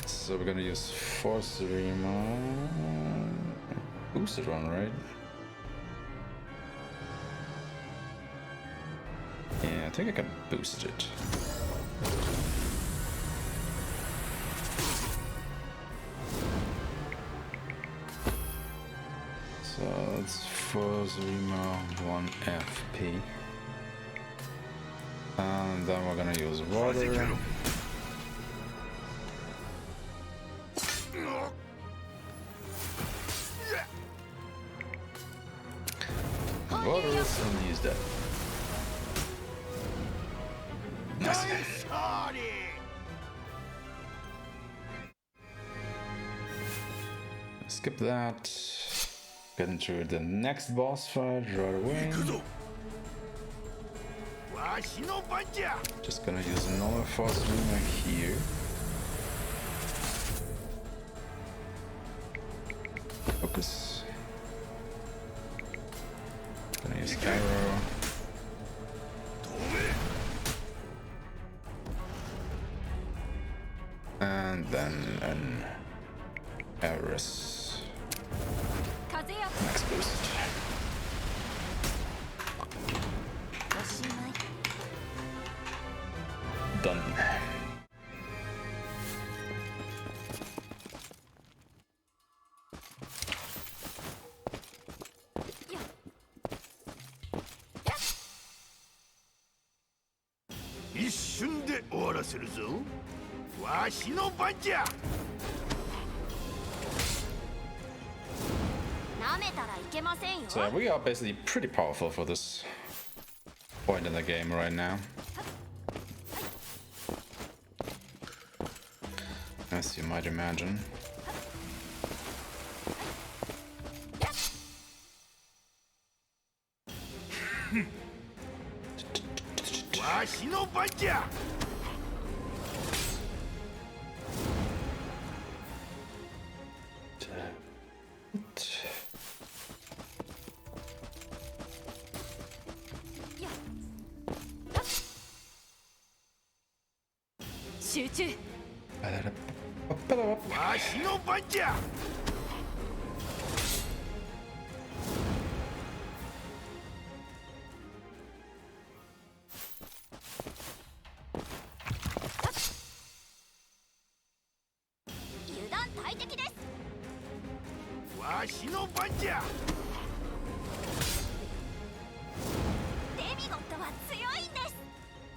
So we're gonna use Force Rima. Boosted one, right? Yeah, I think I can boost it. So it's Force Rima 1 FP. And then we're gonna use water. Water and use that. Nice. Skip that. Get into the next boss fight right away. Just gonna use another Force Rima here. Focus. Gonna use arrow. And then an Eris. Max boost. Done. So we are basically pretty powerful for this point in the game right now. As you might imagine.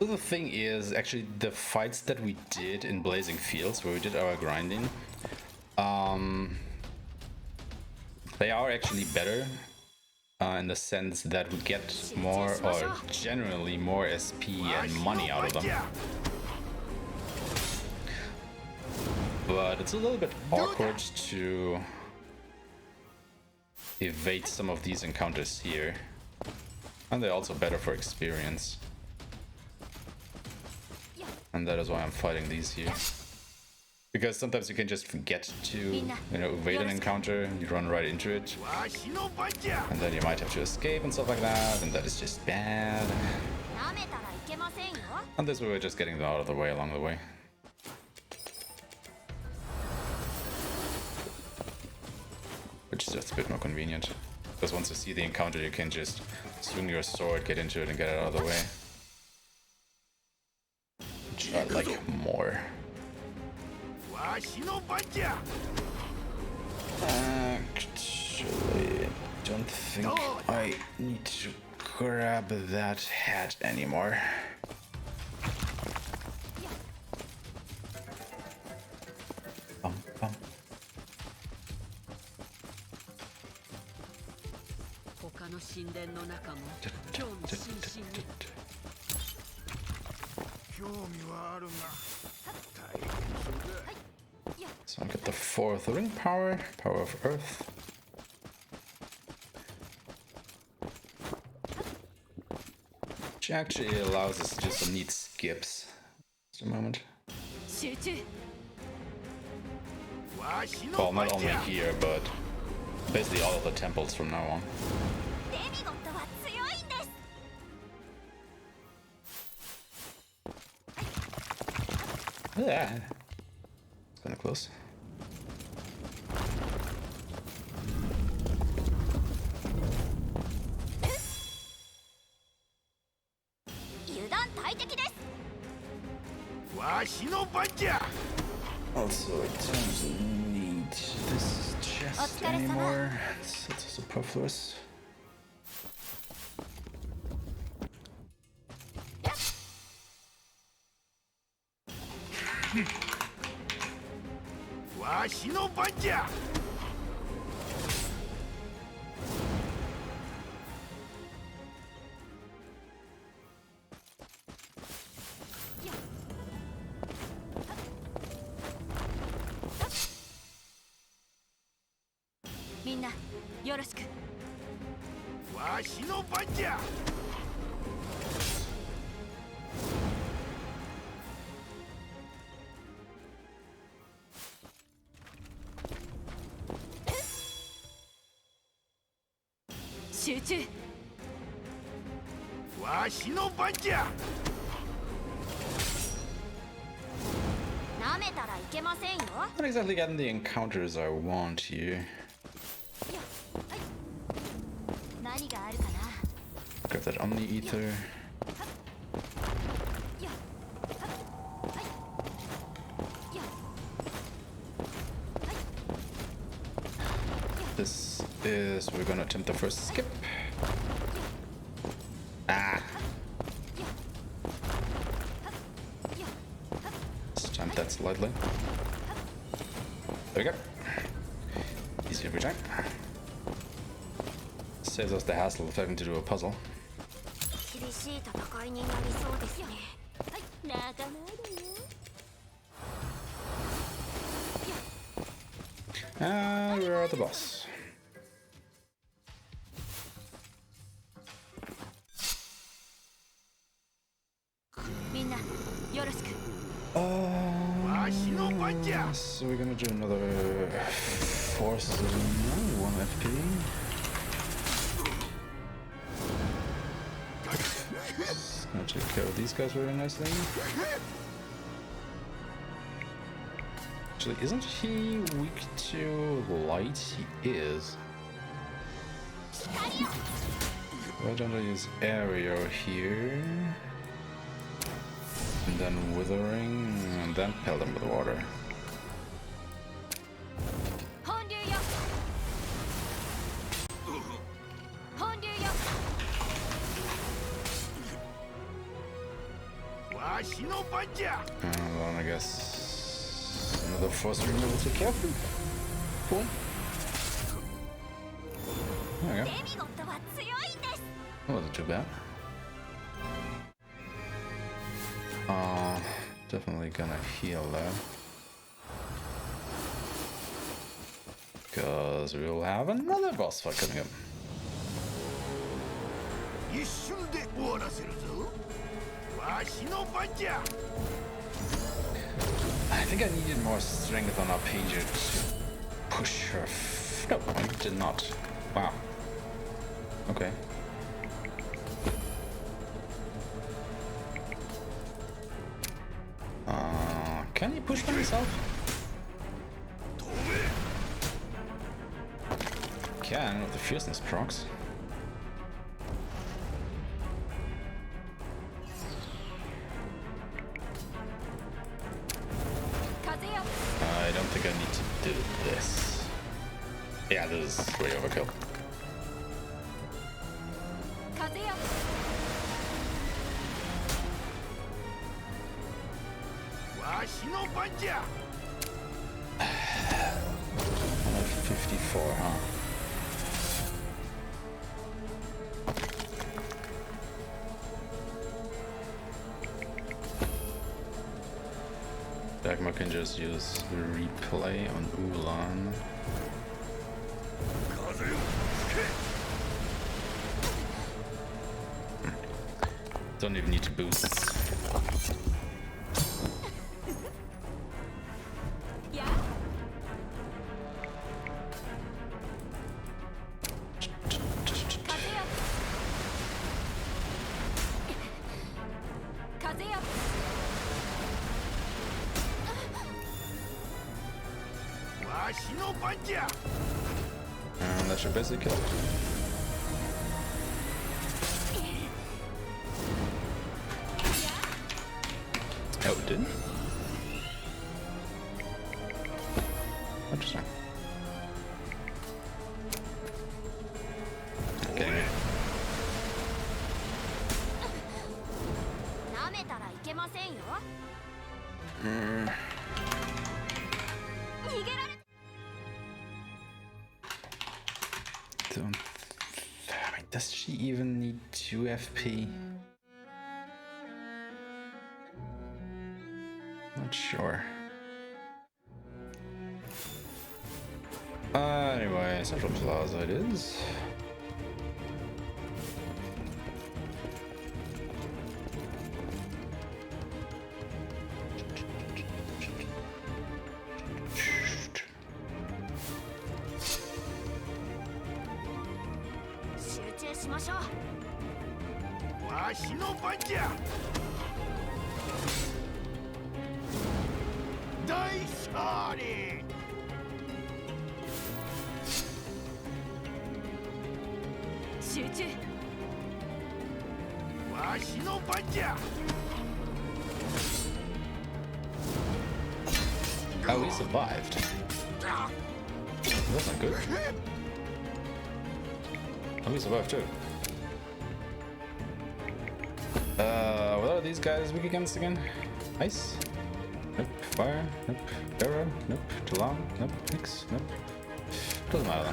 So the thing is, actually, the fights that we did in Blazing Fields, where we did our grinding, they are actually better in the sense that we get more, or generally more SP and money out of them. But it's a little bit awkward to evade some of these encounters here. And they're also better for experience. And that is why I'm fighting these here. Because sometimes you can just forget to, you know, evade an encounter, and you run right into it. And then you might have to escape and stuff like that, and that is just bad. And this way we're just getting them out of the way along the way. Which is just a bit more convenient. Because once you see the encounter, you can just swing your sword, get into it, and get it out of the way. Which I like more. Actually, I don't think I need to grab that hat anymore. Bum, bum. So I get the 4th ring power, power of earth. which actually allows us just some neat skips. Just a moment. Well, not only here, but basically all of the temples from now on. Yeah, it's kind of close. Also, it doesn't need this chest anymore. It's superfluous. Not exactly getting the encounters I want here. Got that Omni Ether. This is, we're gonna attempt the first skip. Ah! Let's attempt that slightly. There we go. Easy every time. Saves us the hassle of having to do a puzzle. And we're at the boss. So we're gonna do another forces of 1 FP. Just gonna take care of these guys very nicely. Actually, isn't he weak to light? He is. Why don't I use Aerial here? And then Withering, and then pelt them with water. Well, I guess another force removal to care for. Cool. There we go. That wasn't too bad. Definitely gonna heal that. Because we'll have another boss fight coming up. I think I needed more strength on our pager to push her. No, I did not. Wow. Okay. Can he push by himself? Can with the fierceness procs. I don't think I need to do this. Yeah, this is way overkill. Like 54, huh? Dagmar can just use replay on Ulan. Don't even need to boost. Yeah? Kazuya! And that should basically kill it. Oh, it didn't? Interesting. Okay. 舐めたらいけませんよ。逃げられ Don't. I mean, does she even need 2 FP? Not sure. Anyway, Central Plaza it is. Oh, he survived. That's not good. Oh, he survived too. What are these guys weak against again? Ice? Nope. Fire? Nope. Arrow? Nope. Too long? Nope. Mix? Nope. Doesn't matter.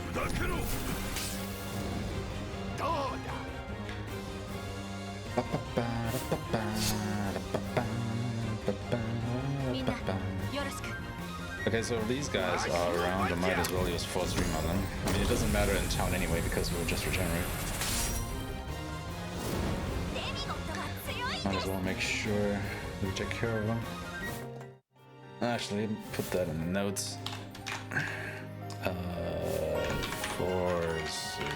Okay, so if these guys are around, I might as well use Force Stream on them. I mean, it doesn't matter in town anyway because we'll just regenerate. Might as well make sure we take care of them. Actually, put that in the notes. Force Stream.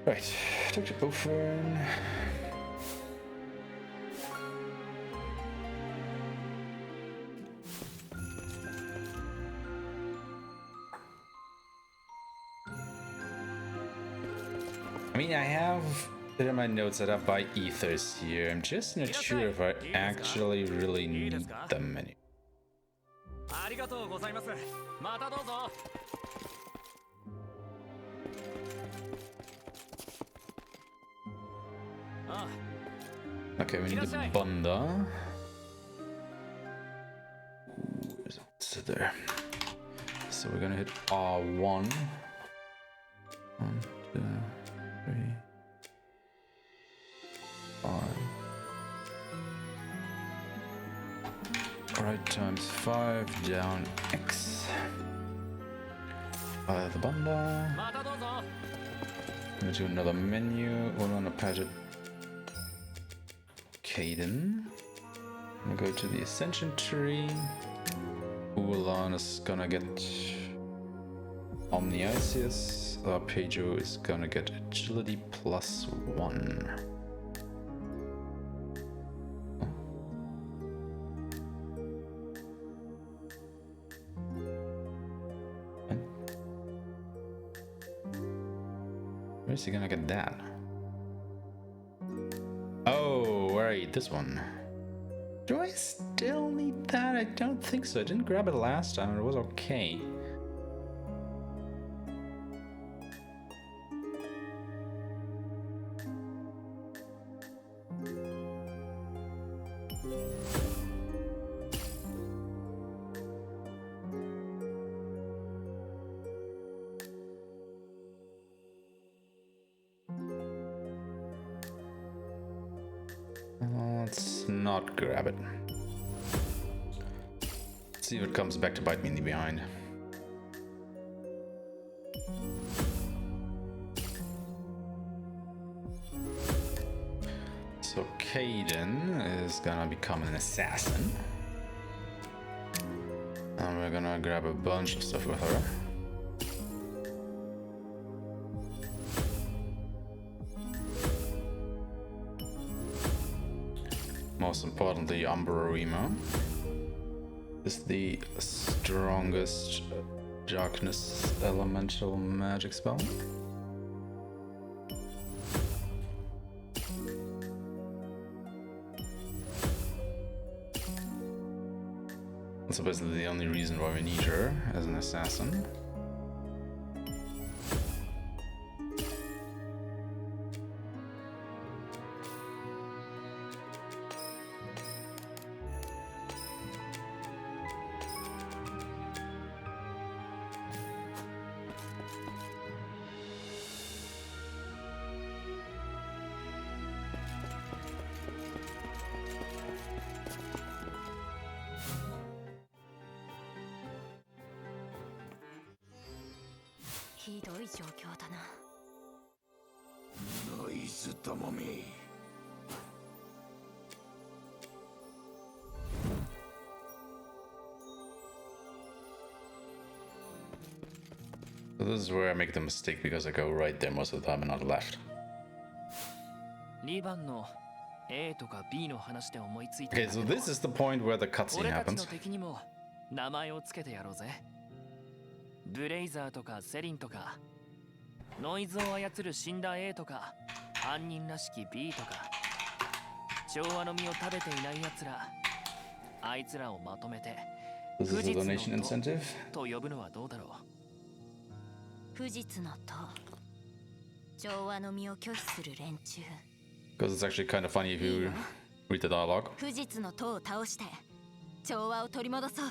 Right, talk to Ophern. I mean, I have it in my notes that I buy ethers here. I'm just not sure if I actually really need them anymore. Okay, we need the Bunda. Where's it? So there. So we're gonna hit R1. 1, 2, 3, 5. Right times 5 down X. Fire the Bunda. Gonna do another menu. We're on a pageant. Caden. I'm gonna go to the Ascension Tree. Ulan is gonna get Omniasius. Arpeggio is gonna get Agility +1. Where is he gonna get that? Oh, right, this one. Do I still need that? I don't think so. I didn't grab it last time. It was okay. Let's not grab it. Let's see if it comes back to bite me in the behind. So Kaden is gonna become an assassin. And we're gonna grab a bunch of stuff with her. Most importantly, Umbrarima is the strongest darkness elemental magic spell. That's basically the only reason why we need her as an assassin. So this is where I make the mistake because I go right there most of the time and not left. Okay, so this is the point where the cutscene happens. 名前をつけてやろうぜ。ブレイザーとかセリンとか、ノイズを操る死んだ A とか、犯人らしき B とか、調和の実を食べていない奴ら、あいつらをまとめて、不実のと呼ぶのはどうだろう。不実のと、調和の実を拒否する連中。Because it's actually kind of funny if you read the dialogue. 不実のとを倒して、調和を取り戻そう。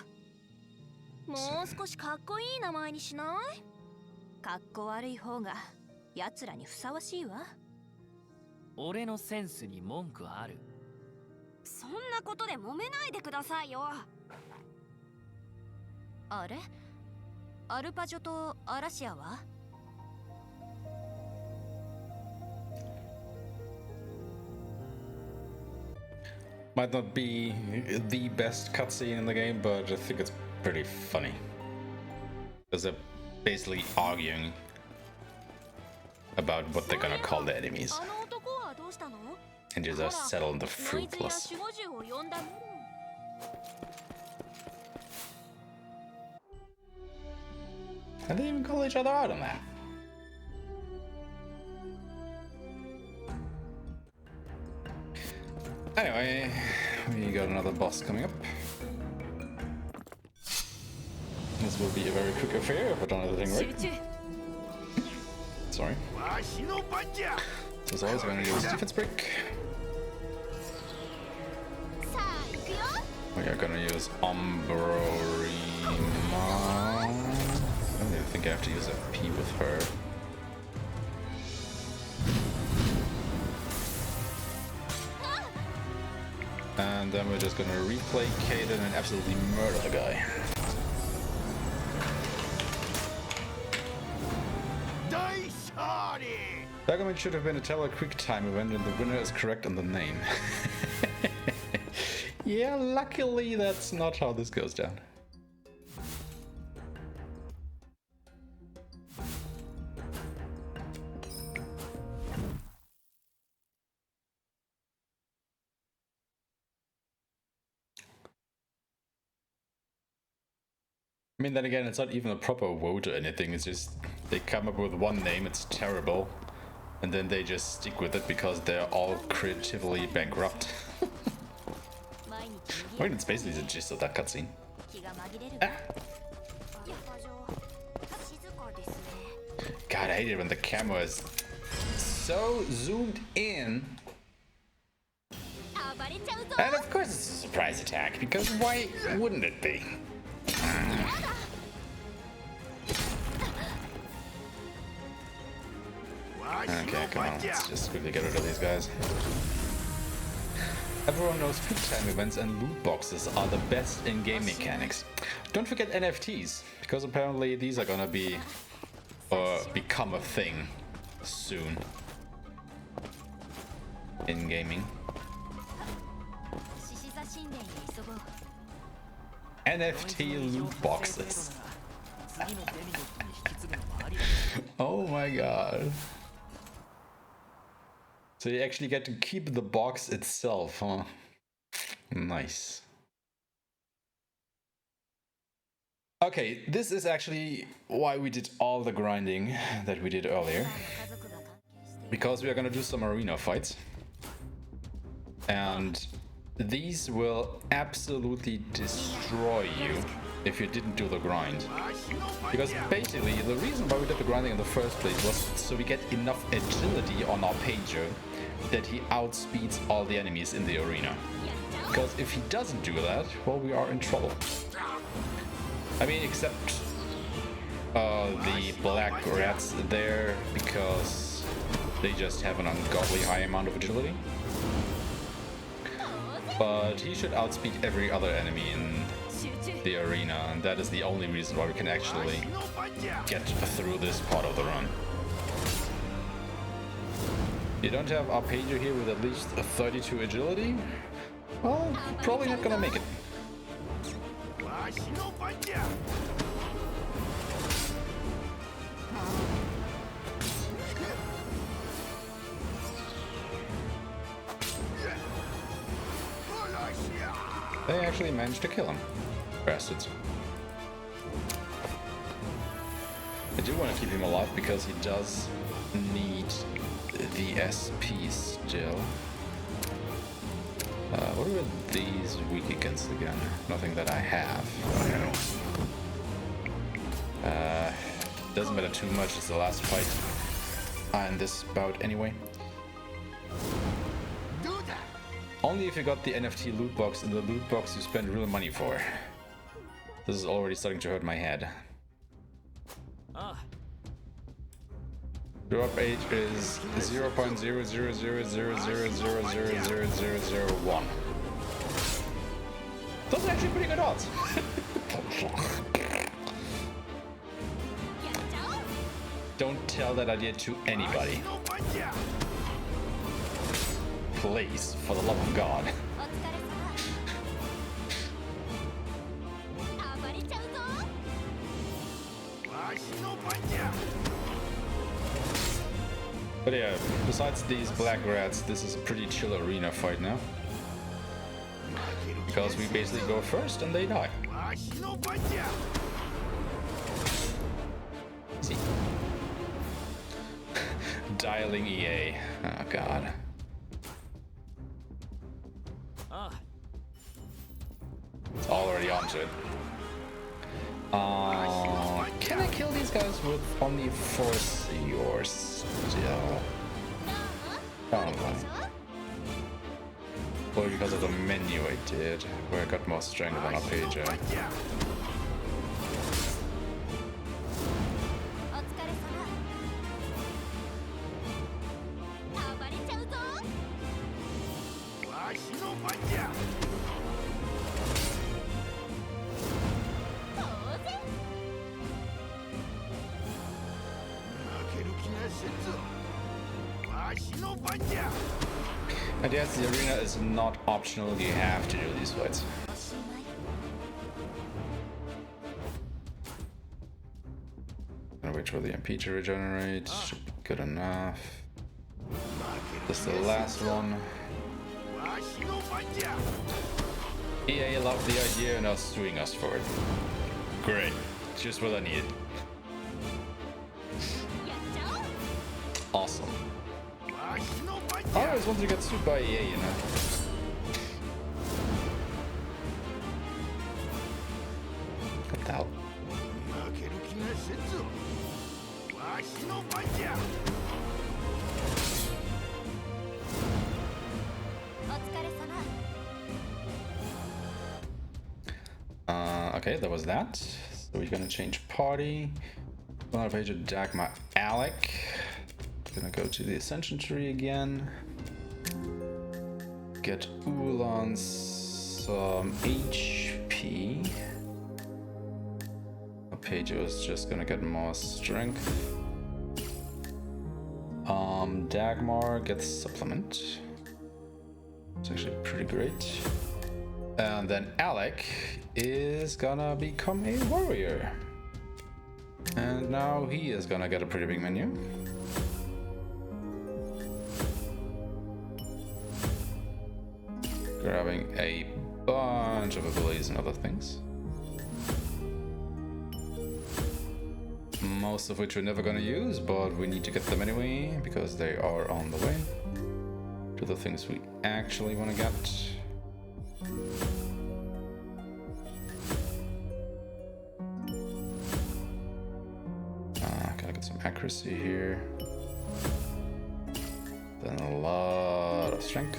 もう少しかっこいい名前にしない？かっこ悪い方が奴らにふさわしいわ。俺のセンスに文句ある？そんなことで揉めないでくださいよ。あれ？アルパジョとアラシアは？Might not be the best cutscene in the game, but I think it's pretty funny. Because they're basically arguing about what they're gonna call the enemies. And just settle on the fruitless. And they even call each other out on that. Anyway, we got another boss coming up. This will be a very quick affair if I don't have the thing right. Sorry. So as always, I'm going to use defense break. We are going to use Umbrarima. I don't even think I have to use a P with her. And then we're just gonna replay Kaden and absolutely murder the guy. That should have been a Teller quick time event and the winner is correct on the name. Yeah, luckily that's not how this goes down. I mean, then again, it's not even a proper vote or anything, it's just they come up with one name, it's terrible, and then they just stick with it because they're all creatively bankrupt. I mean, it's basically the gist of that cutscene. Ah. God, I hate it when the camera is so zoomed in. And of course it's a surprise attack, because why wouldn't it be? Okay, come on, let's just quickly get rid of these guys. Everyone knows quick time events and loot boxes are the best in-game mechanics. Don't forget NFTs, because apparently these are gonna be or become a thing soon in gaming. NFT loot boxes. Oh my god. So you actually get to keep the box itself, huh? Nice. Okay, this is actually why we did all the grinding that we did earlier. Because we are gonna do some arena fights. And these will absolutely destroy you if you didn't do the grind. Because basically, the reason why we did the grinding in the first place was so we get enough agility on our pager that he outspeeds all the enemies in the arena. Because if he doesn't do that, well, we are in trouble. I mean, except the black rats there, because they just have an ungodly high amount of agility. But he should outspeed every other enemy in the arena, and that is the only reason why we can actually get through this part of the run. You don't have Arpeggio here with at least a 32 agility? Well, probably not gonna make it. They actually managed to kill him. Bastards. I do want to keep him alive because he does need the SP still. What are these weak against again? Nothing that I have. Doesn't matter too much, it's the last fight in this bout anyway. Only if you got the NFT loot box, and the loot box you spend real money for. This is already starting to hurt my head. Drop age is 0.00000000001. Those are actually pretty good odds. Don't tell that idea to anybody. Please, for the love of God. But yeah, besides these black rats, this is a pretty chill arena fight now. Because we basically go first and they die. See. Dialing EA. Oh god. It's already onto it. Can I kill these guys with only force yours still? Probably. Or because of the menu I did, where I got more strength on our page. And yes, the arena is not optional, you have to do these fights. Gonna wait for the MP to regenerate, should be good enough. This is the last one. EA loved the idea and are suing us for it. Great, just what I needed. Awesome. I always wanted to get sued by EA, you know. What the hell? Okay, that was that. So we're gonna change party. On our page of Dagmar Alec. Gonna go to the Ascension Tree again. Get Ulan some HP. Arpeggio is just gonna get more strength. Dagmar gets supplement. It's actually pretty great. And then Alec is gonna become a warrior. And now he is gonna get a pretty big menu. Grabbing a bunch of abilities and other things. Most of which we're never gonna use, but we need to get them anyway, because they are on the way to the things we actually want to get. Gotta get some accuracy here. Then a lot of strength.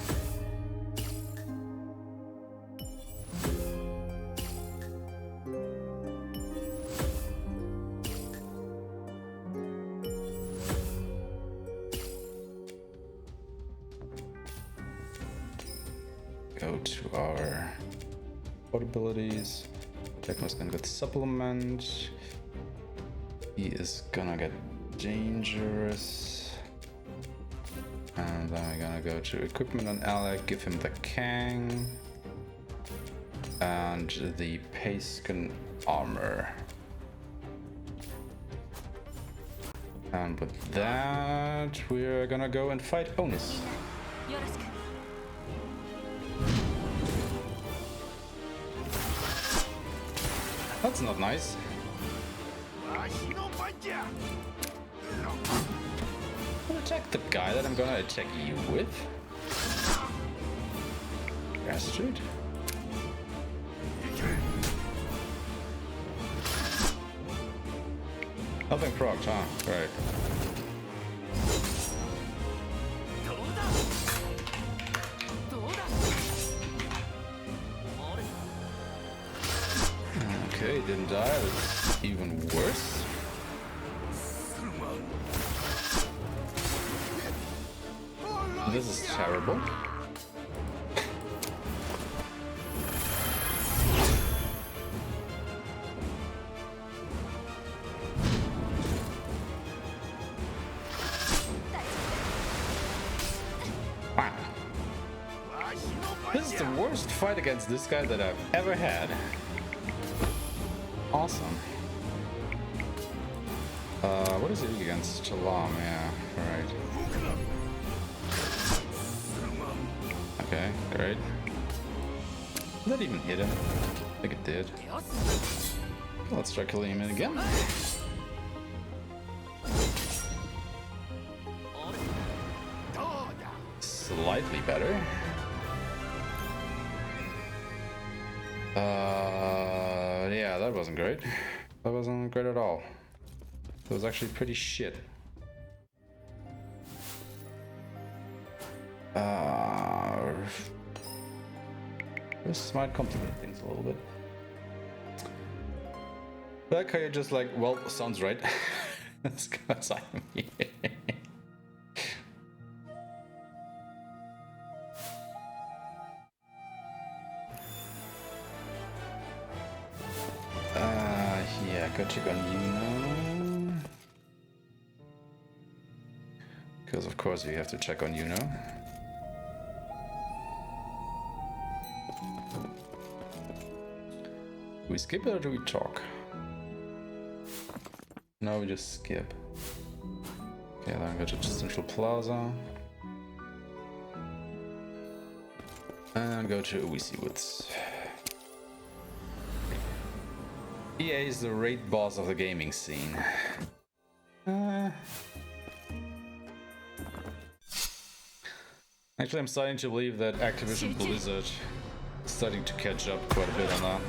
Go to our abilities. Techno's gonna get supplement. He is gonna get dangerous. And then we're gonna go to equipment on Alec, give him the Kang. And the Paiskin armor. And with that, we're gonna go and fight Onus. That's not nice. I'll attack the guy that I'm gonna attack you with. Bastard. Nothing procced, huh? Right. Okay, didn't die. That's even worse. This is terrible. Wow. This is the worst fight against this guy that I've ever had. Awesome. What is it against Talam? Yeah, alright. Okay, great. Did that even hit him? I think it did. Let's try killing him again. Slightly better. Yeah, that wasn't great. That wasn't great at all. That was actually pretty shit. This might complicate things a little bit. Like how you're just like, well, sounds right. That's because I'm here. Yeah, go check on Yuno. Because of course we have to check on Yuno. Do we skip it or do we talk? No, we just skip. Okay, then go to Central Plaza. And go to Uwisi Woods. EA is the raid boss of the gaming scene. Actually, I'm starting to believe that Activision Blizzard is starting to catch up quite a bit on that.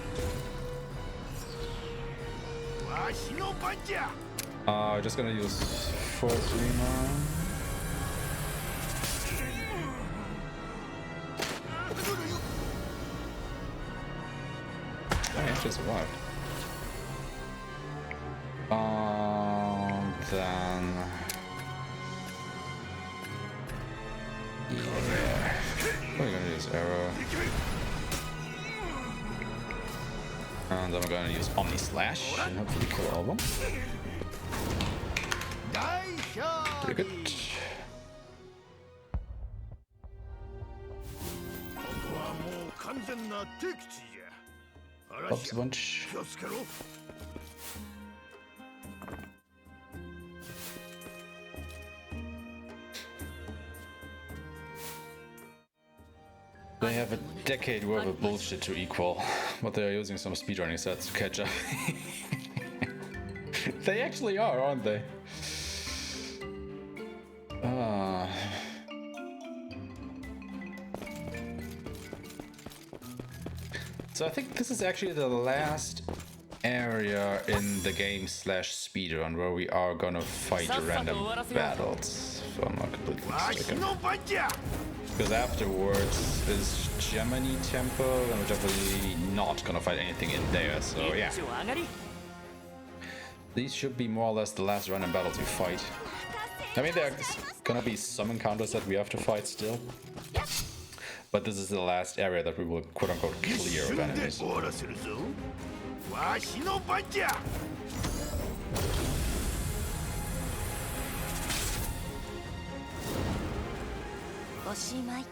We're just gonna use 4-3 now. I actually survived. Then... yeah. We're gonna use arrow. And then we're gonna use Omni Slash and hopefully kill all of them. Pretty good. 全な敵地じゃ。 Oops, bunch. 気をつけろ。 They have a decade worth of bullshit to equal, but they are using some speedrunning sets to catch up. They actually are, aren't they? So I think this is actually the last area in the game slash speedrun where we are gonna fight random battles. So I'm not completely mistaken. Because afterwards is Gemini Temple, and we're definitely not gonna fight anything in there, so yeah. These should be more or less the last random battles we fight. I mean, there's gonna be some encounters that we have to fight still. But this is the last area that we will quote-unquote clear of enemies. おしまい。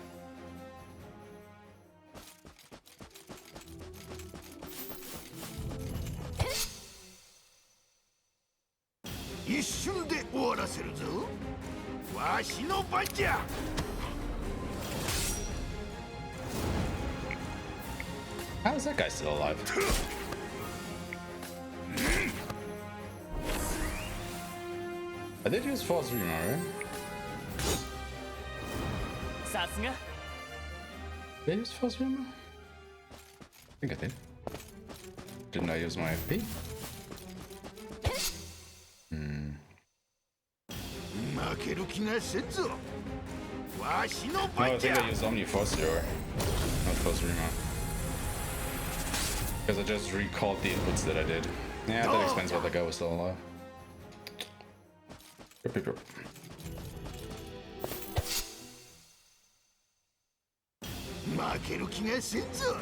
一瞬で終わらせるぞ。わしの番じゃ。 How is that guy still alive? I did use false rumor, right? Did I use false rumor? I think I did. Didn't I use my FP? No, I think I used Omni Force Rumor, not false rumor. Because I just recalled the inputs that I did. Yeah, that explains why the guy was still alive. Yep. 負ける気がせんぞ。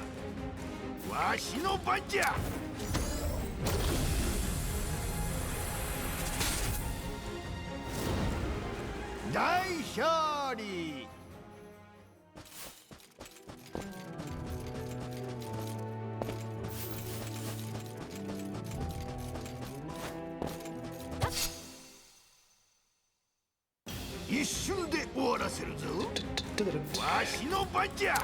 わしの番じゃ。大勝利。 一瞬で終わらせるぞ。わしの番じゃ。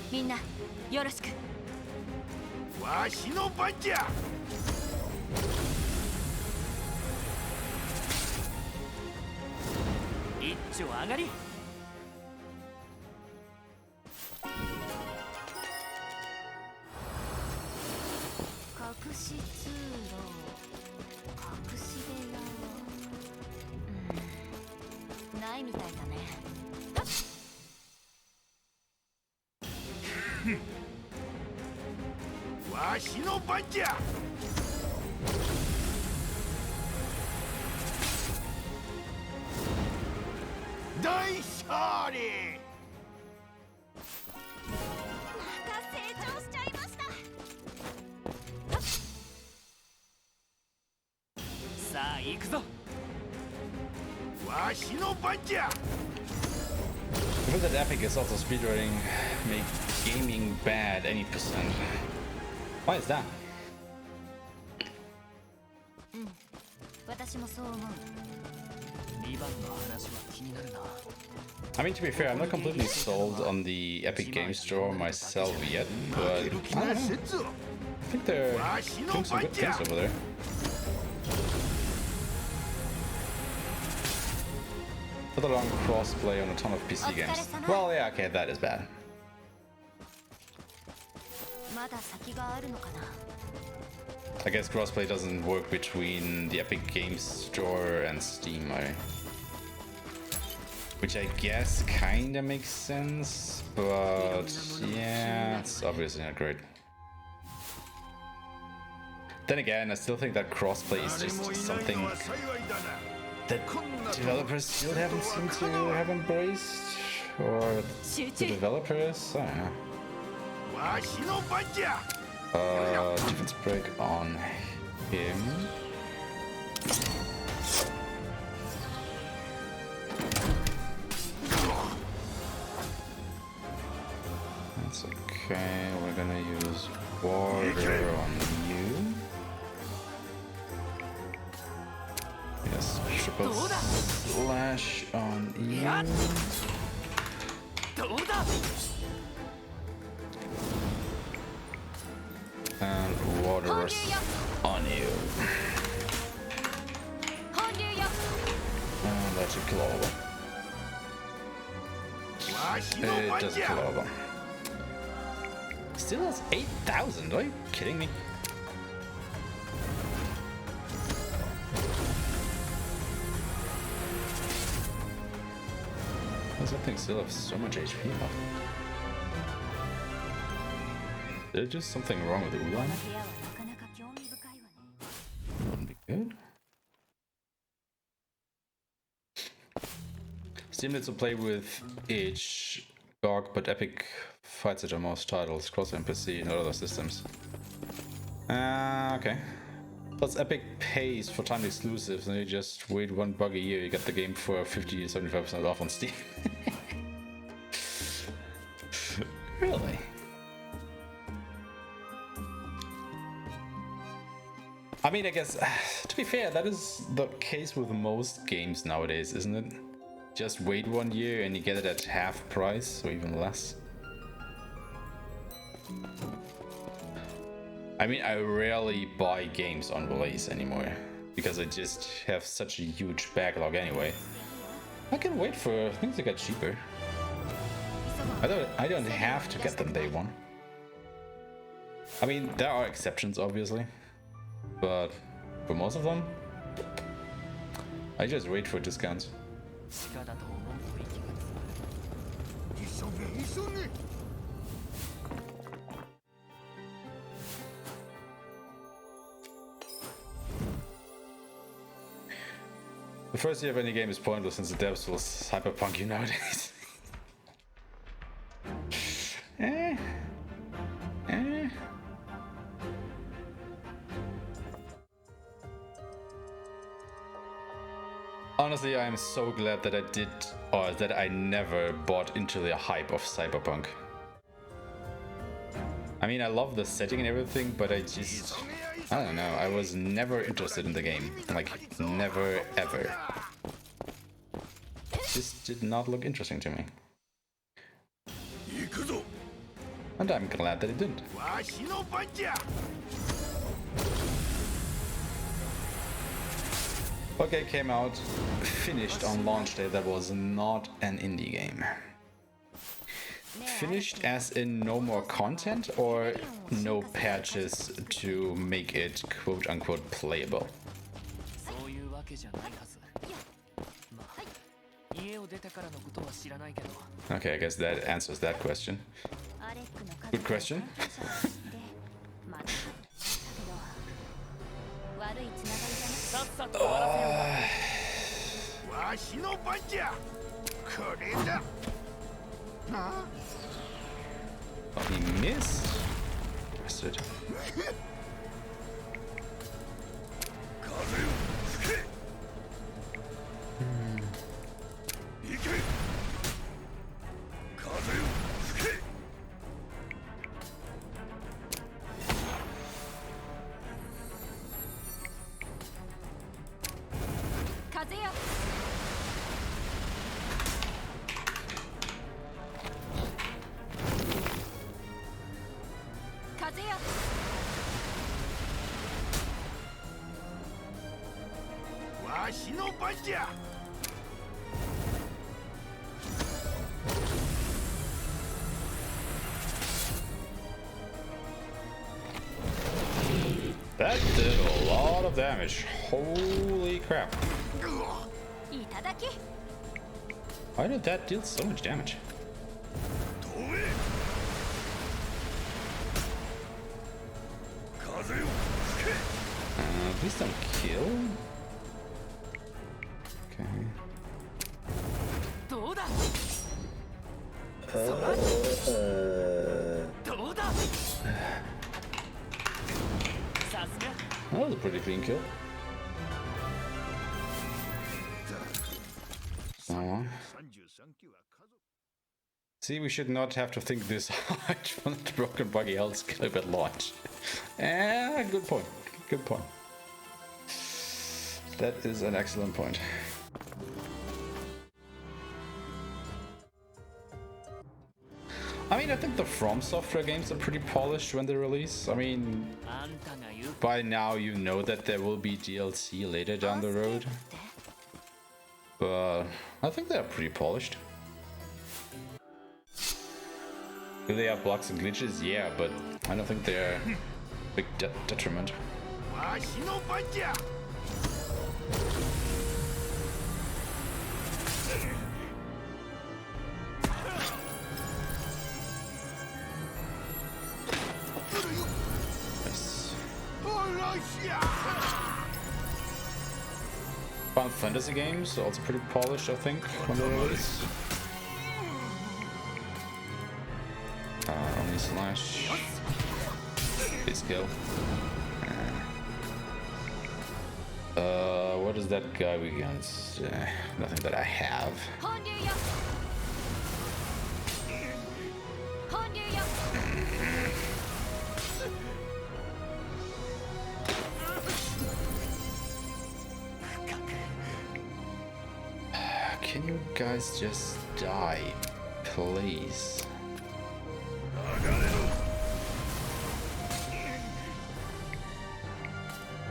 みんなよろしく。わしの番じゃ。 一丁上がり。隠し通路、隠し部屋。ないみたいだね。わしの番じゃ。 大勝利。また成長しちゃいました。さあ行くぞ。わしの番じゃ。 I feel that Epic is also speedrunning make gaming bad any percent. Why is that? 私もそう思う。 I mean, to be fair, I'm not completely sold on the Epic Game Store myself yet, but I don't know. I think they're doing some good things over there. Put it on crossplay on a ton of PC games. Well, yeah, okay, that is bad. まだ先があるのかな。 I guess crossplay doesn't work between the Epic Games Store and Steam, which I guess kinda makes sense, but yeah, it's obviously not great. Then again, I still think that crossplay is just something the developers still haven't seemed to have embraced, or the developers, I don't know. Defense break on him. That's okay, we're gonna use water on you. Yes, triple slash on you. And water on you. And that should kill all of them. It doesn't kill all of them. Still has 8,000, are you kidding me? Does that thing still have so much HP left? Is there just something wrong with the Ulan? Wouldn't be good. Steam lets to play with each GOG, but Epic fights it on most titles, cross NPC, not other systems. Okay. Plus Epic pays for timed exclusives, and you just wait one bug a year, you get the game for 50-75% off on Steam. Really? I mean, I guess, to be fair, that is the case with most games nowadays, isn't it? Just wait 1 year and you get it at half price, or even less. I mean, I rarely buy games on release anymore, because I just have such a huge backlog anyway. I can wait for things to get cheaper. I don't have to get them day one. I mean, there are exceptions, obviously, but for most of them, I just wait for discounts. The first year of any game is pointless since the devs will cyberpunk you nowadays. Honestly, I am so glad that I never bought into the hype of cyberpunk. I mean, I love the setting and everything, but I don't know, I was never interested in the game. Like, never, ever. It just did not look interesting to me. And I'm glad that it didn't. Okay, came out, finished on launch day. That was not an indie game. Finished as in no more content, or no patches to make it quote-unquote playable? Okay, I guess that answers that question. Good question. Oh, he missed. Bastard. That did a lot of damage. Holy crap. Why did that deal so much damage? Please don't kill. a pretty clean kill. See, we should not have to think this hard for the broken buggy health clip at launch. Good point. Good point. That is an excellent point. I mean, I think the From Software games are pretty polished when they release. I mean, by now you know that there will be DLC later down the road. But I think they're pretty polished. Do they have blocks and glitches? Yeah, but I don't think they're a big detriment. Final Fantasy games also pretty polished, I think, when they release. Only slash. Please kill. What is that guy against? Nothing that I have. Can you guys just die, please?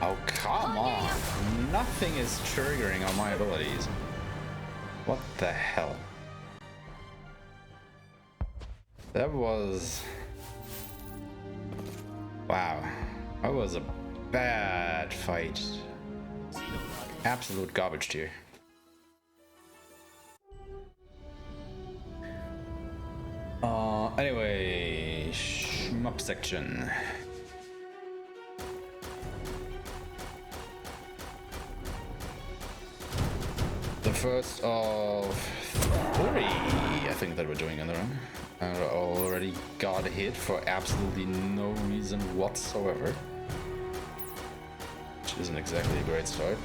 Oh, come on. Nothing is triggering on my abilities. What the hell? That was... Wow. That was a bad fight. Absolute garbage tier. Anyway, Shmup Section. The first of 3, I think, that we're doing in the run. I already got hit for absolutely no reason whatsoever. Which isn't exactly a great start.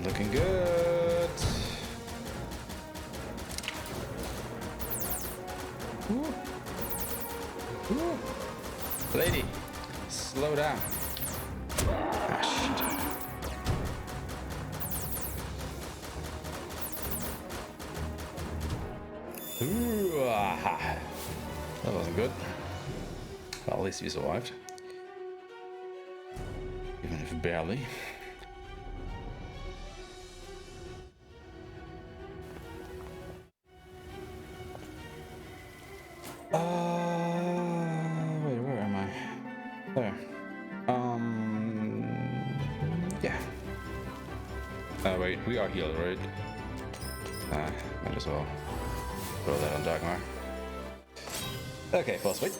Looking good. Ooh. Ooh. Lady, slow down. Ah, shit. Ooh, ah. That wasn't good. Well, at least we survived. Even if barely. Wait, where am I? There. Yeah. Wait, we are healed, right? Might as well throw that on Dagmar. Okay, boss fight.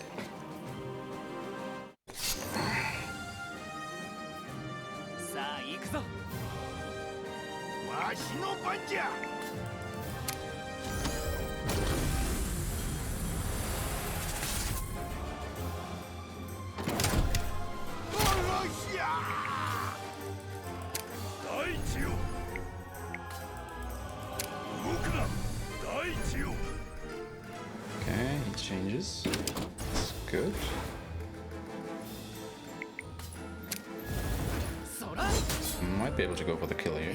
Okay, he changes. That's good. Might be able to go for the kill here.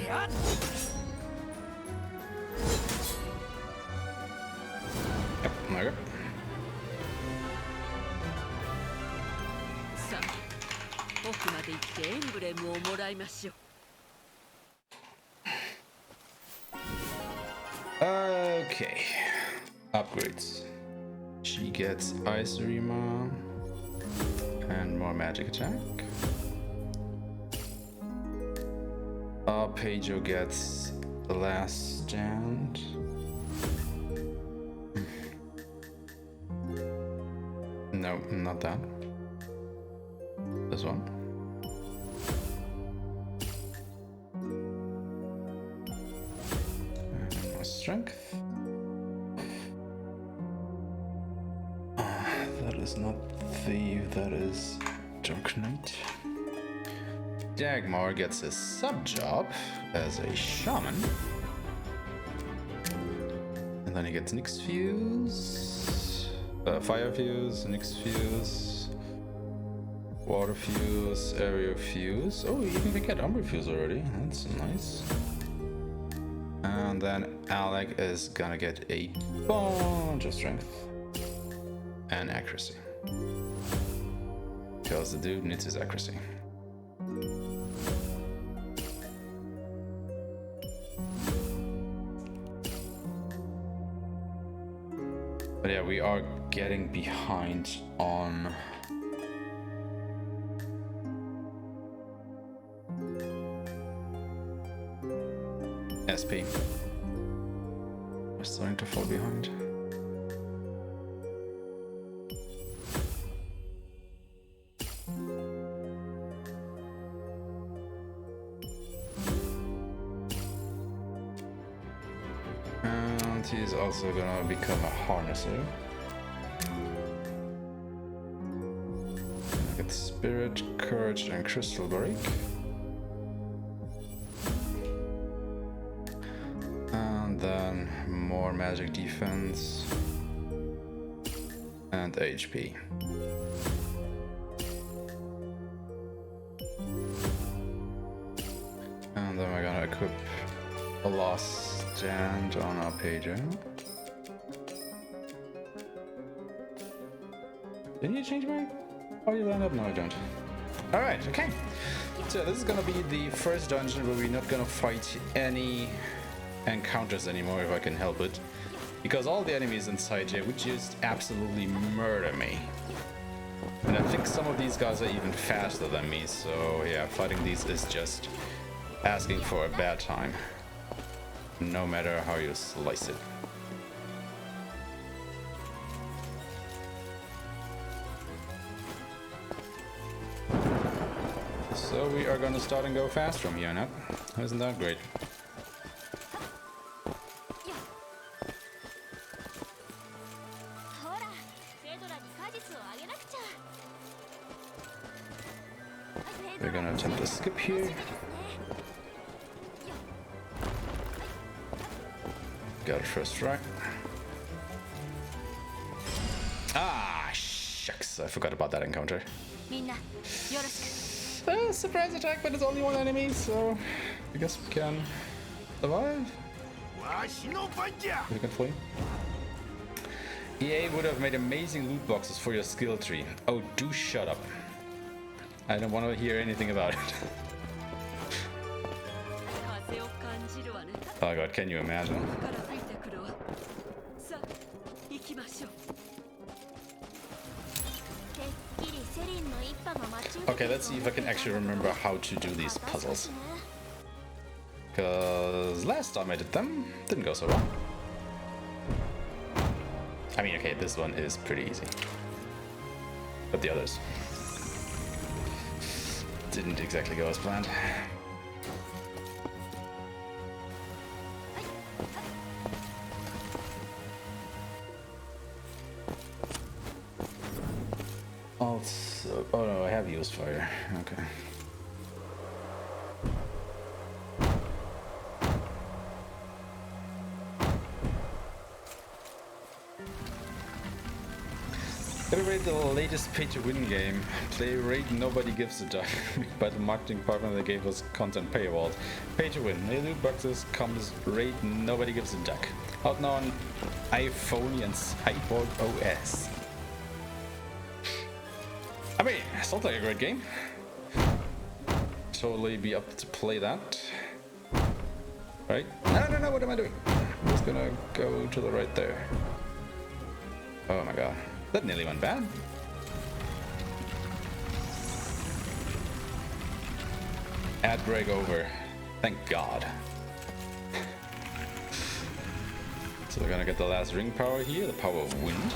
Yep, okay. さあ、奥まで行ってエンブレムをもらいましょう。 Okay. Upgrades. She gets Aeshmah and more magic attack. Pedro gets the last stand. No, not that. This one. And more strength. That is not Thief, that is Dark Knight. Dagmar gets a sub job as a shaman. And then he gets Nyx Fuse, Fire Fuse, Nyx Fuse, Water Fuse, Area Fuse. Oh, you even get Umbra Fuse already. That's nice. And then Alec is gonna get a bunch of strength and accuracy. Because the dude needs his accuracy. But yeah, we are getting behind on SP. We're starting to fall behind. And he's also gonna become a harnesser. I get Spirit, Courage, and Crystal Break. And then more magic defense and HP. And then we're gonna equip a Lost Stand on our pager. Didn't you change my... Oh, you line up? No, I don't. Alright, okay. So this is gonna be the first dungeon where we're not gonna fight any encounters anymore if I can help it. Because all the enemies inside here would just absolutely murder me. And I think some of these guys are even faster than me, so yeah, fighting these is just asking for a bad time. No matter how you slice it. So we are gonna start and go fast from here on out. Isn't that great? We're gonna attempt to skip here. Got it first try. Ah, shucks. I forgot about that encounter. Surprise attack, but it's only one enemy, so I guess we can survive. We can flee. EA would have made amazing loot boxes for your skill tree. Oh, do shut up. I don't want to hear anything about it. Oh god, can you imagine? Okay, let's see if I can actually remember how to do these puzzles. Because last time I did them, didn't go so well. I mean, okay, this one is pretty easy. But the others didn't exactly go as planned. bolts. Oh no, I have used fire. Okay. Gotta rate the latest pay-to-win game. Play rate nobody gives a duck. By the marketing partner that gave us content paywalls. Pay-to-win. They loot boxes, comes rate nobody gives a duck. Out now on iPhone and Cyborg OS. I mean, sounds like a great game. Totally be up to play that. Right? No, what am I doing? I'm just gonna go to the right there. Oh my god. That nearly went bad. Ad break over. Thank God. So we're gonna get the last ring power here, the power of wind.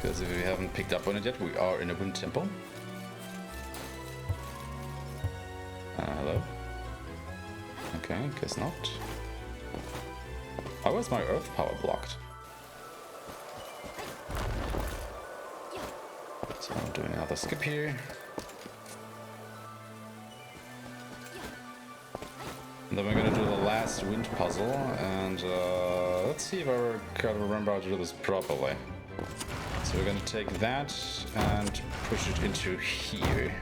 Because if we haven't picked up on it yet, we are in a wind temple. Hello? Okay, guess not. Why was my earth power blocked? So I'm doing another skip here. And then we're gonna do the last wind puzzle, and let's see if I can remember how to do this properly. So we're gonna take that and push it into here.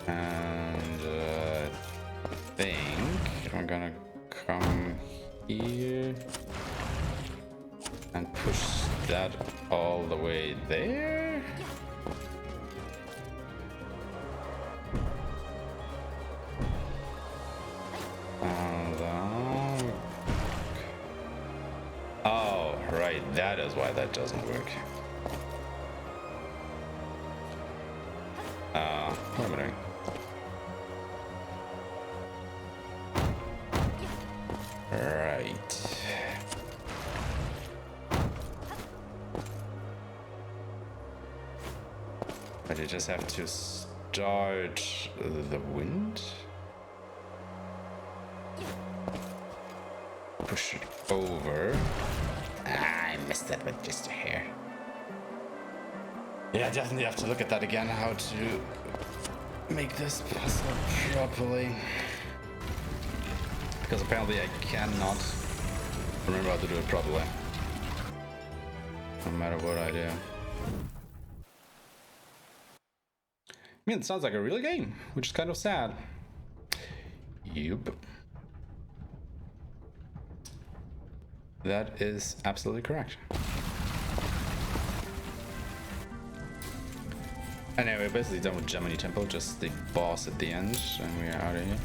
And I think I'm gonna come here and push that all the way there. And oh, right, that is why that doesn't work. What am I doing? Right. But you just have to start the wind. Push it over. I missed that with just a hair. Yeah, definitely have to look at that again, how to make this puzzle properly. Because apparently I cannot remember how to do it properly. No matter what I do. I mean, it sounds like a real game, which is kind of sad. Yup. That is absolutely correct. Anyway, we're basically done with Gemini Temple, just the boss at the end, and we are out of here.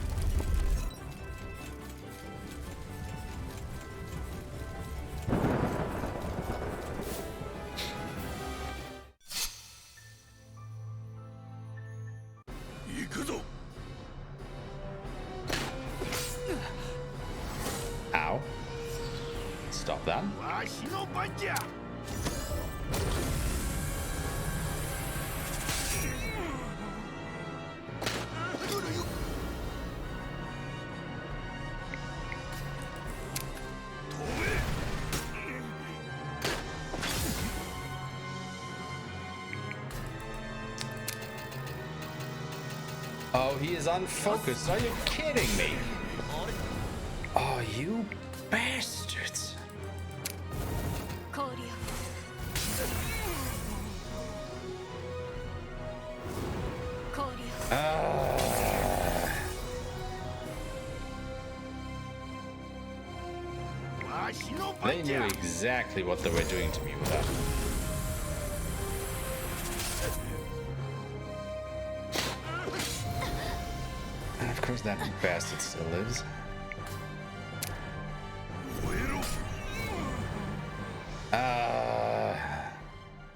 Ow. Stop that. Oh, he is unfocused. Are you kidding me? Oh, you bastards. They knew exactly what they were doing to me with that. And of course that bastard still lives.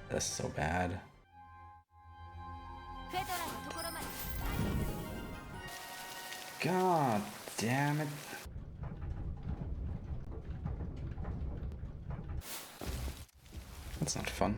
That's so bad. God damn it. That's not fun.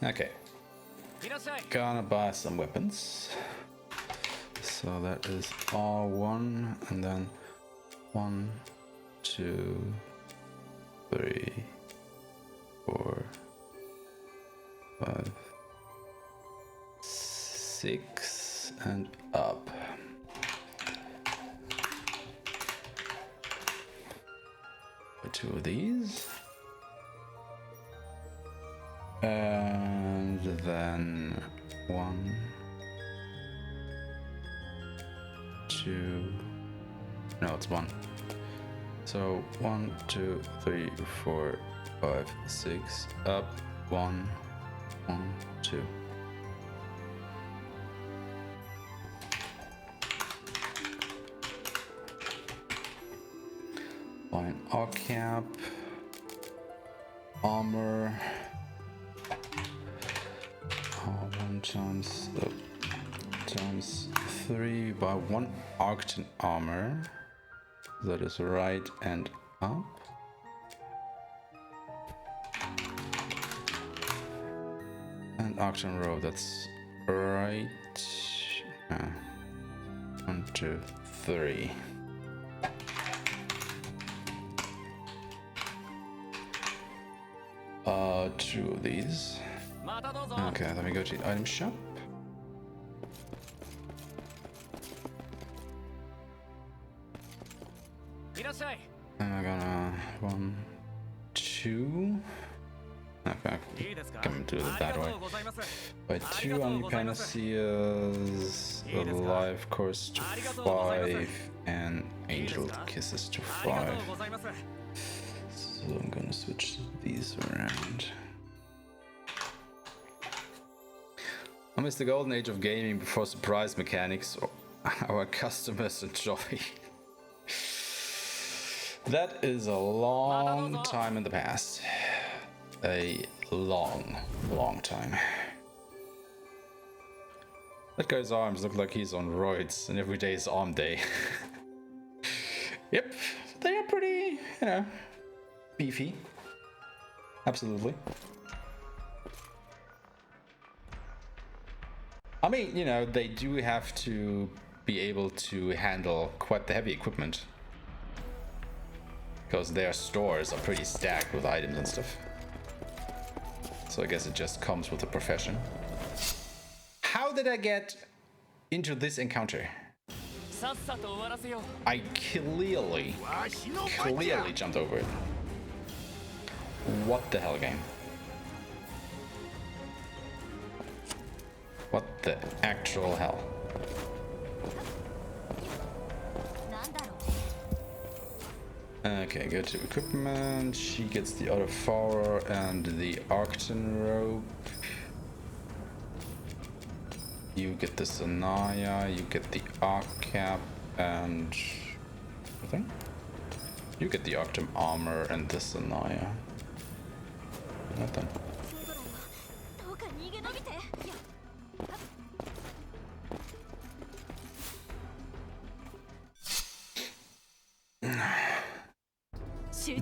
Okay. Gonna buy some weapons. So that is R1 and then 1, 2, 3, 4, 5, 6 and up. Two of these. And then 1, 2. No, it's 1. So 1, 2, 3, 4, 5, 6. Up. 1, 1, 2. Fine. Arc cap. Armor. 1 times 3 by 1 Arcton armor. That is right and up. And Arcton row, that's right. 1, 2, 3. Two of these. Okay, let me go to the item shop. And I'm gonna 1, 2. Okay, come do it that way. By 2 only panaceas, a life course to 5, and angel kisses to 5. So I'm gonna switch these around. I miss the golden age of gaming before surprise mechanics our customers enjoy. That is a long time in the past. A long, long time. That guy's arms look like he's on roids and every day is arm day. Yep, they are pretty, beefy. Absolutely. I mean, they do have to be able to handle quite the heavy equipment. Because their stores are pretty stacked with items and stuff. So I guess it just comes with the profession. How did I get into this encounter? I clearly jumped over it. What the hell, game? What the actual hell? Okay, go to equipment. She gets the auto fouler and the Arcton rope. You get the Sanaya, you get the arc cap, and I think you get the Arctum armor and the Sanaya. Nothing.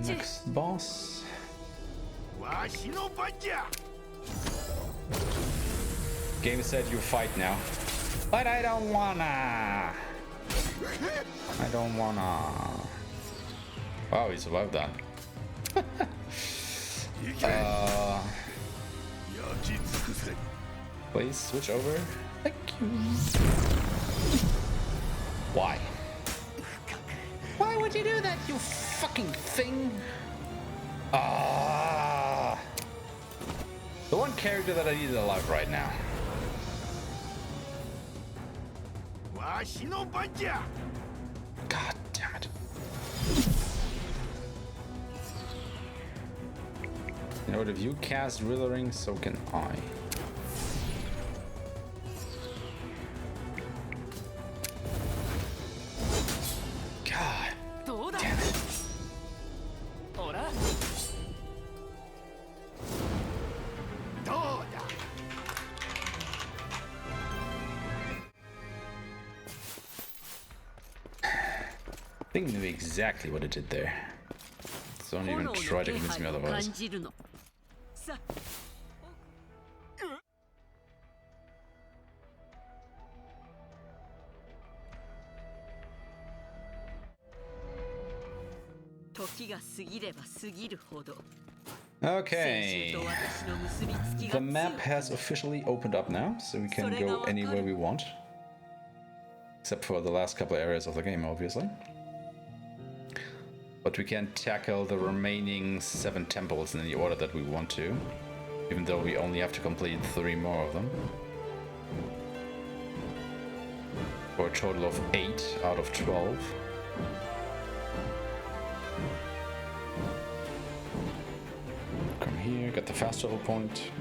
Next boss. Game said you fight now. But I don't wanna. Wow, he survived that. Please switch over. Thank you. Why? Why would you do that, you fucking thing? The one character that I need alive right now. God damn it. You know what, if you cast Withering, so can I. God damn it. Thing knew exactly what it did there. So don't even try to convince me otherwise. さ 時が過ぎれば過ぎるほど Okay. The map has officially opened up now, so we can go anywhere we want. Except for the last couple of areas of the game, obviously. But we can tackle the remaining 7 temples in the order that we want to, even though we only have to complete 3 more of them. For a total of 8 out of 12. Come here, get the fast travel point.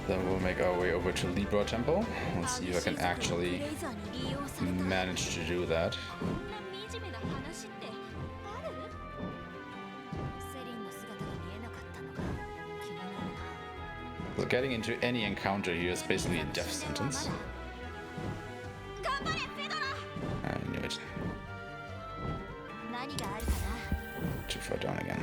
Then we'll make our way over to Libra Temple. Let's see if I can actually manage to do that. So getting into any encounter here is basically a death sentence. I knew it. Too far down again.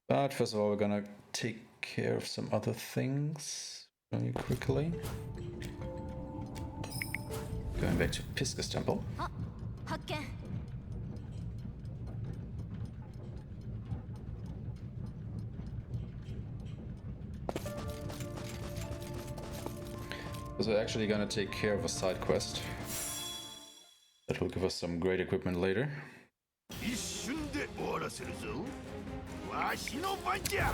But first of all, we're gonna take care of some other things really quickly. Going back to Piscus Temple. So we're actually gonna take care of a side quest that will give us some great equipment later. 一瞬で終わらせるぞ。わしの番じゃ。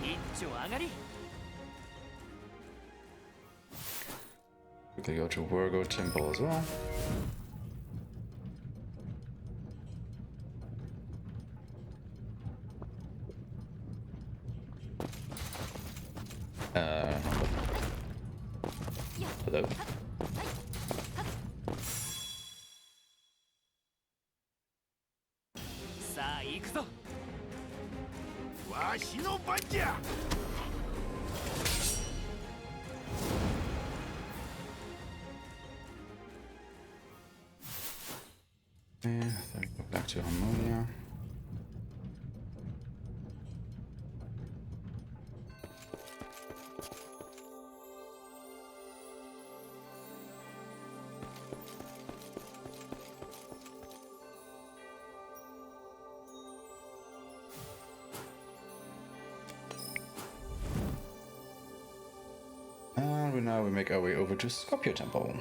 一丁上がり。 Quickly go to Virgo Temple as well. Hello. Then we go back to Harmonia. And now we make our way over to Scorpio Temple.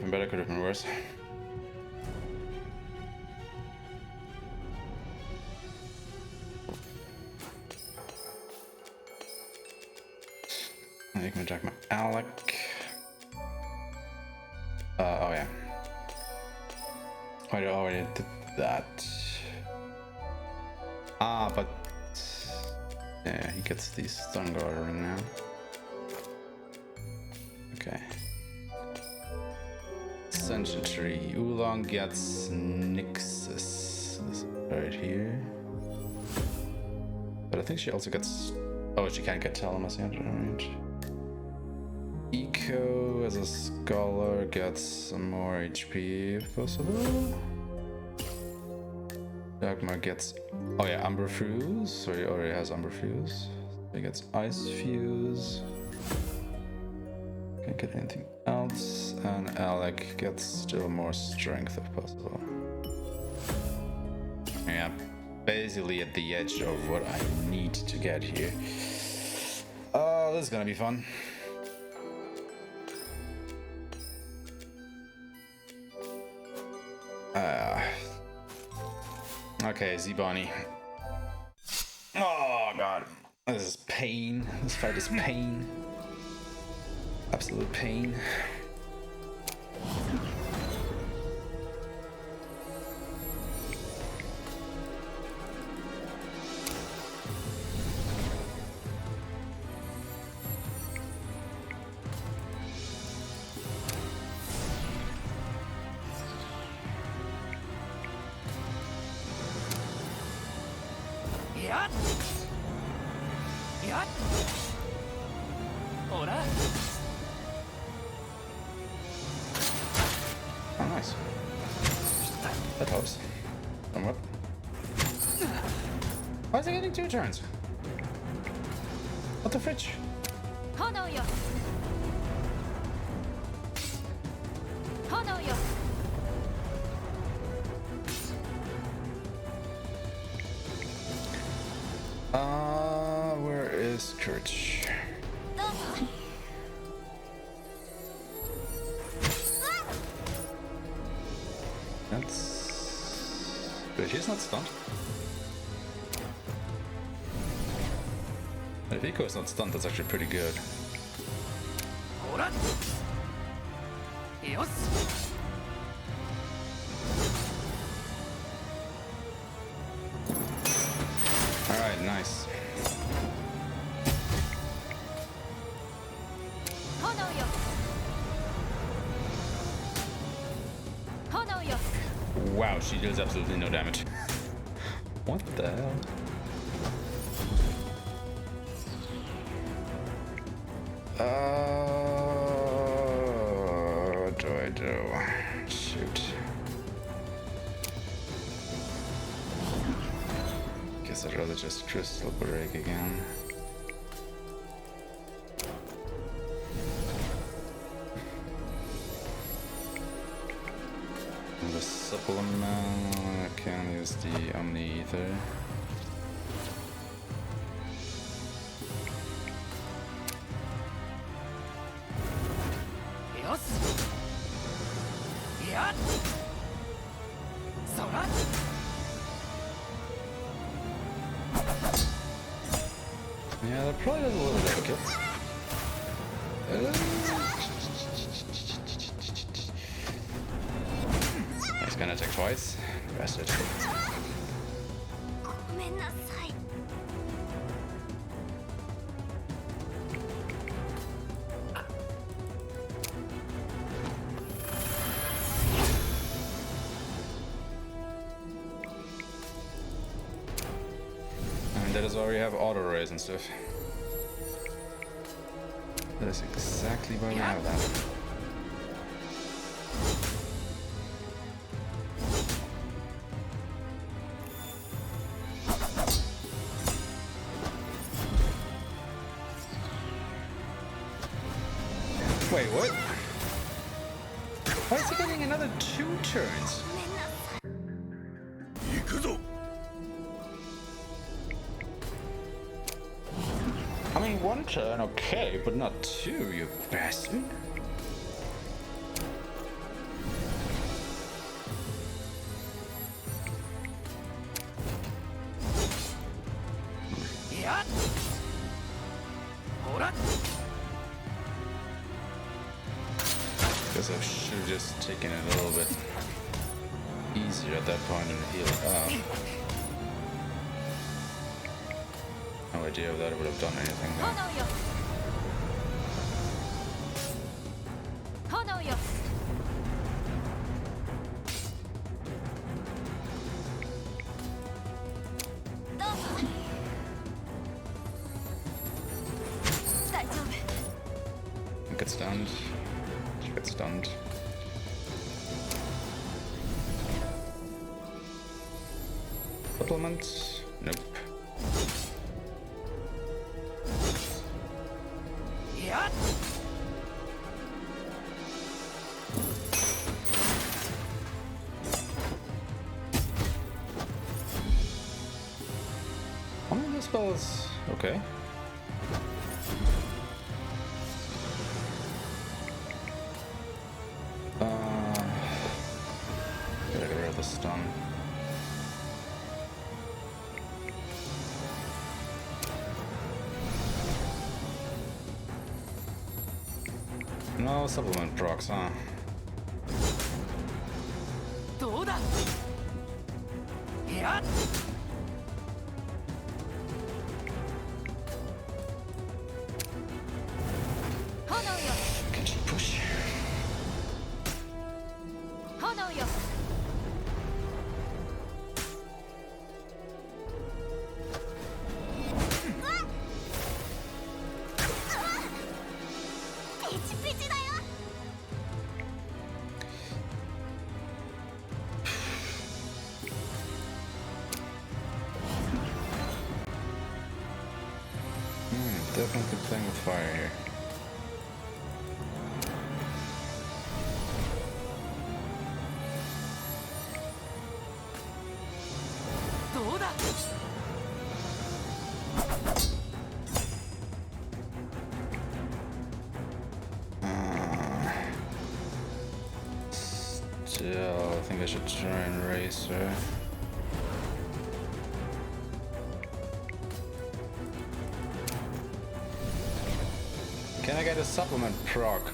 have been better, could have been worse. You can attack my Alec. Oh yeah. I already did that. Ah, but yeah, he gets the stun guarding now. Okay. Ascension Tree. Oolong gets Nixus. This right here. But I think she also gets. Oh, she can't get Telemus yet in range. Eco as a scholar gets some more HP if possible. Dagmar gets. Oh yeah, Umber Fuse. So he already has Umber Fuse. He gets Ice Fuse. Can't get anything else. And Alec gets still more strength if possible. Yeah, basically at the edge of what I need to get here. Oh, this is gonna be fun. Okay, Z-Bonnie. Oh god. This is pain. This fight is pain. Absolute pain. Oh, nice. That helps. Somewhat. Why is he getting 2 turns? What the fridge? Where is Courage? That's... But he's not stunned. If Eco is not stunned, that's actually pretty good. Alright, nice. Wow, she deals absolutely no damage. What the hell? What do I do? Shoot. Guess I'd rather just crystal break again. And the supplement, I can use the Omni Ether. Yeah, that probably does a little bit of kill. He's gonna attack twice. Bastard. And that is why we have auto raise and stuff. That is exactly why we have that. Wait, what? Why is he getting another 2 turns? I mean, 1 turn, okay, but not 2, you bastard. I should have just taken it a little bit easier at that point and healed up. No idea if that would have done anything there. Get stunned. She gets stunned. Supplement? Nope. How many of the spells? Okay. Gotta get rid of the stun. No supplement procs, huh? Can she push? Definitely playing with fire here. Still, I think I should try and race her. Can I get a supplement proc,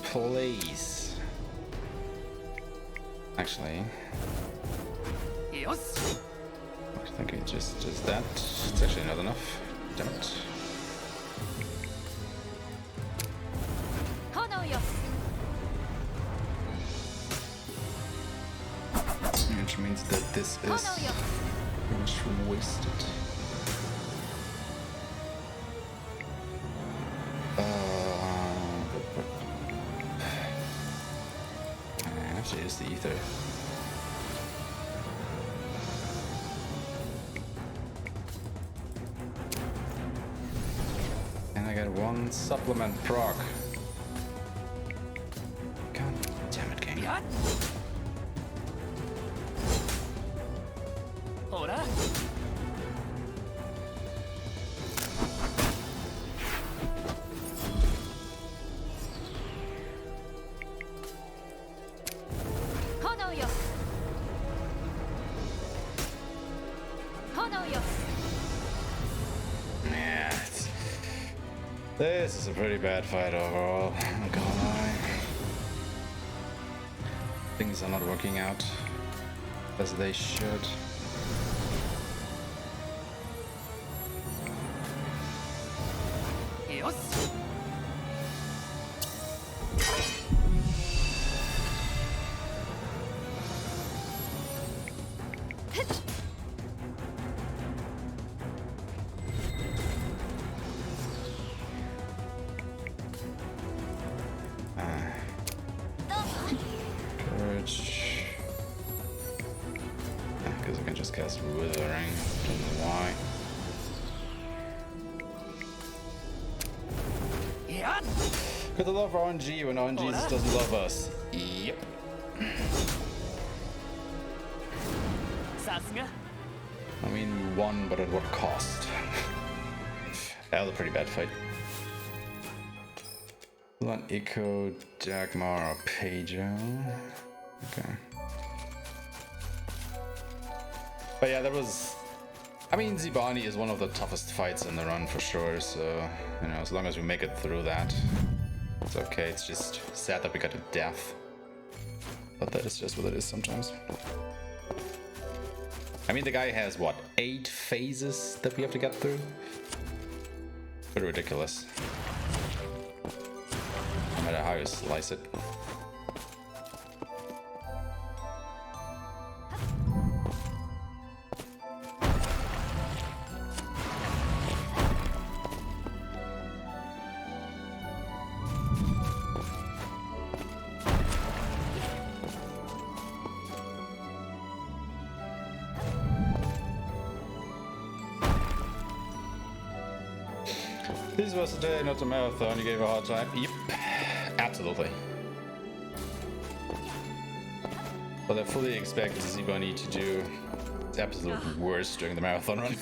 please? Actually, I think it just does that. It's actually not enough. Damn it. Which means that this is pretty much wasted. I have to use the ether. And I got one supplement proc. God damn it, game. Yeah, this is a pretty bad fight overall, I'm not gonna lie. Things are not working out as they should. Courage. Because I can just cast Withering. Don't know why. Because I love RNG when RNG just doesn't love us. Yep. I mean, we won, but at what cost? That was a pretty bad fight. Lan Echo, Dagmar, or Pedro. Okay. But yeah, that was... I mean, Zibani is one of the toughest fights in the run for sure, so, you know, as long as we make it through that, It's okay, it's just sad that we got a death. But that is just what it is sometimes. I mean, the guy has, what, 8 phases that we have to get through? Pretty ridiculous. No matter how you slice it. This was a day, not a marathon. You gave a hard time. Yep, absolutely. But I fully expect Zibani to do its absolute worst during the marathon run.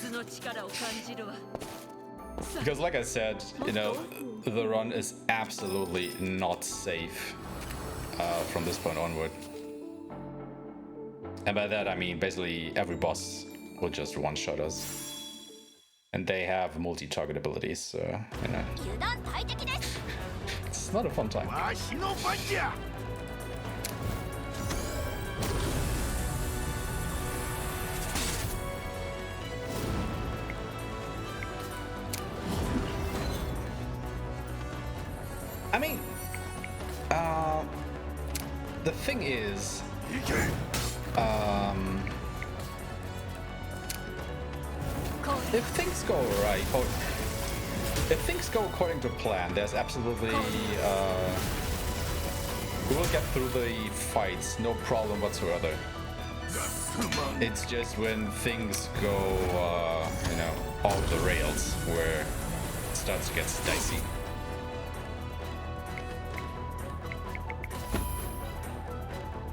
Because like I said, you know, the run is absolutely not safe from this point onward. And by that I mean basically every boss will just one-shot us. And they have multi-target abilities, so, you know. It's not a fun time. I mean, the thing is, if things go right, or if things go according to plan, there's absolutely, we will get through the fights, no problem whatsoever. It's just when things go, you know, off the rails, where it starts to get dicey.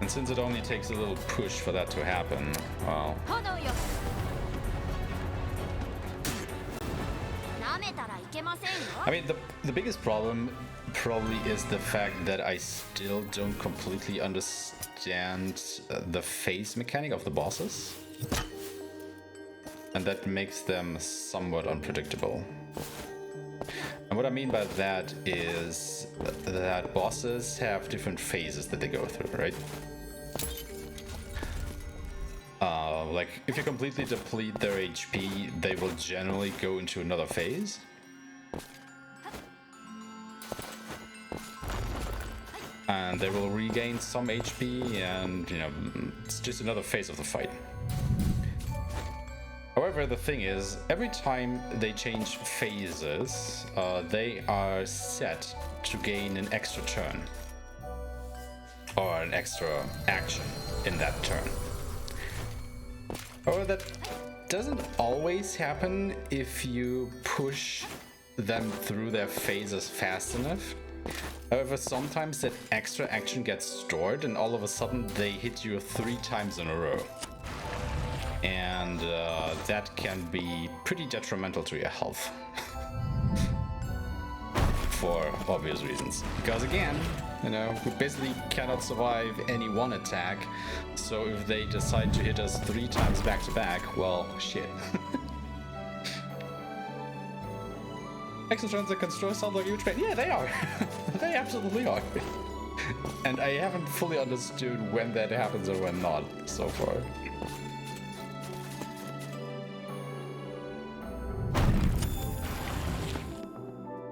And since it only takes a little push for that to happen, well... I mean, the biggest problem probably is the fact that I still don't completely understand the phase mechanic of the bosses. And that makes them somewhat unpredictable. And what I mean by that is that bosses have different phases that they go through, right? Like, if you completely deplete their HP, they will generally go into another phase. And they will regain some HP, and, you know, it's just another phase of the fight. However, the thing is, every time they change phases, they are set to gain an extra turn. Or an extra action in that turn. However, that doesn't always happen if you push them through their phases fast enough. However, sometimes that extra action gets stored and all of a sudden they hit you 3 times in a row. And that can be pretty detrimental to your health. For obvious reasons. Because again, you know, we basically cannot survive any one attack. So if they decide to hit us 3 times back to back, well, shit. Exotrons that can sound like a huge pain. Yeah, they are. They absolutely are. And I haven't fully understood when that happens or when not so far.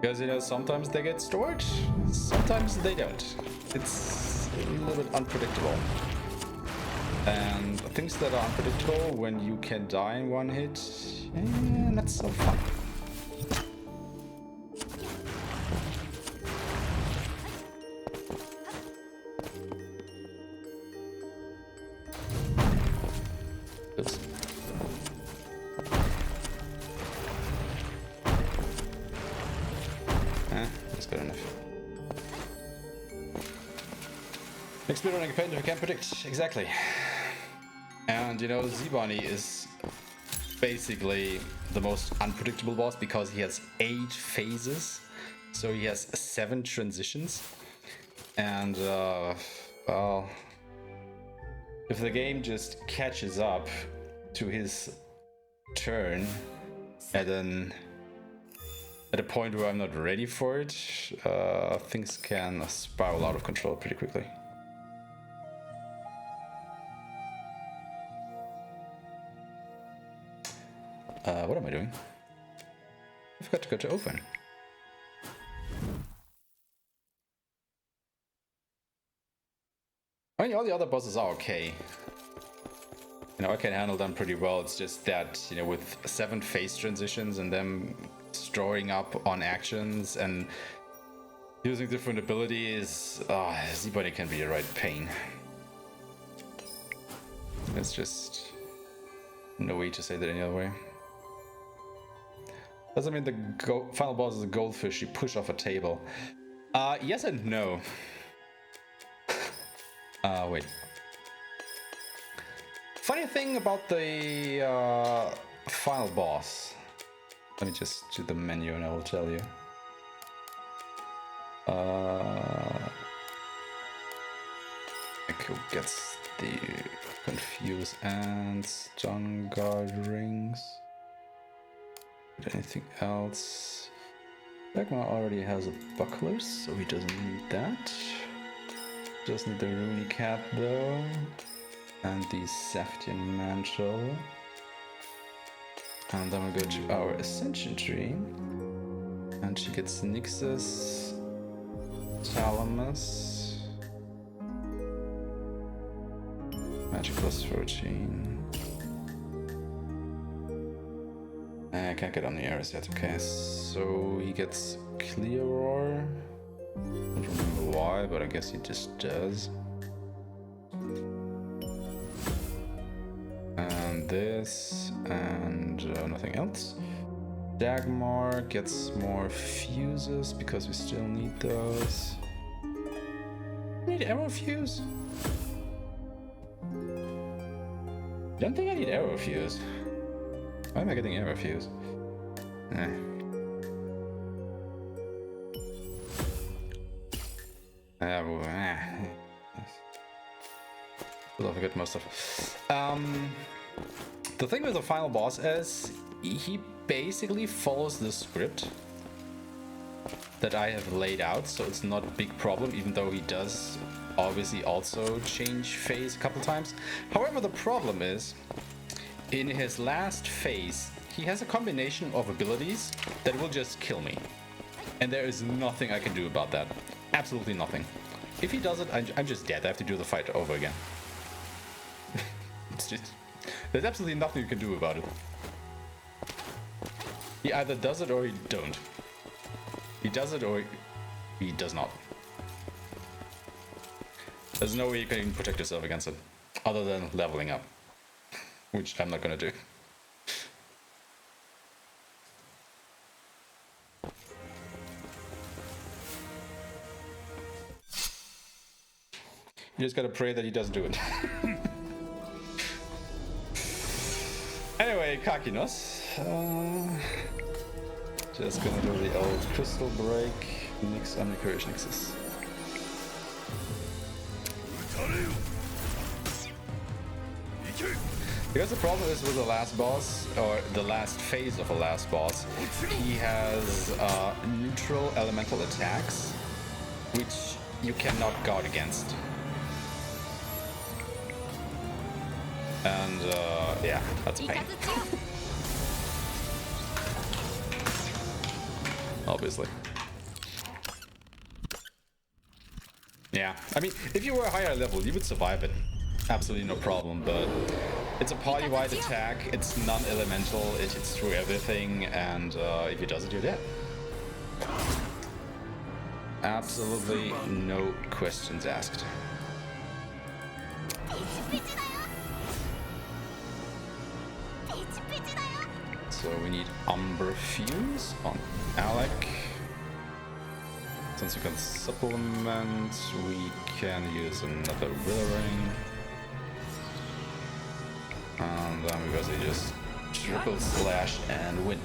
Because, you know, sometimes they get stored, sometimes they don't. It's a little bit unpredictable. And things that are unpredictable, when you can die in one hit, not so fun. Oops. That's good enough. Next speedrunning paint if you can't predict. Exactly. And you know, Zibani is basically the most unpredictable boss because he has 8 phases. So he has 7 transitions. And well, if the game just catches up to his turn at at a point where I'm not ready for it, things can spiral out of control pretty quickly. What am I doing? I forgot to go to open. I mean, all the other bosses are okay. You know, I can handle them pretty well. It's just that, you know, with 7 phase transitions and them storing up on actions and using different abilities, Z-Body can be a right pain. It's just no way to say that any other way. Doesn't mean the final boss is a goldfish you push off a table. Yes and no. Wait. Funny thing about the final boss. Let me just do the menu and I will tell you. Echo gets the confuse and stun guard rings. Anything else? Aeshmah already has a buckler, so he doesn't need that. Just need the Rooney cap though. And the Saftian mantle. And then we'll go to our Ascension Tree. And she gets Nixus, Talamus, Magic plus 14. I can't get on the arrows yet. Okay, so he gets Clear Roar. I don't remember why, but I guess he just does. And this, and nothing else. Dagmar gets more fuses because we still need those. I need arrow fuse? Don't think I need arrow fuse. Why am I getting arrow fuse? I'll forget most of the thing with the final boss is he basically follows the script that I have laid out, so it's not a big problem, even though he does obviously also change phase a couple times. However, the problem is in his last phase he has a combination of abilities that will just kill me, and there is nothing I can do about that. Absolutely nothing. If he does it, I'm just dead. I have to do the fight over again. It's just, there's absolutely nothing you can do about it. He either does it or he don't. He does it or he does not. There's no way you can protect yourself against it, other than leveling up, which I'm not gonna do. You just gotta pray that he doesn't do it. Anyway, Kakinos. Just gonna do the old crystal break. Nix Omnicourage Nixus. Because the problem is with the last boss, or the last phase of the last boss, he has neutral elemental attacks, which you cannot guard against. And yeah, that's a pain. Obviously. Yeah, I mean, if you were a higher level, you would survive it. Absolutely no problem, but it's a party-wide attack, it's non-elemental, it hits through everything, and if he does it, you're dead. Absolutely no questions asked. So we need Umber Fuse on Alec. Since we can supplement, we can use another Withering. And then we basically just triple slash and win.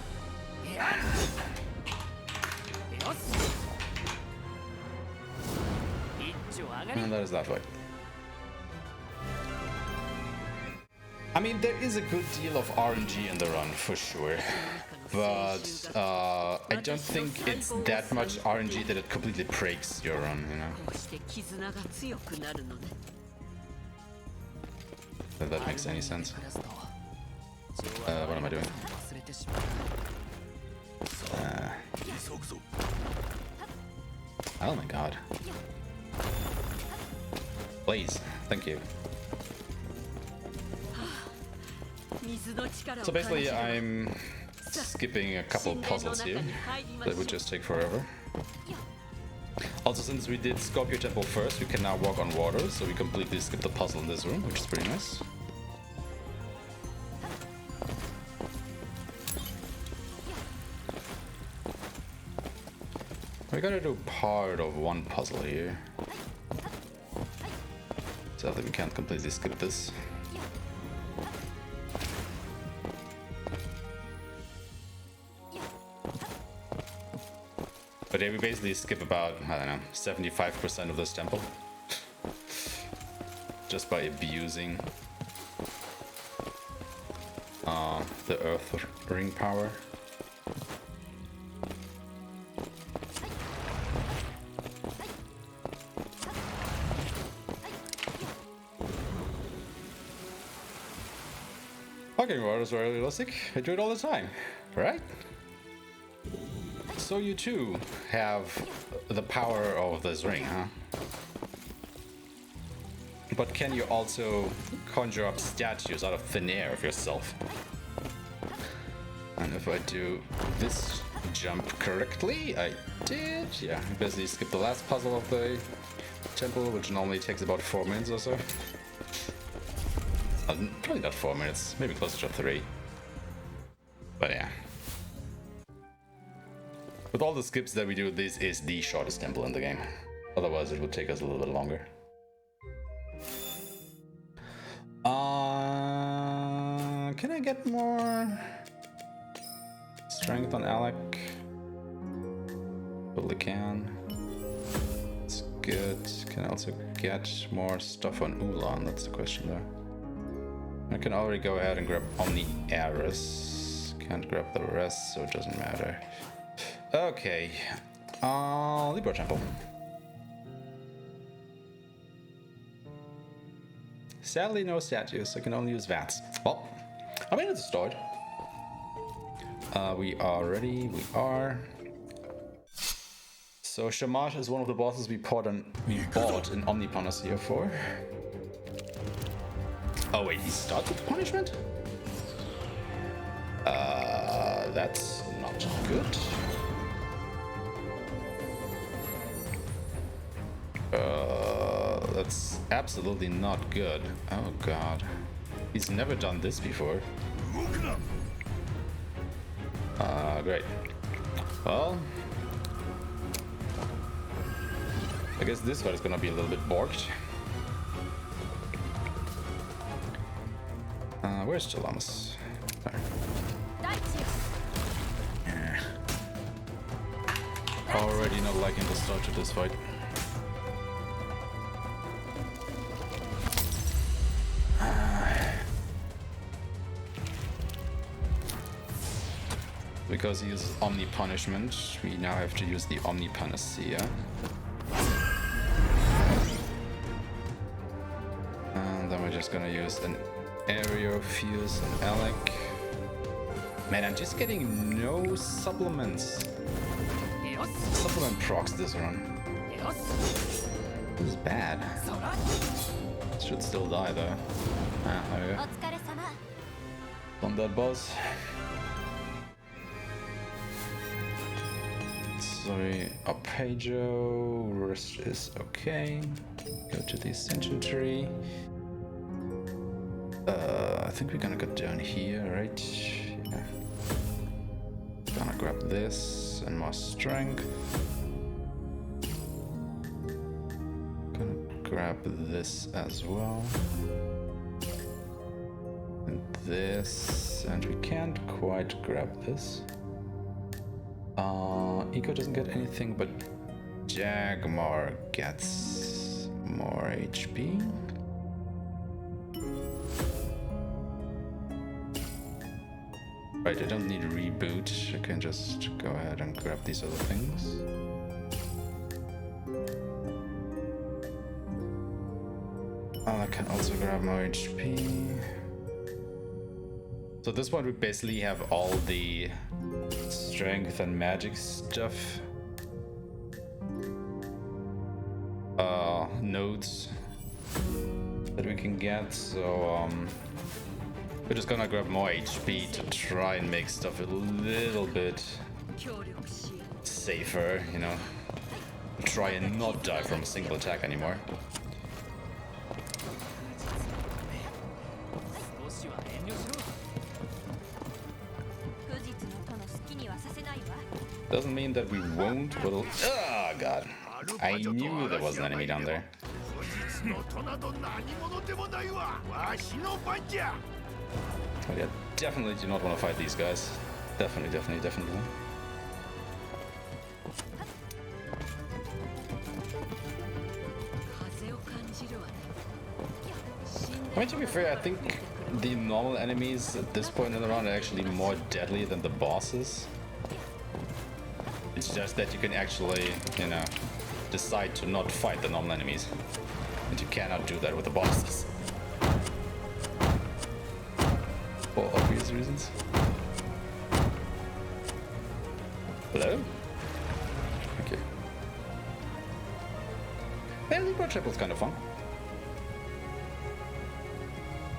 And that is that way. I mean, there is a good deal of RNG in the run, for sure. but I don't think it's that much RNG that it completely breaks your run, you know? こうして絆が強くなるのね If that makes any sense. What am I doing? Oh my god. Please, thank you. So basically I'm skipping a couple puzzles here that would just take forever. Also, since we did Scorpio Temple first, we can now walk on water, so we completely skipped the puzzle in this room, which is pretty nice. We gotta do part of one puzzle here. Sadly, we can't completely skip this. But yeah, we basically skip about, I don't know, 75% of this temple. Just by abusing the earth ring power. Walking water is very realistic. I do it all the time, right? So you too have the power of this ring, huh? But can you also conjure up statues out of thin air of yourself? And if I do this jump correctly, I did. Yeah, I basically skipped the last puzzle of the temple, which normally takes about 4 minutes or so. Probably not 4 minutes, maybe closer to 3. But yeah. With all the skips that we do, this is the shortest temple in the game. Otherwise, it would take us a little bit longer. Can I get more strength on Alec? Probably can. It's good. Can I also get more stuff on Ulan? That's the question there. I can already go ahead and grab Omni Aris. Can't grab the rest, so it doesn't matter. Okay, Libra Temple. Sadly, no statues. I can only use vats. Well, I mean, it's a start. We are ready. We are. So Shamash is one of the bosses we bought an Omnipanacea for. Oh wait, he starts with punishment? That's not good. That's absolutely not good. Oh god. He's never done this before. Great. Well, I guess this fight is gonna be a little bit borked. Where's Chalamas? Already not liking the start to this fight. Because he uses Omni Punishment, we now have to use the Omni Panacea. And then we're just gonna use an Aereo Fuse and Alec. Man, I'm just getting no supplements. Supplement procs this run. This is bad. Should still die though. Ah, there we go. On that boss. Sorry, Arpeggio, rest is okay. Go to the Ascension Tree. I think we're gonna go down here, right? Yeah. Gonna grab this and more strength. Gonna grab this as well. And this, and we can't quite grab this. Eco doesn't get anything, but Jagmar gets more HP. Right, I don't need a reboot. I can just go ahead and grab these other things. I can also grab more HP. So at this point we basically have all the strength and magic stuff. Nodes that we can get, so we're just gonna grab more HP to try and make stuff a little bit safer, you know. Try and not die from a single attack anymore. Doesn't mean that we won't, but oh god. I knew there was an enemy down there. Oh, yeah, definitely do not want to fight these guys. Definitely. I mean, to be fair, I think the normal enemies at this point in the round are actually more deadly than the bosses. It's just that you can actually, you know, decide to not fight the normal enemies. And you cannot do that with the bosses. For obvious reasons. Hello? Okay. Yeah, Libra Temple is kind of fun.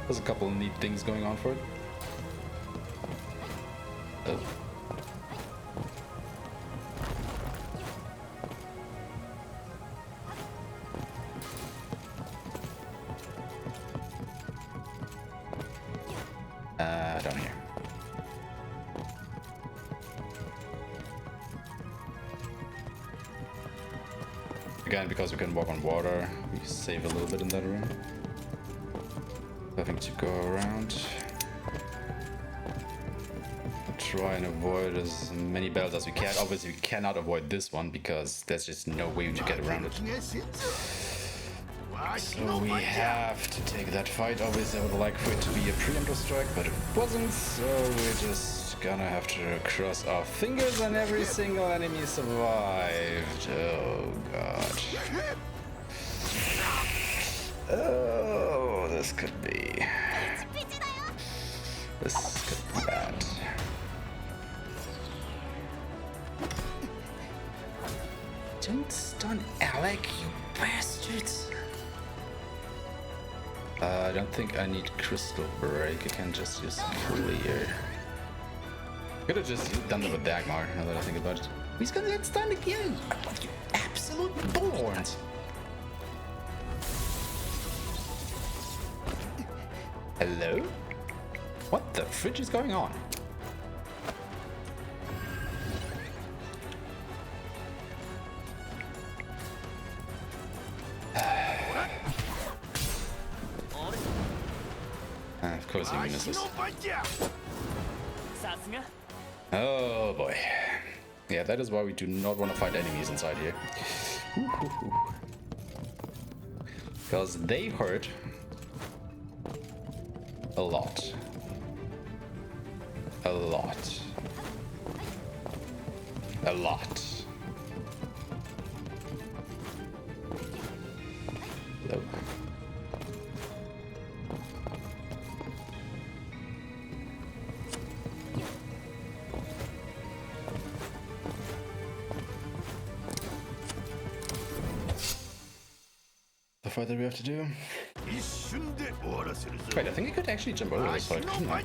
There's a couple of neat things going on for it. Oh. Down here. Again, because we can walk on water, we save a little bit in that room. Having to go around. Try and avoid as many bells as we can. Obviously, we cannot avoid this one because there's just no way to get around it. So we have to take that fight. Obviously, I would like for it to be a preemptive strike, but it wasn't. So we're just gonna have to cross our fingers and every single enemy survived. Oh god. Oh, this could be bad. Don't stun Alec, you bastards. I don't think I need Crystal Break. I can just use Clear. Could have just done it with Dagmar, now that I think about it. He's gonna get stunned again! You absolute bullhorns! Hello? What the fridge is going on? Of course he misses. Oh boy. Yeah, that is why we do not want to fight enemies inside here. Because they hurt a lot. A lot. A lot. Hello. The fight that we have to do. Wait, I think I could actually jump over this fight, couldn't I?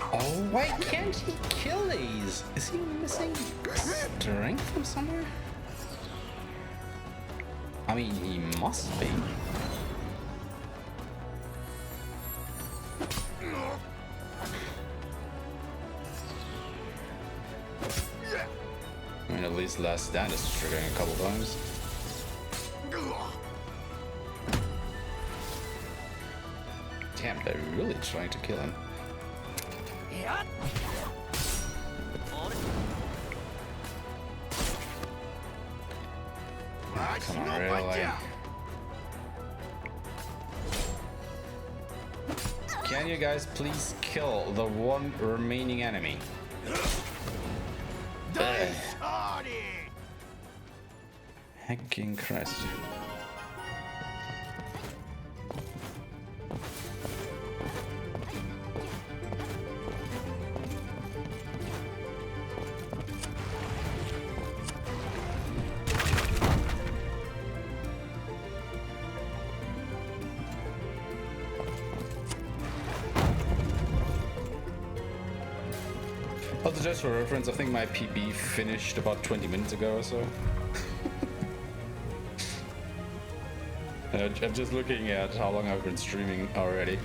Oh, why can't he kill these? Is he missing strength from somewhere? I mean, he must be. I mean, at least Last Stand is triggering a couple times. Damn, they're really trying to kill him. Come on, really? Can you guys please kill the one remaining enemy? Hecking Christ. Also, just for reference, I think my PB finished about 20 minutes ago or so. I'm just looking at how long I've been streaming already.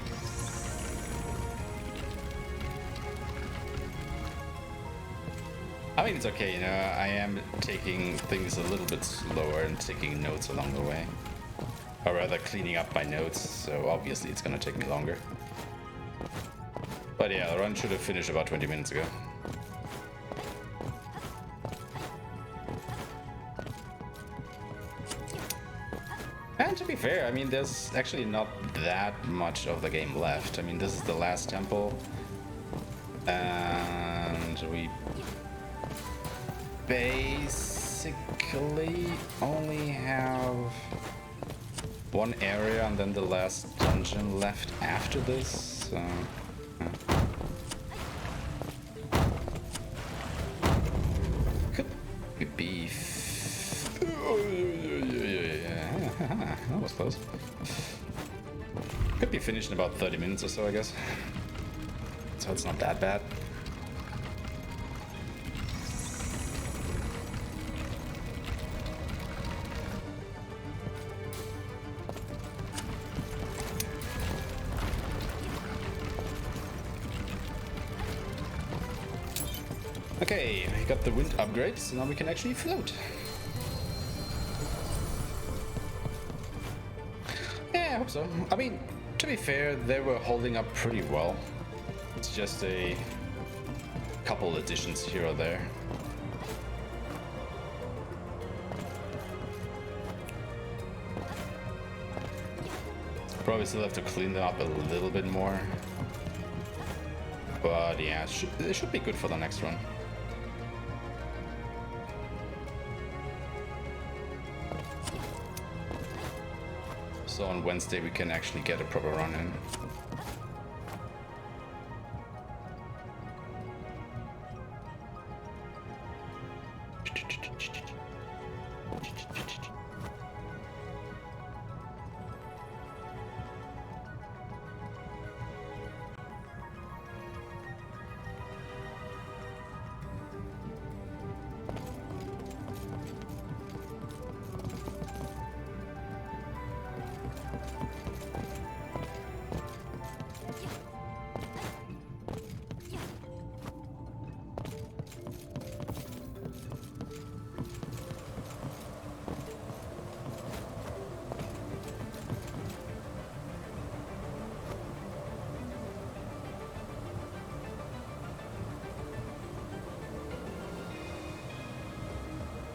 I mean, it's okay, you know, I am taking things a little bit slower and taking notes along the way. Or rather, cleaning up my notes, so obviously it's gonna take me longer. But yeah, the run should have finished about 20 minutes ago. And to be fair, I mean, there's actually not that much of the game left. I mean, this is the last temple. And we basically only have one area and then the last dungeon left after this. So, could be. That was close. Could be finished in about 30 minutes or so, I guess. So it's not that bad. Okay, we got the wind upgrades, so now we can actually float. Yeah, I hope so. I mean, to be fair, they were holding up pretty well. It's just a couple additions here or there. Probably still have to clean them up a little bit more. But yeah, it should be good for the next run. So on Wednesday we can actually get a proper run in.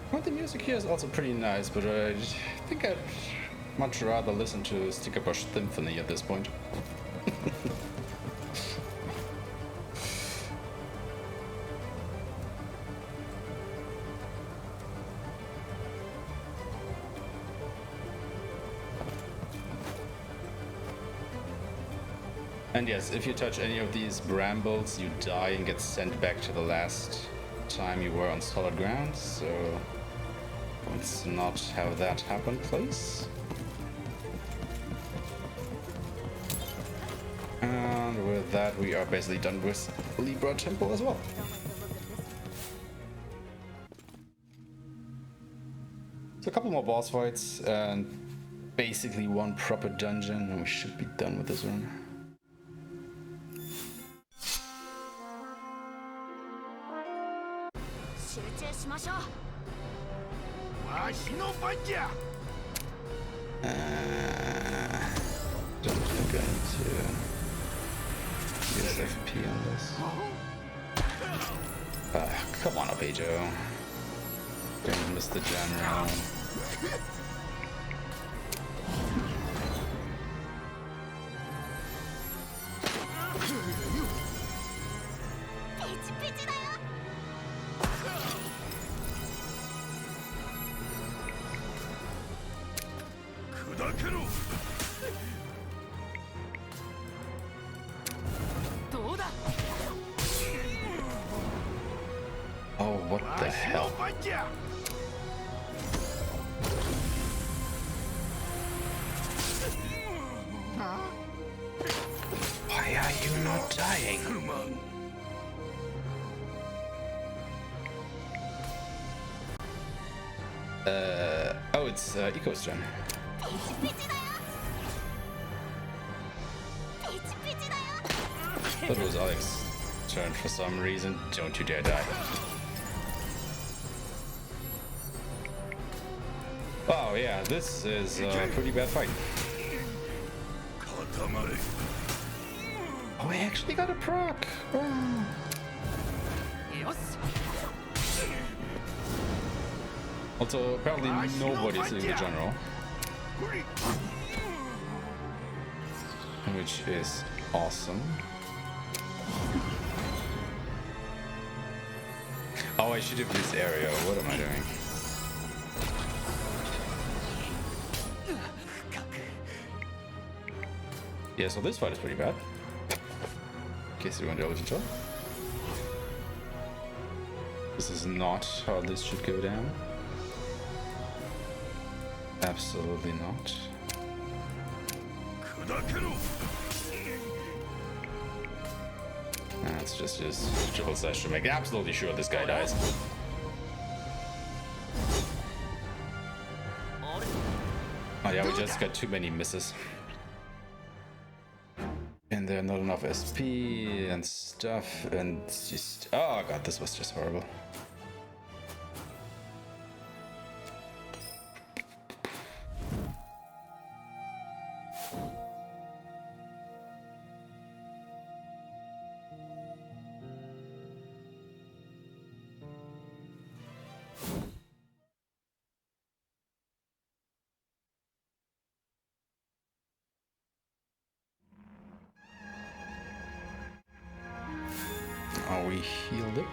Well, the music here is also pretty nice, but I think I'd much rather listen to Stickerbush Symphony at this point. And yes, if you touch any of these brambles, you die and get sent back to the last time you were on solid ground, so let's not have that happen, please. And with that, we are basically done with Libra Temple as well. So a couple more boss fights and basically one proper dungeon, and we should be done with this one. Don't think I need to use FP on this. Come on up, Ajo. Don't miss the general. Oh, what the hell? Why are you not dying? Oh, it's Eco's turn. That was Alex's turn for some reason. Don't you dare die. Oh yeah, this is a pretty bad fight. Oh, I actually got a proc. Oh. Also, apparently nobody's in the general, which is awesome. Oh, I should have used area. What am I doing? Yeah, so this fight is pretty bad. In case you wanted to tell. This is not how this should go down. Absolutely not. That's just his triple slash to make absolutely sure this guy dies. Oh yeah, we just got too many misses. And there are not enough SP and stuff, and it's just... Oh god, this was just horrible. Are we healed up?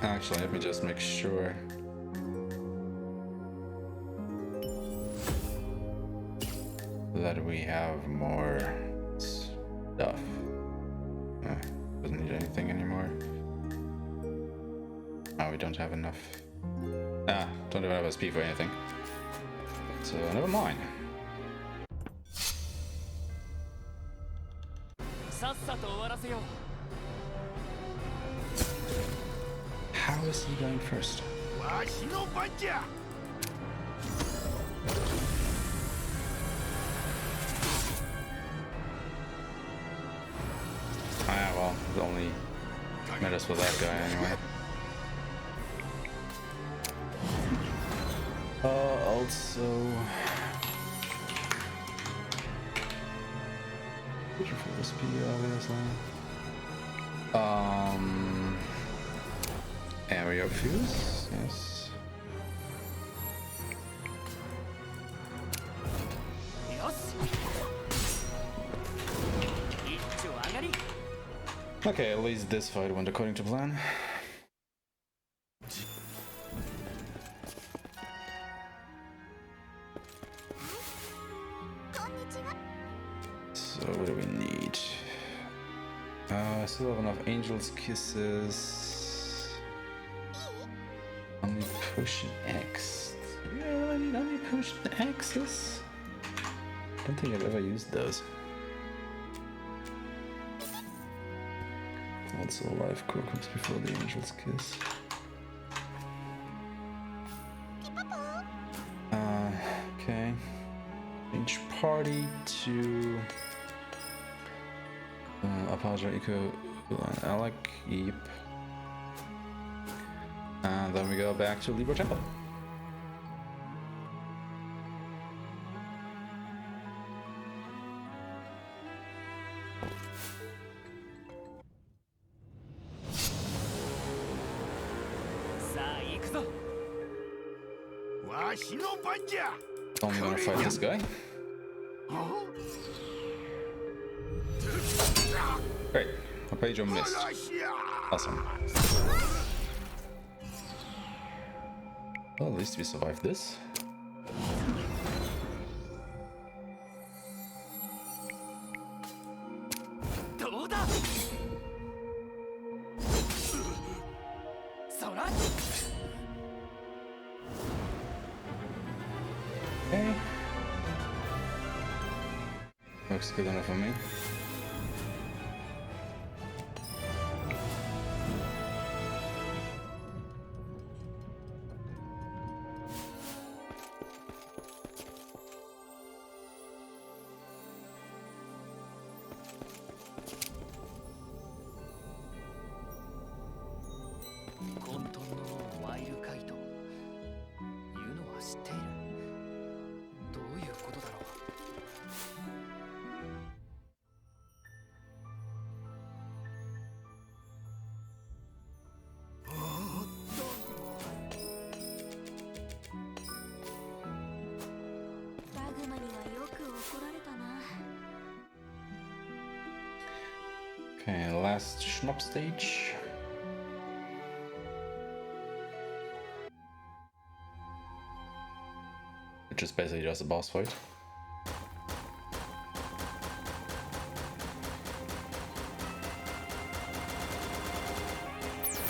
Actually, let me just make sure. That we have more stuff. Doesn't need anything anymore. Oh, we don't have enough. Don't have enough SP for anything. So, never mind. How is he going first? Ah, well, it only matters for that guy anyway. Also... for SP, obviously. Area of fuse, yes. Okay, at least this fight went according to plan. So what do we need? I still have enough Angel's Kisses. Only Potion X. Do you really need only Potion X's? I don't think I've ever used those. Also, Life Core comes before the Angel's Kiss. Okay. Change party to Apaja, Eco, and Alec. Yep. And then we go back to Libra Temple. Only gonna fight this guy. Great. Arpeggio missed. Awesome. Well, at least we survived this. looks good enough for me. Okay, last Shmup stage. Which is basically just a boss fight.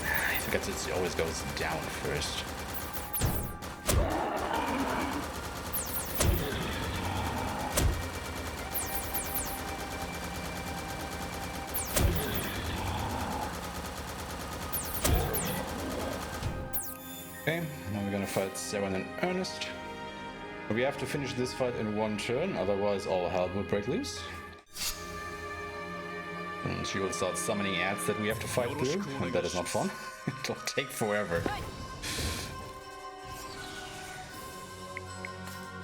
I forget it always goes down first. Okay, now we're gonna fight Seven in earnest. We have to finish this fight in one turn, otherwise all hell will break loose. And she will start summoning ads that we have to fight through, and that is not fun. It'll take forever.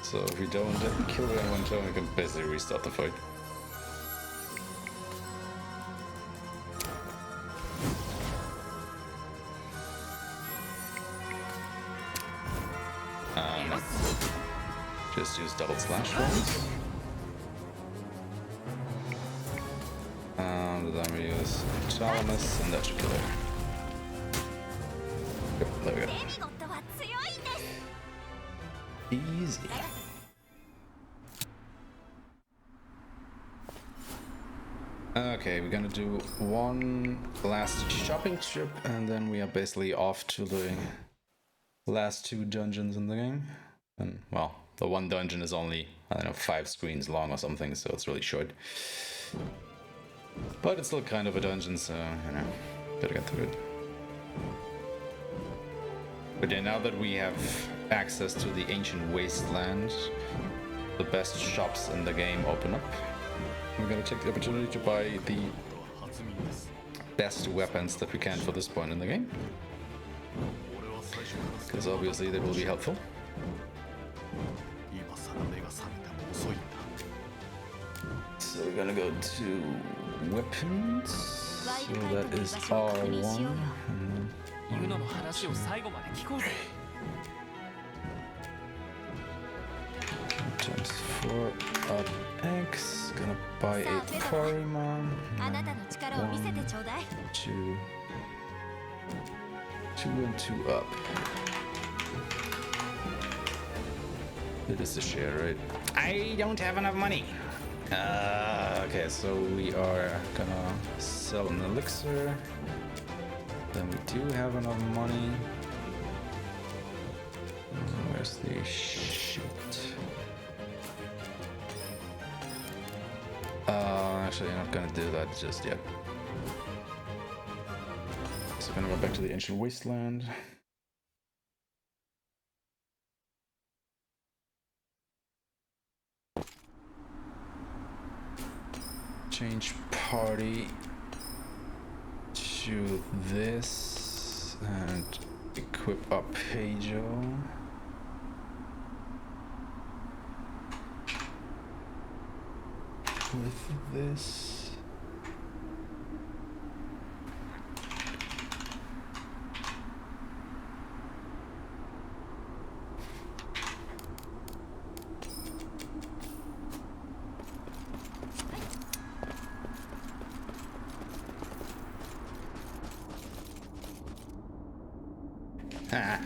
So if we don't kill her in one turn, we can basically restart the fight. Just use double slash once. And then we use Thomas, and that should kill her. Yep, there we go. Easy. Okay, we're gonna do one last shopping trip, and then we are basically off to the last two dungeons in the game. And, well, the one dungeon is only, I don't know, 5 screens long or something, so it's really short. But it's still kind of a dungeon, so, you know, better get through it. But yeah, now that we have access to the ancient wasteland, the best shops in the game open up. We're gonna take the opportunity to buy the best weapons that we can for this point in the game. Because obviously they will be helpful. So we're gonna go to weapons. So that is R1. Times 4 up X. Gonna buy a Poryman. 2, 2 and 2 up. It is the share, right? I don't have enough money. Okay, so we are gonna sell an elixir. Then we do have enough money. Where's the sheet? Actually, I'm not gonna do that just yet. So I'm gonna go back to the ancient wasteland. Change party to this and equip up Pageo. With this. Ah.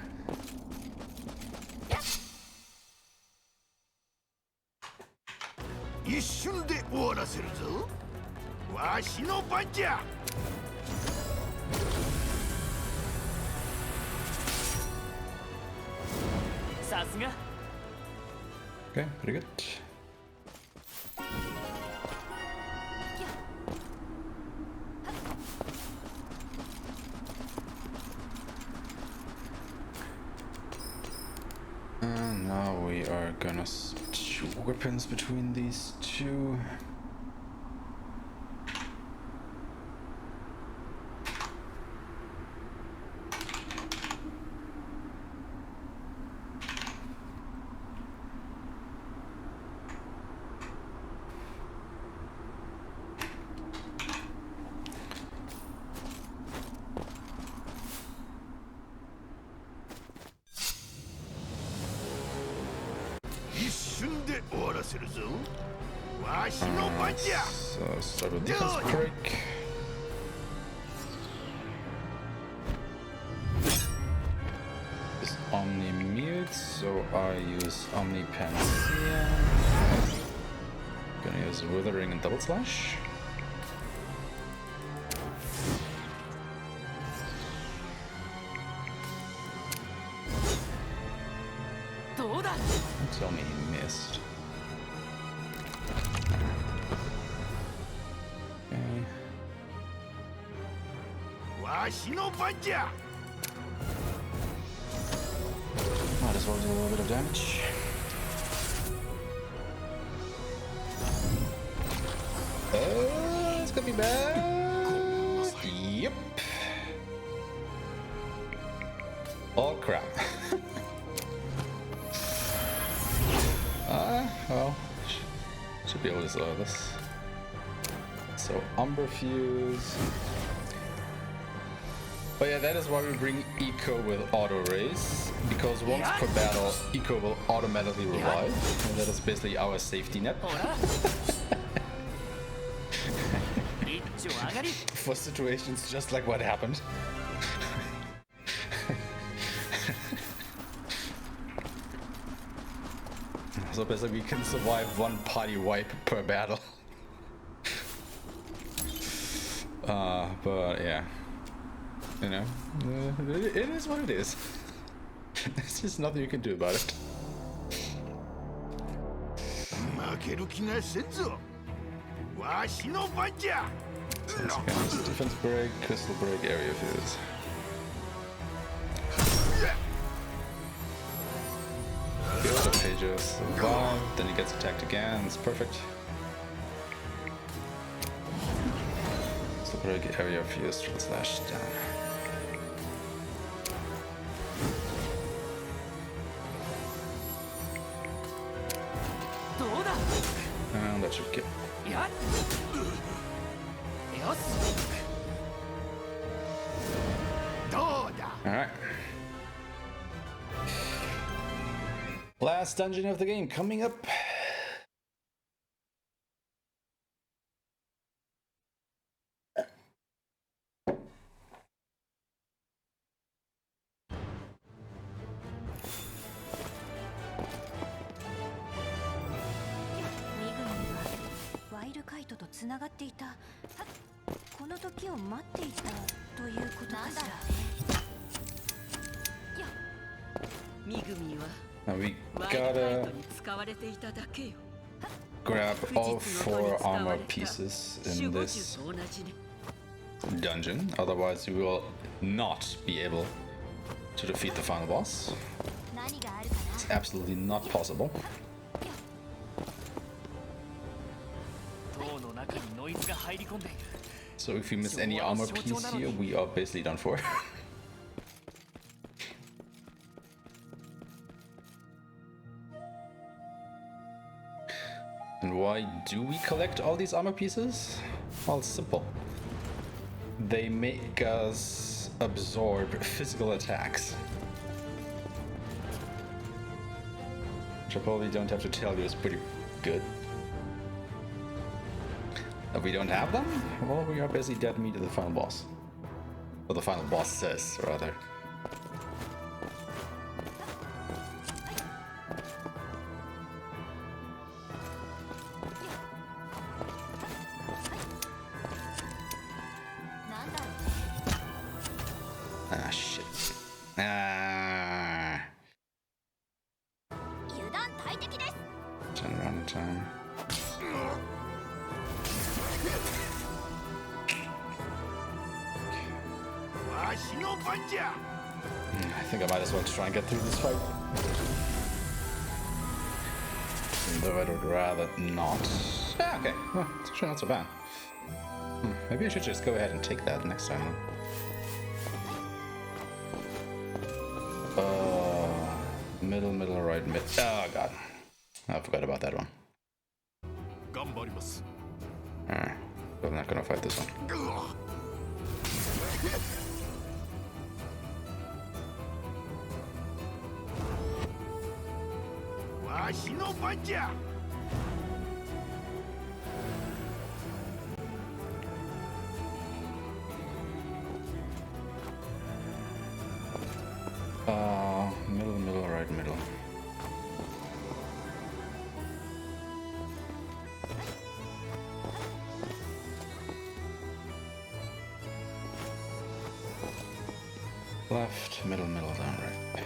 Okay, pretty good. And now we are gonna switch weapons between these two. So start with defense break. Is Omni mute, so I use Omni Panacea. Gonna use Withering and Double Slash. Tell me he missed. Okay. Might as well do a little bit of damage. It's gonna be bad. Yep. Oh crap. Well, should be able to solve this. So, Umberfuse. But yeah, that is why we bring Eco with Auto Raise, because once per battle, Eco will automatically revive, and that is basically our safety net. For situations just like what happened. So basically we can survive one party wipe per battle. But yeah, you know, it is what it is. There's just nothing you can do about it. Defense break, crystal break, area fuse. The other pages survive, then he gets attacked again, it's perfect. So break area fuse, triple slash down. And that should get. Alright. Last dungeon of the game coming up. Now we gotta grab all 4 armor pieces in this dungeon, otherwise we will not be able to defeat the final boss. It's absolutely not possible. So if we miss any armor piece here, we are basically done for. And why do we collect all these armor pieces? Well, it's simple. They make us absorb physical attacks. Which I probably don't have to tell you is pretty good. If we don't have them, well, we are basically dead meat to the final boss. Or the final boss says, rather. Ah, shit. Ah. Turn around in time. I think I might as well try and get through this fight. Though I would rather not. Ah, okay. Well, it's actually not so bad. Maybe I should just go ahead and take that next time. Middle, right, mid. Oh god. I forgot about that one. Alright. I'm not gonna fight this one. Middle, right, middle. Left, middle, down, right.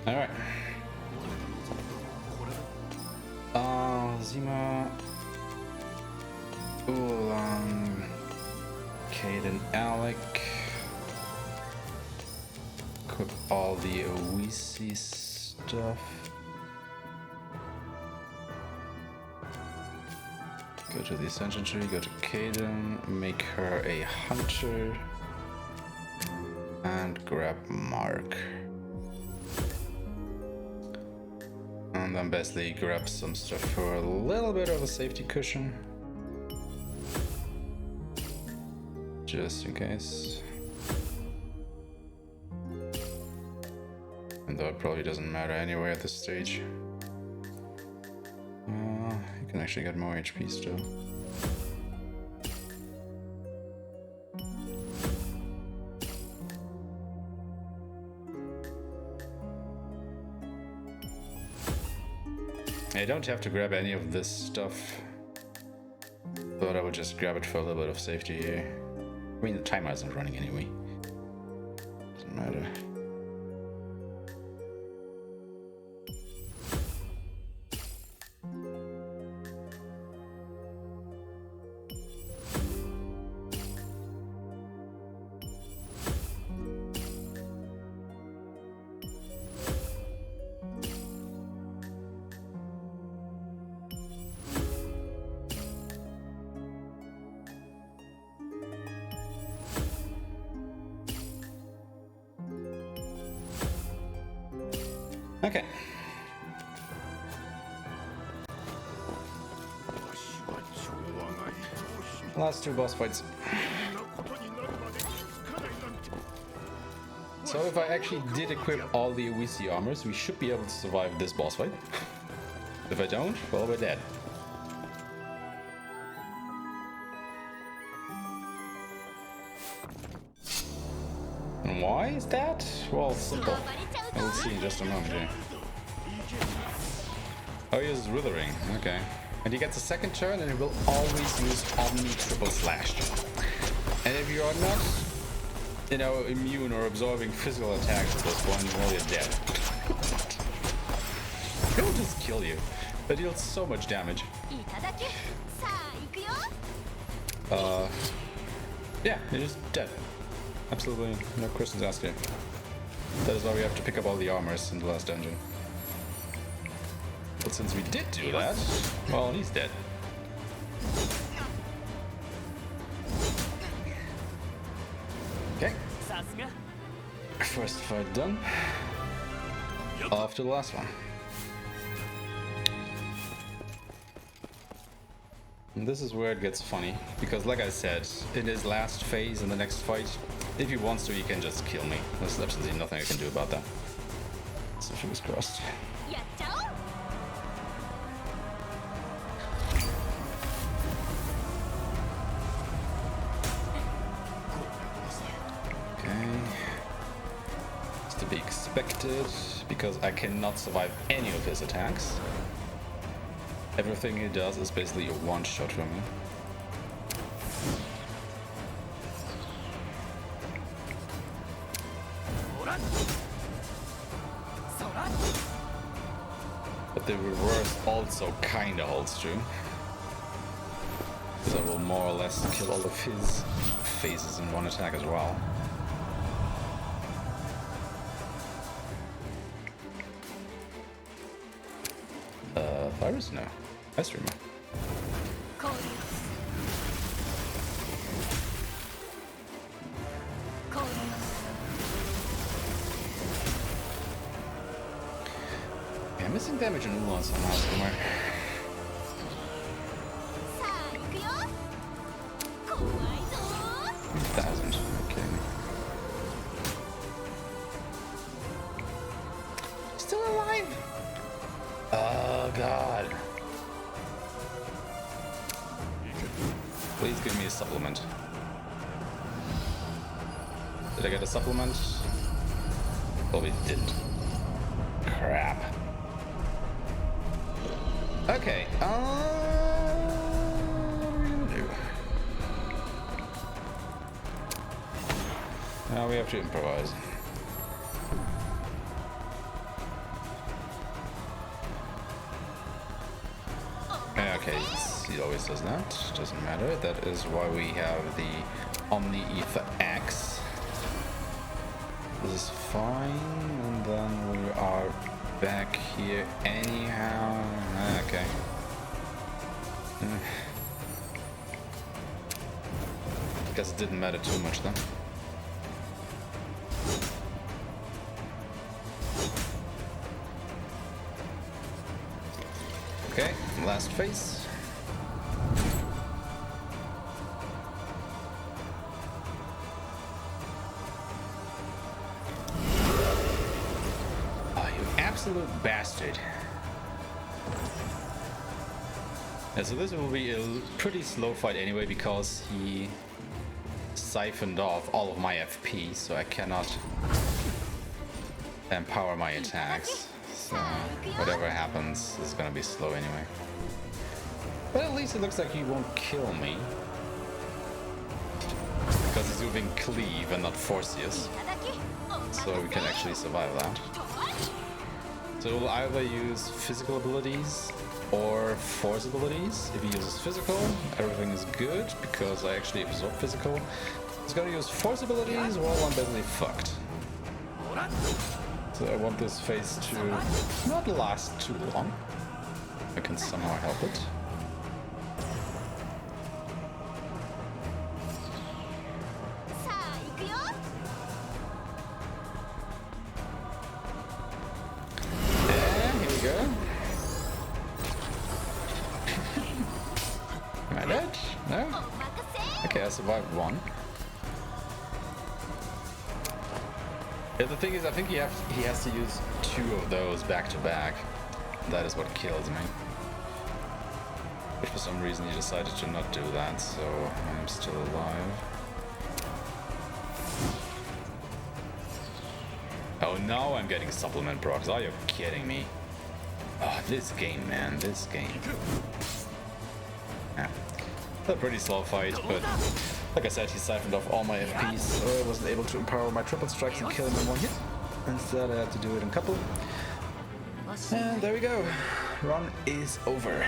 Alright. Zima. Ulan. Caden Alec. Cook all the Oisi stuff. Go to the Ascension Tree, go to Caden, make her a hunter. And grab Mark. And then basically grab some stuff for a little bit of a safety cushion. Just in case. And though it probably doesn't matter anyway at this stage. You can actually get more HP still. I don't have to grab any of this stuff, but I would just grab it for a little bit of safety here. I mean, the timer isn't running anyway. Doesn't matter. Okay. Last two boss fights. So if I actually did equip all the Oisi armors, we should be able to survive this boss fight. If I don't, well, we're dead. And why is that? Well, simple. We'll see in just a moment here. Oh, he uses Withering. Okay. And he gets a second turn and he will always use Omni Triple Slash. And if you are not, you know, immune or absorbing physical attacks at this point, well, you're dead. He'll just kill you. That deals so much damage. Yeah, you're just dead. Absolutely no questions asked here. That is why we have to pick up all the armors in the last dungeon. But since we did do that, well, he's dead. Okay. First fight done. Off to the last one. And this is where it gets funny, because like I said, in his last phase in the next fight, if he wants to, he can just kill me. There's absolutely nothing I can do about that. So fingers crossed. Okay. It's to be expected, because I cannot survive any of his attacks. Everything he does is basically a one-shot for me. But the reverse also kinda holds true. Because I will more or less kill all of his phases in one attack as well. Virus? No. Astria. Yeah, missing damage on Ulan somehow somewhere. Thousand. Okay. Still alive? Oh god. Please give me a supplement. Did I get a supplement? Probably didn't. Crap. Okay, what are we gonna do? Now we have to improvise. Okay, he always does that. Doesn't matter. That is why we have the Omni Ether Axe. This is fine, and then we are back here anyhow. Okay. Guess it didn't matter too much then. Okay, last phase. Oh, you absolute bastard. Yeah, so this will be a pretty slow fight anyway because he siphoned off all of my FP, so I cannot empower my attacks. So whatever happens is gonna be slow anyway. But at least it looks like he won't kill me. Because he's using Cleave and not Forcius. So we can actually survive that. So we'll either use physical abilities or force abilities. If he uses physical, everything is good because I actually absorb physical. He's gonna use force abilities, well, I'm basically fucked. So I want this phase to not last too long. I can somehow help it. Yeah, here we go. Am I dead? No? Okay, I survived one. Yeah, the thing is, I think he has to use 2 of those back to back. That is what kills me. But for some reason he decided to not do that, so I'm still alive. Oh, now I'm getting supplement procs. Are you kidding me? Oh, this game, man, this game. Yeah. A pretty slow fight, but like I said, he siphoned off all my FPs, so I wasn't able to empower my triple strikes and kill him in one hit. Instead, I had to do it in a couple. And there we go. Run is over.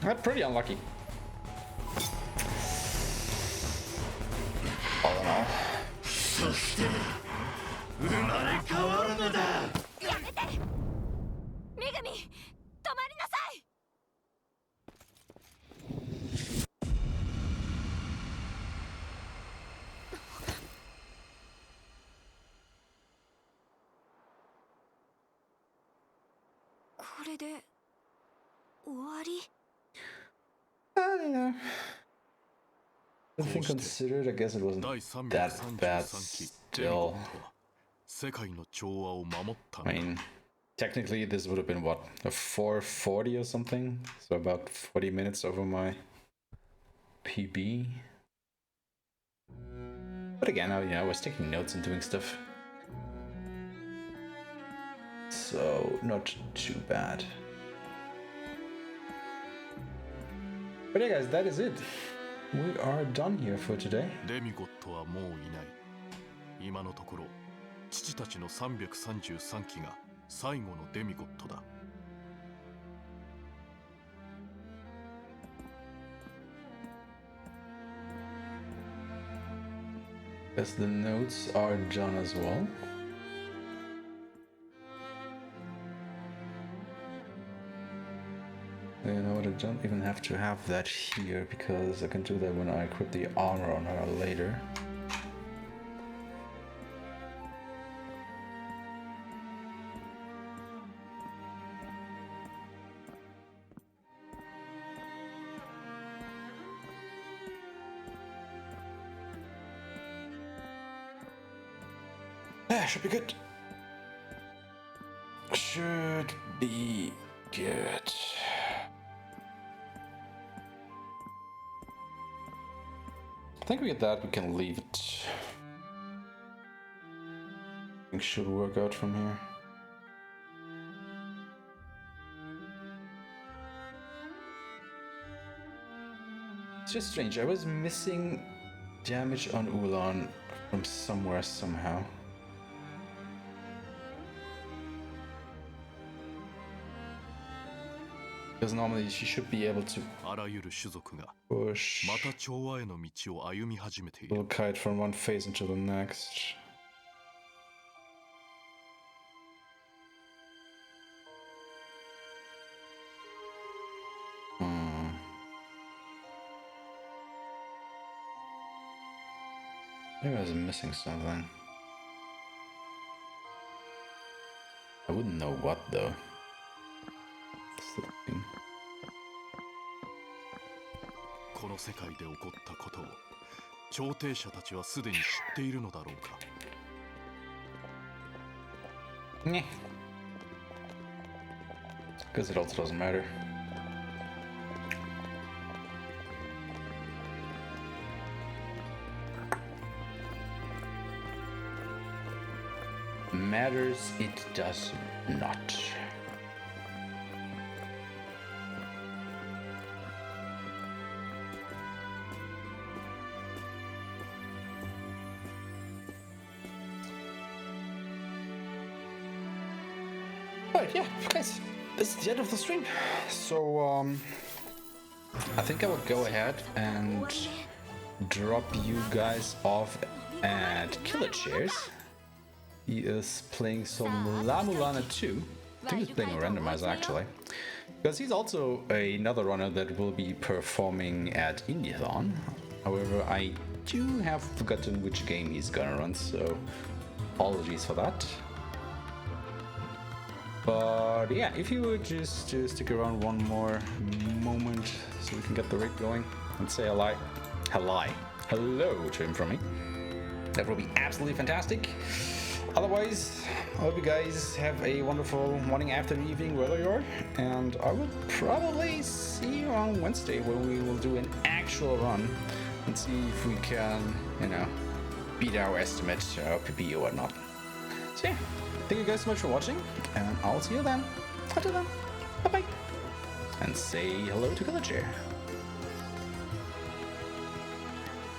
That's pretty unlucky. All in all. これで終わり? You know. Everything considered, I guess it wasn't that bad still. I mean, technically this would have been what, a 440 or something? So about 40 minutes over my PB. But again, I was taking notes and doing stuff. So, not too bad. But yeah guys, that is it. we are done here for today. デミゴットはもういない。今のところ父たちの333機が最後のデミゴットだ。As the notes are done as well. You know what, I don't even have to have that here because I can do that when I equip the armor on her later. Yeah, should be good. Should be good. I think we get that, we can leave it. I think should work out from here. It's just strange, I was missing damage on Ulan from somewhere somehow. Because normally she should be able to あらゆる種族が push また調和への道を歩み始めてい little る。 kite from one phase into the next. Maybe I was missing something. I wouldn't know what though. That's the thing. この世界で起こったことを調停者たちはすでに知っているのだろうか。 Meh. Because it also doesn't matter. Matters it does not. Right, yeah, guys, this is the end of the stream. So, I think I will go ahead and drop you guys off at Killer Chairs. He is playing some La Mulana 2. I think he's playing a randomizer actually. Because he's also another runner that will be performing at Indie-thon. However, I do have forgotten which game he's gonna run, so apologies for that. But yeah, if you would just stick around one more moment so we can get the rig going and say hello to him from me, that will be absolutely fantastic. Otherwise, I hope you guys have a wonderful morning, afternoon, evening, wherever you are, and I will probably see you on Wednesday when we will do an actual run and see if we can, you know, beat our estimate, PP or whatnot. So yeah, thank you guys so much for watching, and I'll see you then. Until then, bye-bye. And say hello to Killer Chair.